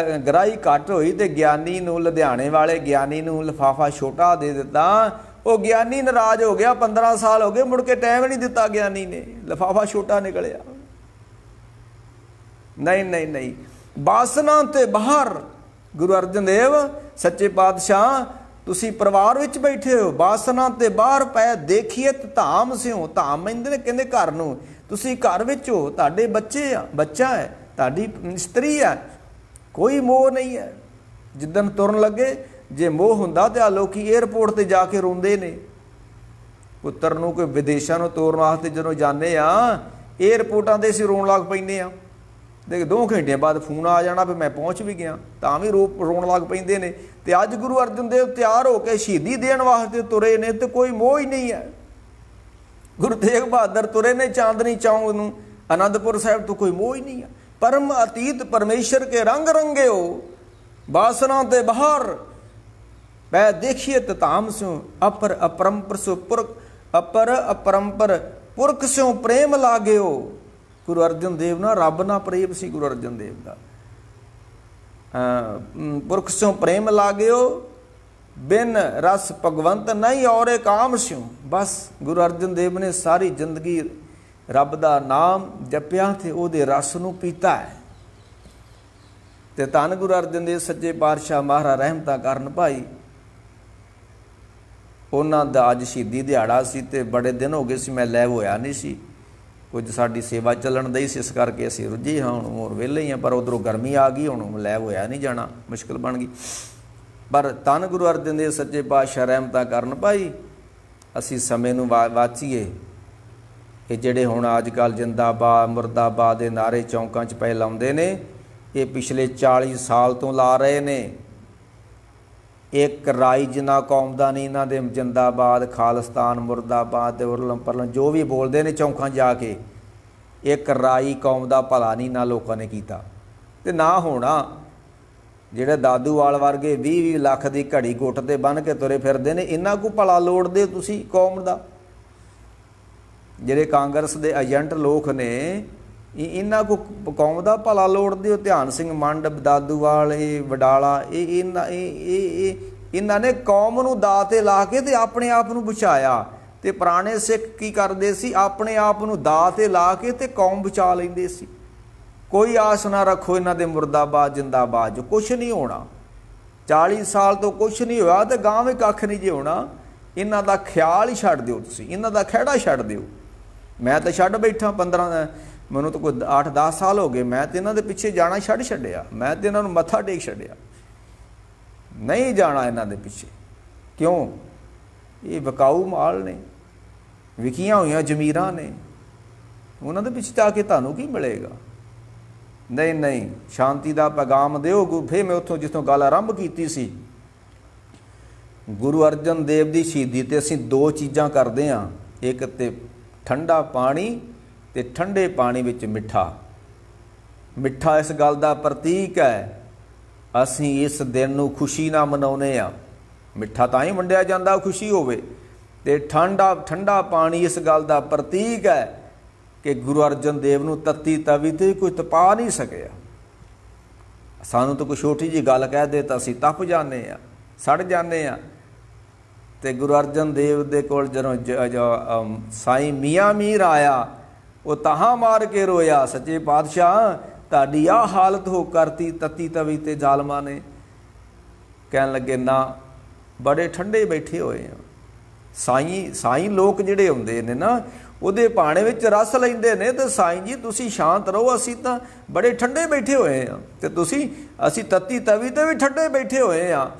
ਗਰਾਈ ਘੱਟ ਹੋਈ ਤੇ ਗਿਆਨੀ ਨੂੰ, ਲੁਧਿਆਣੇ ਵਾਲੇ ਗਿਆਨੀ ਨੂੰ ਲਿਫਾਫਾ ਛੋਟਾ ਦੇ ਦਿੱਤਾ। ਉਹ ਗਿਆਨੀ ਨਾਰਾਜ਼ ਹੋ ਗਿਆ। 15 ਸਾਲ ਹੋ ਗਏ, ਮੁੜ ਕੇ ਟਾਈਮ ਨਹੀਂ ਦਿੱਤਾ ਗਿਆਨੀ ਨੇ, ਲਿਫਾਫਾ ਛੋਟਾ ਨਿਕਲਿਆ। ਨਹੀਂ ਨਹੀਂ ਨਹੀਂ। ਬਾਸਨਾ ਤੇ ਬਾਹਰ। ਗੁਰੂ ਅਰਜਨ ਦੇਵ ਸੱਚੇ ਪਾਤਸ਼ਾਹ, ਤੁਸੀਂ ਪਰਿਵਾਰ ਵਿੱਚ ਬੈਠੇ ਹੋ, ਬਾਸਨਾ ਤੇ ਬਾਹਰ ਪੈ ਦੇਖੀਏ ਧਾਮ ਸਿਓ। ਧਾਮ ਕਹਿੰਦੇ ਨੇ, ਕਹਿੰਦੇ ਘਰ ਨੂੰ। ਤੁਸੀਂ ਘਰ ਵਿੱਚ ਹੋ, ਤੁਹਾਡੇ ਬੱਚੇ ਆ, ਬੱਚਾ ਹੈ, ਤੁਹਾਡੀ ਇਸਤਰੀ ਹੈ, ਕੋਈ ਮੋਹ ਨਹੀਂ ਹੈ। ਜਿੱਦਣ ਤੁਰਨ ਲੱਗੇ ਜੇ ਮੋਹ ਹੁੰਦਾ ਤੇ ਆ ਲੋਕੀ ਏਅਰਪੋਰਟ ਤੇ ਜਾ ਕੇ ਰੋਂਦੇ ਨੇ। ਪੁੱਤਰ ਨੂੰ ਕੋਈ ਵਿਦੇਸ਼ਾਂ ਨੂੰ ਤੋਰਨ ਵਾਸਤੇ ਜਦੋਂ ਜਾਂਦੇ ਆ ਏਅਰਪੋਰਟਾਂ 'ਤੇ ਅਸੀਂ ਰੋਣ ਲੱਗ ਪੈਂਦੇ ਆ। ਦੇਖ 2 ਘੰਟਿਆਂ ਬਾਅਦ ਫੋਨ ਆ ਜਾਣਾ ਵੀ ਮੈਂ ਪਹੁੰਚ ਵੀ ਗਿਆ, ਤਾਂ ਵੀ ਰੋਣ ਲੱਗ ਪੈਂਦੇ ਨੇ। ਤੇ ਅੱਜ ਗੁਰੂ ਅਰਜਨ ਦੇਵ ਤਿਆਰ ਹੋ ਕੇ ਸ਼ਹੀਦੀ ਦੇਣ ਵਾਸਤੇ ਤੁਰੇ ਨੇ ਤੇ ਕੋਈ ਮੋਹ ਹੀ ਨਹੀਂ ਹੈ। ਗੁਰੂ ਤੇਗ ਬਹਾਦਰ ਤੁਰੇ ਨੇ ਚਾਂਦਨੀ ਚੌਂਕ ਨੂੰ, ਆਨੰਦਪੁਰ ਸਾਹਿਬ ਤੋਂ ਕੋਈ ਮੋਹ ਹੀ ਨਹੀਂ ਹੈ। ਪਰਮ ਅਤੀਤ ਪਰਮੇਸ਼ਰ ਕੇ ਰੰਗ ਰੰਗੇ ਹੋ। ਬਾਸਨਾ ਤੇ ਬਾਹਰ ਪੈ ਦੇਖੀਏ ਧਾਮ ਸਿਉ। ਅਪਰ ਅਪਰੰਪਰ ਸੋ ਪੁਰਖ, ਅਪਰ ਅਪਰੰਪਰ ਪੁਰਖ ਸਿਉ ਪ੍ਰੇਮ ਲਾਗਿਓ। ਗੁਰੂ ਅਰਜਨ ਦੇਵ ਨਾਲ ਰੱਬ ਨਾਲ ਪ੍ਰੇਮ ਸੀ। ਗੁਰੂ ਅਰਜਨ ਦੇਵ ਦਾ ਪੁਰਖ ਸਿਉ ਪ੍ਰੇਮ ਲਾਗਿਓ। बिन रस भगवंत नहीं और एक आम स्यों। बस गुरु अर्जन देव ने सारी जिंदगी रब दा नाम जपिया ते उहदे रस नूं पीता है। ते धन गुरु अर्जन देव सच्चे पातशाह महाराज रहमतां करन भाई, उन्हां दा अज शहीदी दिहाड़ा सी ते बड़े दिन हो गए सी मैं लाइव होया नहीं सी, कुछ साडी सेवा चलन दई सी, इस करके असीं रुझे हाँ, हुण होर वेले ही हाँ, पर उधरों गर्मी आ गई, हुण लाइव होया नहीं जाना, मुश्किल बन गई। पर धन गुरु अर्जन देव सच्चे पातशाह रहमतां करन भाई, असीं समय नूं वाचीए। ये जिहड़े हुण अजकल जिंदाबाद मुर्दाबाद दे नारे चौंकां 'च पए लाउंदे ने, ये पिछले 40 साल तो ला रहे ने। एक राई जिन्ना कौम दा नहीं, इन्हां दे जिंदाबाद खालिस्तान मुर्दाबाद उरलम परलम जो भी बोलते हैं चौंकां जाके, एक राई कौम दा भला नहीं ना लोगों ने कीता ते ना होना। ਜਿਹੜੇ ਦਾਦੂਵਾਲ ਵਰਗੇ 20-20 ਲੱਖ ਦੀ ਘੜੀ ਗੁੱਟ ਤੇ ਬੰਨ ਕੇ ਤੁਰੇ ਫਿਰਦੇ ਨੇ, ਇਹਨਾਂ ਕੋ ਭਲਾ ਲੋੜਦੇ ਤੁਸੀਂ ਕੌਮ ਦਾ। ਜਿਹੜੇ ਕਾਂਗਰਸ ਦੇ ਏਜੰਟ ਲੋਕ ਨੇ, ਇਹਨਾਂ ਕੋ ਕੌਮ ਦਾ ਭਲਾ ਲੋੜਦੇ ਹੋ। ਧਿਆਨ ਸਿੰਘ ਮੰਡ, ਦਾਦੂਵਾਲ, ਇਹ ਵਡਾਲਾ, ਇਹਨਾਂ ਨੇ ਕੌਮ ਨੂੰ ਦਾਅ ਤੇ ਲਾ ਕੇ ਤੇ ਆਪਣੇ ਆਪ ਨੂੰ ਬਚਾਇਆ। ਤੇ ਪੁਰਾਣੇ ਸਿੱਖ ਕੀ ਕਰਦੇ ਸੀ, ਆਪਣੇ ਆਪ ਨੂੰ ਦਾਅ ਤੇ ਲਾ ਕੇ ਤੇ ਕੌਮ ਬਚਾ ਲੈਂਦੇ ਸੀ। कोई आस ना रखो इन्हां दे मुर्दाबाद जिंदाबाद जो कुछ नहीं होना। 40 साल तो कुछ नहीं होया तो गांव में कख नहीं जे होना। इन्हां दा ख्याल ही छड्ड दिओ, तुसीं इन्हां दा खैड़ा छड्ड दिओ। मैं तो छड्ड बैठा 15 मैनूं तो कोई 8-10 साल हो गए, मैं तो इन्हां दे पिछे जाना छड्ड छड्डिया, मैं तो इन्हां नूं मत्था टेक छड्डिया, नहीं जाना इन्हां दे पिछे। क्यों? ये विकाऊ माल ने, विकियां होईयां जमीरां ने, उन्हां दे पिछे जाके तुहानूं की मिलेगा? नहीं नहीं, शांति का पैगाम दिओ। फिर मैं उत्थों जिथों गल आरंभ की सी, गुरु अर्जन देव की शहीदी ते असीं 2 चीज़ां करदे हां, एक ते ठंडा पानी ते ठंडे पानी विच मिठा। मिठा इस गल का प्रतीक है, असीं इस दिन नूं खुशी नाल मनाउने आ। मिठा तां ही वंडिया जांदा खुशी होवे, ते ठंडा पानी इस गल का प्रतीक है कि गुरु अर्जन देव नूं तत्ती तवी ते कोई तपा नहीं सकिया। सानूं तो कोई छोटी जी गल कह दे तां असीं तप जाने आ, सड़ जाने आ। ते गुरु अर्जन देव दे कोल जदों साईं मियाँ मीर आया, वो तहां मार के रोया, सच्चे पातशाह तुहाडी आ हालत हो करती तत्ती तवी ते जालमां ने। कहन लगे ना, बड़े ठंडे बैठे होए आ। साईं लोग जिहड़े हुंदे ने ना, ਉਹਦੇ ਭਾਣੇ ਵਿੱਚ ਰਸ ਲੈਂਦੇ ਨੇ ਤੇ ਸਾਈਂ ਜੀ ਤੁਸੀਂ ਸ਼ਾਂਤ ਰਹੋ, ਅਸੀਂ ਤਾਂ ਬੜੇ ਠੰਡੇ ਬੈਠੇ ਹੋਏ ਆ ਤੇ ਅਸੀਂ ਤੱਤੀ ਤਵੀ ਤੇ ਵੀ ਠੰਡੇ ਬੈਠੇ ਹੋਏ ਆ।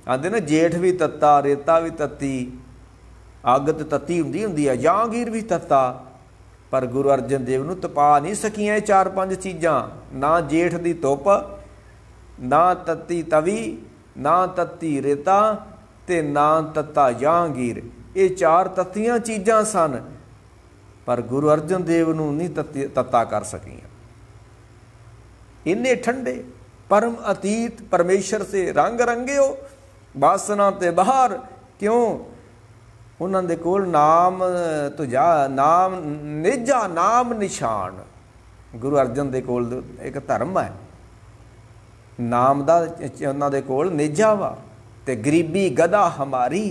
ਆਂਦੇ ਨੇ ਜੇਠ ਵੀ ਤੱਤਾ, ਰੇਤਾ ਵੀ ਤੱਤੀ, ਅੱਗ ਤੇ ਤੱਤੀ ਹੁੰਦੀ ਆ, ਜਾਂਗੀਰ ਵੀ ਤੱਤਾ। ਪਰ ਗੁਰੂ ਅਰਜਨ ਦੇਵ ਨੂੰ ਤਪਾ ਨਹੀਂ ਸਕੀਆਂ 4-5 ਚੀਜ਼ਾਂ, ਨਾ ਜੇਠ ਦੀ ਧੁੱਪ, ਨਾ ਤੱਤੀ ਤਵੀ, ਨਾ ਤੱਤੀ ਰੇਤਾ ਤੇ ਨਾ ਤੱਤਾ ਜਾਂਗੀਰ। ये 4 तत्तियां चीज़ां सन, पर गुरु अर्जन देव नूं नहीं तत्ता कर सकियां। इन्ने ठंडे परम अतीत परमेश्वर से रंग रंगे हो, वासना ते बाहर। क्यों? उन्हां दे कोल नाम तुझा, नाम नेजा, नाम निशान। गुरु अर्जन दे कोल एक धर्म है, नाम दा उन्हां दे कोल नेजा वा। ते गरीबी गदा हमारी,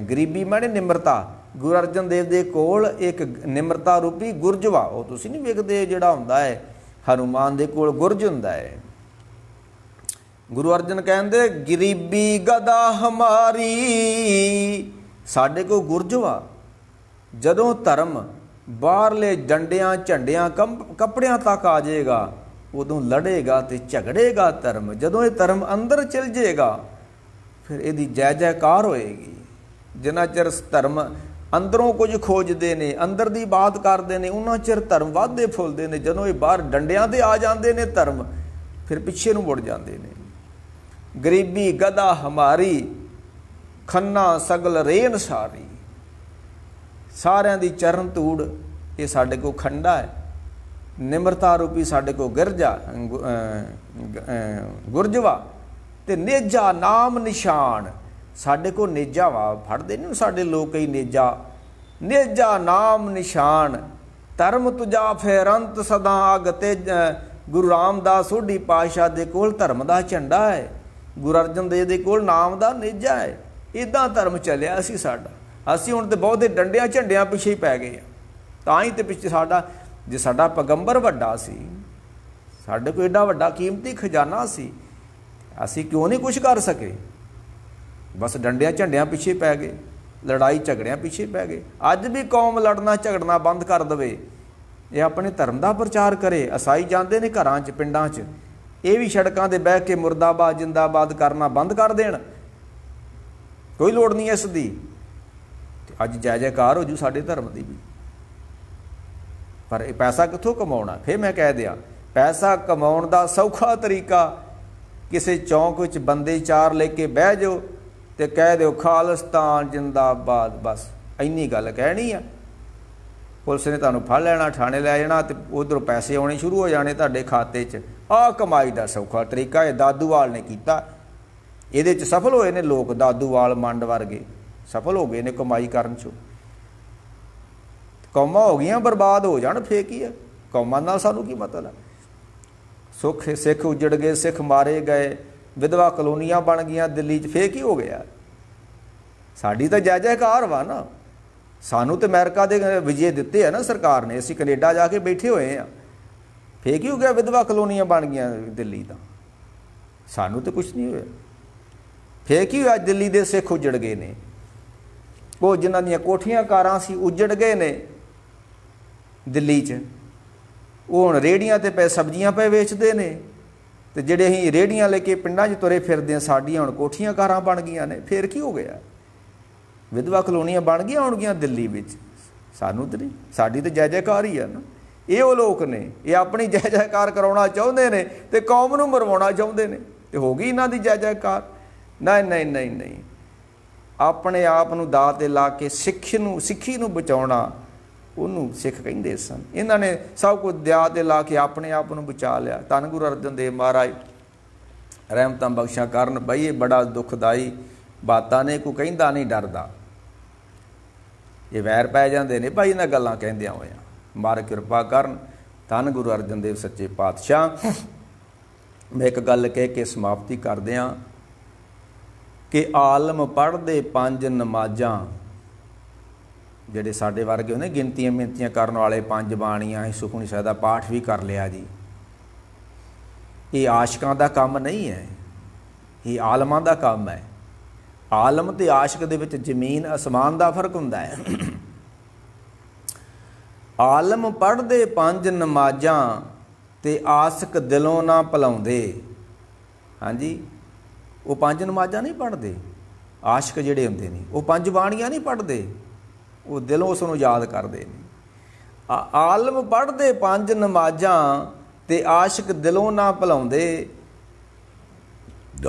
गरीबी माने निमरता। गुरु अर्जन देव दे कोल एक निमरता रूपी गुरज वा। वो तुसीं नहीं वेखदे जिहड़ा हुंदा है हनुमान दे कोल गुरज हुंदा है। गुरु अर्जन कहंदे गरीबी गदा हमारी, साडे कोल गुरज वा। जदों धर्म बाहरले डंडियां झंडियां कपड़ियां तक आ जाएगा, उदों लड़ेगा ते झगड़ेगा धर्म। जदों ये धर्म अंदर चल जाएगा, फिर यदी जय जयकार होएगी। जिन्ना चिर धर्म अंदरों कुछ खोजते ने, अंदर की बात करते हैं, उन्ना चिर धर्म वाधे फुलते हैं। जदों ये बाहर डंडियां ते आ जाते हैं धर्म, फिर पिछे नूं मुड़ जाते हैं। गरीबी गदा हमारी, खन्ना सगल रेन सारी। सारियां दी चरण धूड़ ये साडे को खंडा है। निमरता रूपी साडे को गिरजा गुरजवा ते नेजा नाम निशान। साडे को नेजा वा, फड़दे नहीं साडे लोग कई नेजा। नेजा नाम निशान, धर्म तुझा फेरंत सदा अग ਗੁਰੂ ਰਾਮਦਾਸ ਸੋਢੀ ਪਾਤਸ਼ਾਹ ਦੇ ਕੋਲ ਧਰਮ ਦਾ ਝੰਡਾ ਹੈ, ਗੁਰੂ ਅਰਜਨ ਦੇਵ ਦੇ ਕੋਲ ਨਾਮ ਦਾ ਨੇਜਾ ਹੈ। ਇੱਦਾਂ ਧਰਮ ਚੱਲਿਆ ਸੀ ਸਾਡਾ। ਅਸੀਂ ਹੁਣ ਤਾਂ ਬਹੁਤੇ ਡੰਡਿਆਂ ਝੰਡਿਆਂ ਪਿੱਛੇ ਹੀ ਪੈ ਗਏ ਆ। ਤਾਂ ਹੀ ਤੇ ਪਿੱਛੇ ਸਾਡਾ, ਜੇ ਸਾਡਾ ਪੈਗੰਬਰ ਵੱਡਾ ਸੀ, ਸਾਡੇ ਕੋਲ ਏਡਾ ਵੱਡਾ ਕੀਮਤੀ ਖਜ਼ਾਨਾ ਸੀ, ਅਸੀਂ ਕਿਉਂ ਨਹੀਂ ਕੁਛ ਕਰ ਸਕੇ? ਬਸ ਡੰਡਿਆਂ ਝੰਡਿਆਂ ਪਿੱਛੇ ਪੈ ਗਏ, ਲੜਾਈ ਝਗੜਿਆਂ ਪਿੱਛੇ ਪੈ ਗਏ। ਅੱਜ ਵੀ ਕੌਮ ਲੜਨਾ ਝਗੜਨਾ ਬੰਦ ਕਰ ਦੇਵੇ, ਇਹ ਆਪਣੇ ਧਰਮ ਦਾ ਪ੍ਰਚਾਰ ਕਰੇ। ਈਸਾਈ ਜਾਂਦੇ ਨੇ ਘਰਾਂ 'ਚ, ਪਿੰਡਾਂ 'ਚ, ਇਹ ਵੀ ਸੜਕਾਂ 'ਤੇ ਬਹਿ ਕੇ ਮੁਰਦਾਬਾਦ ਜਿੰਦਾਬਾਦ ਕਰਨਾ ਬੰਦ ਕਰ ਦੇਣ। ਕੋਈ ਲੋੜ ਨਹੀਂ ਇਸ ਦੀ। ਅੱਜ ਜੈ ਜੈਕਾਰ ਹੋ ਜੂ ਸਾਡੇ ਧਰਮ ਦੀ ਵੀ। ਪਰ ਇਹ ਪੈਸਾ ਕਿੱਥੋਂ ਕਮਾਉਣਾ? ਫਿਰ ਮੈਂ ਕਹਿ ਦਿਆਂ, ਪੈਸਾ ਕਮਾਉਣ ਦਾ ਸੌਖਾ ਤਰੀਕਾ, ਕਿਸੇ ਚੌਂਕ ਵਿੱਚ ਬੰਦੇ 4 ਲੈ ਕੇ ਬਹਿ ਜਾਓ ਤੇ ਕਹਿ ਦਿਓ ਖਾਲਿਸਤਾਨ ਜਿੰਦਾਬਾਦ, ਬਸ ਇੰਨੀ ਗੱਲ ਕਹਿਣੀ ਆ। ਪੁਲਿਸ ਨੇ ਤੁਹਾਨੂੰ ਫੜ ਲੈਣਾ, ਥਾਣੇ ਲੈ ਜਾਣਾ, ਤੇ ਉੱਧਰੋਂ ਪੈਸੇ ਆਉਣੇ ਸ਼ੁਰੂ ਹੋ ਜਾਣੇ ਤੁਹਾਡੇ ਖਾਤੇ 'ਚ। ਆਹ ਕਮਾਈ ਦਾ ਸੌਖਾ ਤਰੀਕਾ ਇਹ ਦਾਦੂਵਾਲ ਨੇ ਕੀਤਾ। ਇਹਦੇ 'ਚ ਸਫਲ ਹੋਏ ਨੇ ਲੋਕ, ਦਾਦੂਵਾਲ ਮੰਡ ਵਰਗੇ ਸਫਲ ਹੋ ਗਏ ਨੇ ਕਮਾਈ ਕਰਨ 'ਚੋਂ। ਕੌਮਾਂ ਹੋ ਗਈਆਂ ਬਰਬਾਦ, ਹੋ ਜਾਣ, ਫੇਰ ਕੀ ਹੈ? ਕੌਮਾਂ ਨਾਲ ਸਾਨੂੰ ਕੀ ਮਤਲਬ? ਸਿੱਖ ਉੱਜੜ ਗਏ, ਸਿੱਖ ਮਾਰੇ ਗਏ, ਵਿਧਵਾ ਕਲੋਨੀਆਂ ਬਣ ਗਈਆਂ ਦਿੱਲੀ 'ਚ, ਫੇਰ ਕੀ ਹੋ ਗਿਆ? ਸਾਡੀ ਤਾਂ ਜੈ ਜੈਕਾਰ ਵਾ ਨਾ। ਸਾਨੂੰ ਤਾਂ ਅਮਰੀਕਾ ਦੇ ਵਿਜੇ ਦਿੱਤੇ ਆ ਨਾ ਸਰਕਾਰ ਨੇ, ਅਸੀਂ ਕੈਨੇਡਾ ਜਾ ਕੇ ਬੈਠੇ ਹੋਏ ਆ। ਫੇਰ ਕੀ ਹੋ ਗਿਆ? ਵਿਧਵਾ ਕਲੋਨੀਆਂ ਬਣ ਗਈਆਂ ਦਿੱਲੀ ਤਾਂ, ਸਾਨੂੰ ਤਾਂ ਕੁਛ ਨਹੀਂ ਹੋਇਆ। ਫੇਰ ਕੀ ਹੋਇਆ? ਦਿੱਲੀ ਦੇ ਸਿੱਖ ਉੱਜੜ ਗਏ ਨੇ। ਉਹ ਜਿਨ੍ਹਾਂ ਦੀਆਂ ਕੋਠੀਆਂ ਕਾਰਾਂ ਸੀ ਉੱਜੜ ਗਏ ਨੇ ਦਿੱਲੀ 'ਚ, ਉਹ ਹੁਣ ਰੇਹੜੀਆਂ 'ਤੇ ਪਏ ਸਬਜ਼ੀਆਂ ਪਏ ਵੇਚਦੇ ਨੇ। ਤੇ ਜਿਹੜੇ ਅਸੀਂ ਰੇਹੜੀਆਂ ਲੈ ਕੇ ਪਿੰਡਾਂ 'ਚ ਤੁਰੇ ਫਿਰਦੇ ਹਾਂ, ਸਾਡੀਆਂ ਹੁਣ ਕੋਠੀਆਂ ਕਾਰਾਂ ਬਣ ਗਈਆਂ ਨੇ। ਫੇਰ ਕੀ ਹੋ ਗਿਆ? ਵਿਧਵਾ ਕਲੋਨੀਆਂ ਬਣ ਗਈਆਂ ਹੋਣਗੀਆਂ ਦਿੱਲੀ ਵਿੱਚ, ਸਾਨੂੰ ਤਾਂ ਨਹੀਂ। ਸਾਡੀ ਤਾਂ ਜੈ ਜੈਕਾਰ ਹੀ ਆ ਨਾ। ਇਹ ਉਹ ਲੋਕ ਨੇ, ਇਹ ਆਪਣੀ ਜੈ ਜੈਕਾਰ ਕਰਾਉਣਾ ਚਾਹੁੰਦੇ ਨੇ ਤੇ ਕੌਮ ਨੂੰ ਮਰਵਾਉਣਾ ਚਾਹੁੰਦੇ ਨੇ, ਤੇ ਹੋ ਗਈ ਇਹਨਾਂ ਦੀ ਜੈ ਜੈਕਾਰ। ਨਹੀਂ ਨਹੀਂ ਨਹੀਂ ਨਹੀਂ, ਆਪਣੇ ਆਪ ਨੂੰ ਦਾਅ 'ਤੇ ਲਾ ਕੇ ਸਿੱਖੀ ਨੂੰ ਬਚਾਉਣਾ, ਉਹਨੂੰ ਸਿੱਖ ਕਹਿੰਦੇ ਸਨ। ਇਹਨਾਂ ਨੇ ਸਭ ਕੁਝ ਦਾਅ 'ਤੇ ਲਾ ਕੇ ਆਪਣੇ ਆਪ ਨੂੰ ਬਚਾ ਲਿਆ। ਧੰਨ ਗੁਰੂ ਅਰਜਨ ਦੇਵ ਮਹਾਰਾਜ ਰਹਿਮਤਾਂ ਬਖਸ਼ਾਂ ਕਰਨ। ਬਈ ਇਹ ਬੜਾ ਦੁਖਦਾਈ ਬਾਤਾਂ ਨੇ, ਕੋਈ ਕਹਿੰਦਾ ਨਹੀਂ ਡਰਦਾ। ਇਹ ਵੈਰ ਪੈ ਜਾਂਦੇ ਨੇ ਭਾਈ ਇਹਨਾਂ ਗੱਲਾਂ ਕਹਿੰਦਿਆਂ ਹੋਇਆਂ। ਮਾਰ ਕਿਰਪਾ ਕਰਨ ਧੰਨ ਗੁਰੂ ਅਰਜਨ ਦੇਵ ਸੱਚੇ ਪਾਤਸ਼ਾਹ। ਮੈਂ ਇੱਕ ਗੱਲ ਕਹਿ ਕੇ ਸਮਾਪਤੀ ਕਰਦਿਆਂ ਕਿ ਆਲਮ ਪੜ੍ਹਦੇ 5 ਨਮਾਜ਼ਾਂ, ਜਿਹੜੇ ਸਾਡੇ ਵਰਗੇ ਨੇ ਗਿਣਤੀਆਂ ਮਿਣਤੀਆਂ ਕਰਨ ਵਾਲੇ 5 ਬਾਣੀਆਂ, ਅਸੀਂ ਸੁਖਮਨੀ ਸਾਹਿਬ ਦਾ ਪਾਠ ਵੀ ਕਰ ਲਿਆ ਜੀ। ਇਹ ਆਸ਼ਿਕਾਂ ਦਾ ਕੰਮ ਨਹੀਂ ਹੈ, ਇਹ ਆਲਮਾਂ ਦਾ ਕੰਮ ਹੈ। ਆਲਮ ਤੇ ਆਸ਼ਿਕ ਦੇ ਵਿੱਚ ਜ਼ਮੀਨ ਅਸਮਾਨ ਦਾ ਫਰਕ ਹੁੰਦਾ ਹੈ। ਆਲਮ ਪੜ੍ਹਦੇ 5 ਨਮਾਜ਼ਾਂ ਤੇ ਆਸ਼ਿਕ ਦਿਲੋਂ ਨਾ ਭੁਲਾਉਂਦੇ। ਹਾਂਜੀ, ਉਹ 5 ਨਮਾਜ਼ਾਂ ਨਹੀਂ ਪੜ੍ਹਦੇ। ਆਸ਼ਿਕ ਜਿਹੜੇ ਹੁੰਦੇ ਨੇ ਉਹ 5 ਬਾਣੀਆਂ ਨਹੀਂ ਪੜ੍ਹਦੇ, ਉਹ ਦਿਲੋਂ ਉਸ ਨੂੰ ਯਾਦ ਕਰਦੇ ਨੇ। ਆਲਮ ਪੜ੍ਹਦੇ 5 ਨਮਾਜ਼ਾਂ ਤੇ ਆਸ਼ਿਕ ਦਿਲੋਂ ਨਾ ਭੁਲਾਉਂਦੇ।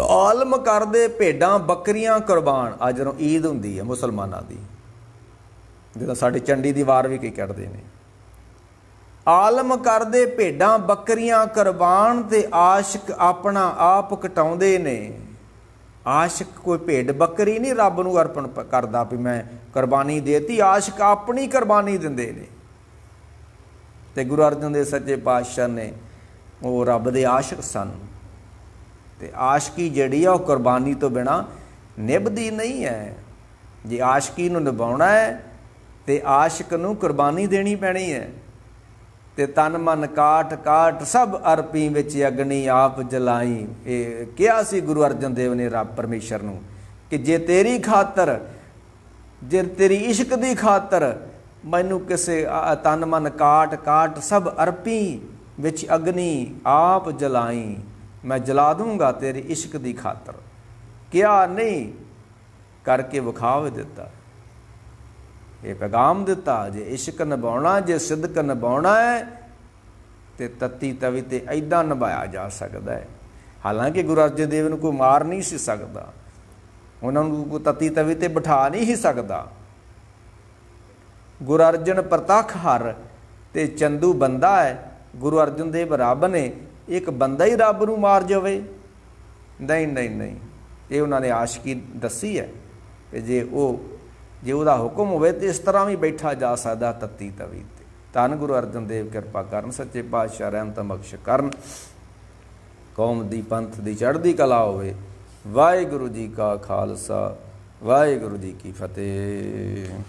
ਆਲਮ ਕਰਦੇ ਭੇਡਾਂ ਬੱਕਰੀਆਂ ਕੁਰਬਾਨ। ਅੱਜ ਜਦੋਂ ਈਦ ਹੁੰਦੀ ਹੈ ਮੁਸਲਮਾਨਾਂ ਦੀ, ਜਦੋਂ ਸਾਡੇ ਚੰਡੀ ਦੀ ਵਾਰ ਵੀ ਕਈ ਕੱਢਦੇ ਨੇ, ਆਲਮ ਕਰਦੇ ਭੇਡਾਂ ਬੱਕਰੀਆਂ ਕੁਰਬਾਨ ਤੇ ਆਸ਼ਿਕ ਆਪਣਾ ਆਪ ਕਟਾਉਂਦੇ ਨੇ। ਆਸ਼ਿਕ ਕੋਈ ਭੇਡ ਬੱਕਰੀ ਨਹੀਂ ਰੱਬ ਨੂੰ ਅਰਪਣ ਕਰਦਾ ਵੀ ਮੈਂ ਕੁਰਬਾਨੀ ਦੇਤੀ। ਆਸ਼ਿਕ ਆਪਣੀ ਕੁਰਬਾਨੀ ਦਿੰਦੇ ਨੇ। ਤੇ ਗੁਰੂ ਅਰਜਨ ਦੇਵ ਸੱਚੇ ਪਾਤਸ਼ਾਹ ਨੇ, ਉਹ ਰੱਬ ਦੇ ਆਸ਼ਿਕ ਸਨ। ਤੇ ਆਸ਼ਕੀ ਜਿਹੜੀ ਆ ਉਹ ਕੁਰਬਾਨੀ ਤੋਂ ਬਿਨਾਂ ਨਿਭਦੀ ਨਹੀਂ ਹੈ। ਜੇ ਆਸ਼ਕੀ ਨੂੰ ਨਿਭਾਉਣਾ ਹੈ ਤੇ ਆਸ਼ਿਕ ਨੂੰ ਕੁਰਬਾਨੀ ਦੇਣੀ ਪੈਣੀ ਹੈ। ਤੇ ਤਨ ਮਨ ਕਾਟ ਕਾਟ ਸਭ ਅਰਪੀ ਵਿੱਚ ਅਗਨੀ ਆਪ ਜਲਾਈ। ਇਹ ਕਿਹਾ ਸੀ ਗੁਰੂ ਅਰਜਨ ਦੇਵ ਨੇ ਰੱਬ ਪਰਮੇਸ਼ਰ ਨੂੰ ਕਿ ਜੇ ਤੇਰੀ ਖਾਤਰ, ਜੇ ਤੇਰੀ ਇਸ਼ਕ ਦੀ ਖਾਤਰ ਮੈਨੂੰ ਕਿਸੇ ਤਨ ਮਨ ਕਾਟ ਕਾਟ ਸਭ ਅਰਪੀ ਵਿੱਚ ਅਗਨੀ ਆਪ ਜਲਾਈ, ਮੈਂ ਜਲਾ ਦੂੰਗਾ ਤੇਰੀ ਇਸ਼ਕ ਦੀ ਖਾਤਰ। ਕਿਹਾ ਨਹੀਂ, ਕਰਕੇ ਵਿਖਾ ਵੀ ਦਿੱਤਾ। ਇਹ ਪੈਗਾਮ ਦਿੱਤਾ, ਜੇ ਇਸ਼ਕ ਨਿਭਾਉਣਾ, ਜੇ ਸਿਦਕ ਨਿਭਾਉਣਾ ਹੈ ਤੇ ਤੱਤੀ ਤਵੀ ਤੇ ਇੱਦਾਂ ਨਿਭਾਇਆ ਜਾ ਸਕਦਾ ਹੈ। ਹਾਲਾਂਕਿ ਗੁਰੂ ਅਰਜਨ ਦੇਵ ਨੂੰ ਕੋਈ ਮਾਰ ਨਹੀਂ ਸੀ ਸਕਦਾ, ਉਹਨਾਂ ਨੂੰ ਕੋਈ ਤੱਤੀ ਤਵੀ ਤੇ ਬਿਠਾ ਨਹੀਂ ਸੀ ਸਕਦਾ। ਗੁਰੂ ਅਰਜਨ ਪ੍ਰਤੱਖ ਹਰ ਤੇ ਚੰਦੂ ਬੰਦਾ ਹੈ। ਗੁਰੂ ਅਰਜਨ ਦੇਵ ਰੱਬ ਨੇ, ਇੱਕ ਬੰਦਾ ਹੀ ਰੱਬ ਨੂੰ ਮਾਰ ਜਾਵੇ? ਨਹੀਂ ਨਹੀਂ ਨਹੀਂ, ਇਹ ਉਹਨਾਂ ਨੇ ਆਸ਼ਕੀ ਦੱਸੀ ਹੈ ਕਿ ਜੇ ਉਹਦਾ ਹੁਕਮ ਹੋਵੇ ਤੇ ਇਸ ਤਰ੍ਹਾਂ ਵੀ ਬੈਠਾ ਜਾ ਸਕਦਾ ਤੱਤੀ ਤਵੀ ਤੇ। ਧੰਨ ਗੁਰੂ ਅਰਜਨ ਦੇਵ ਕਿਰਪਾ ਕਰਨ, ਸੱਚੇ ਪਾਤਸ਼ਾਹ ਰਹਿਮਤ ਬਖਸ਼ ਕਰਨ, ਕੌਮ ਦੀ ਪੰਥ ਦੀ ਚੜ੍ਹਦੀ ਕਲਾ ਹੋਵੇ। ਵਾਹਿਗੁਰੂ ਜੀ ਕਾ ਖਾਲਸਾ, ਵਾਹਿਗੁਰੂ ਜੀ ਕੀ ਫਤਿਹ।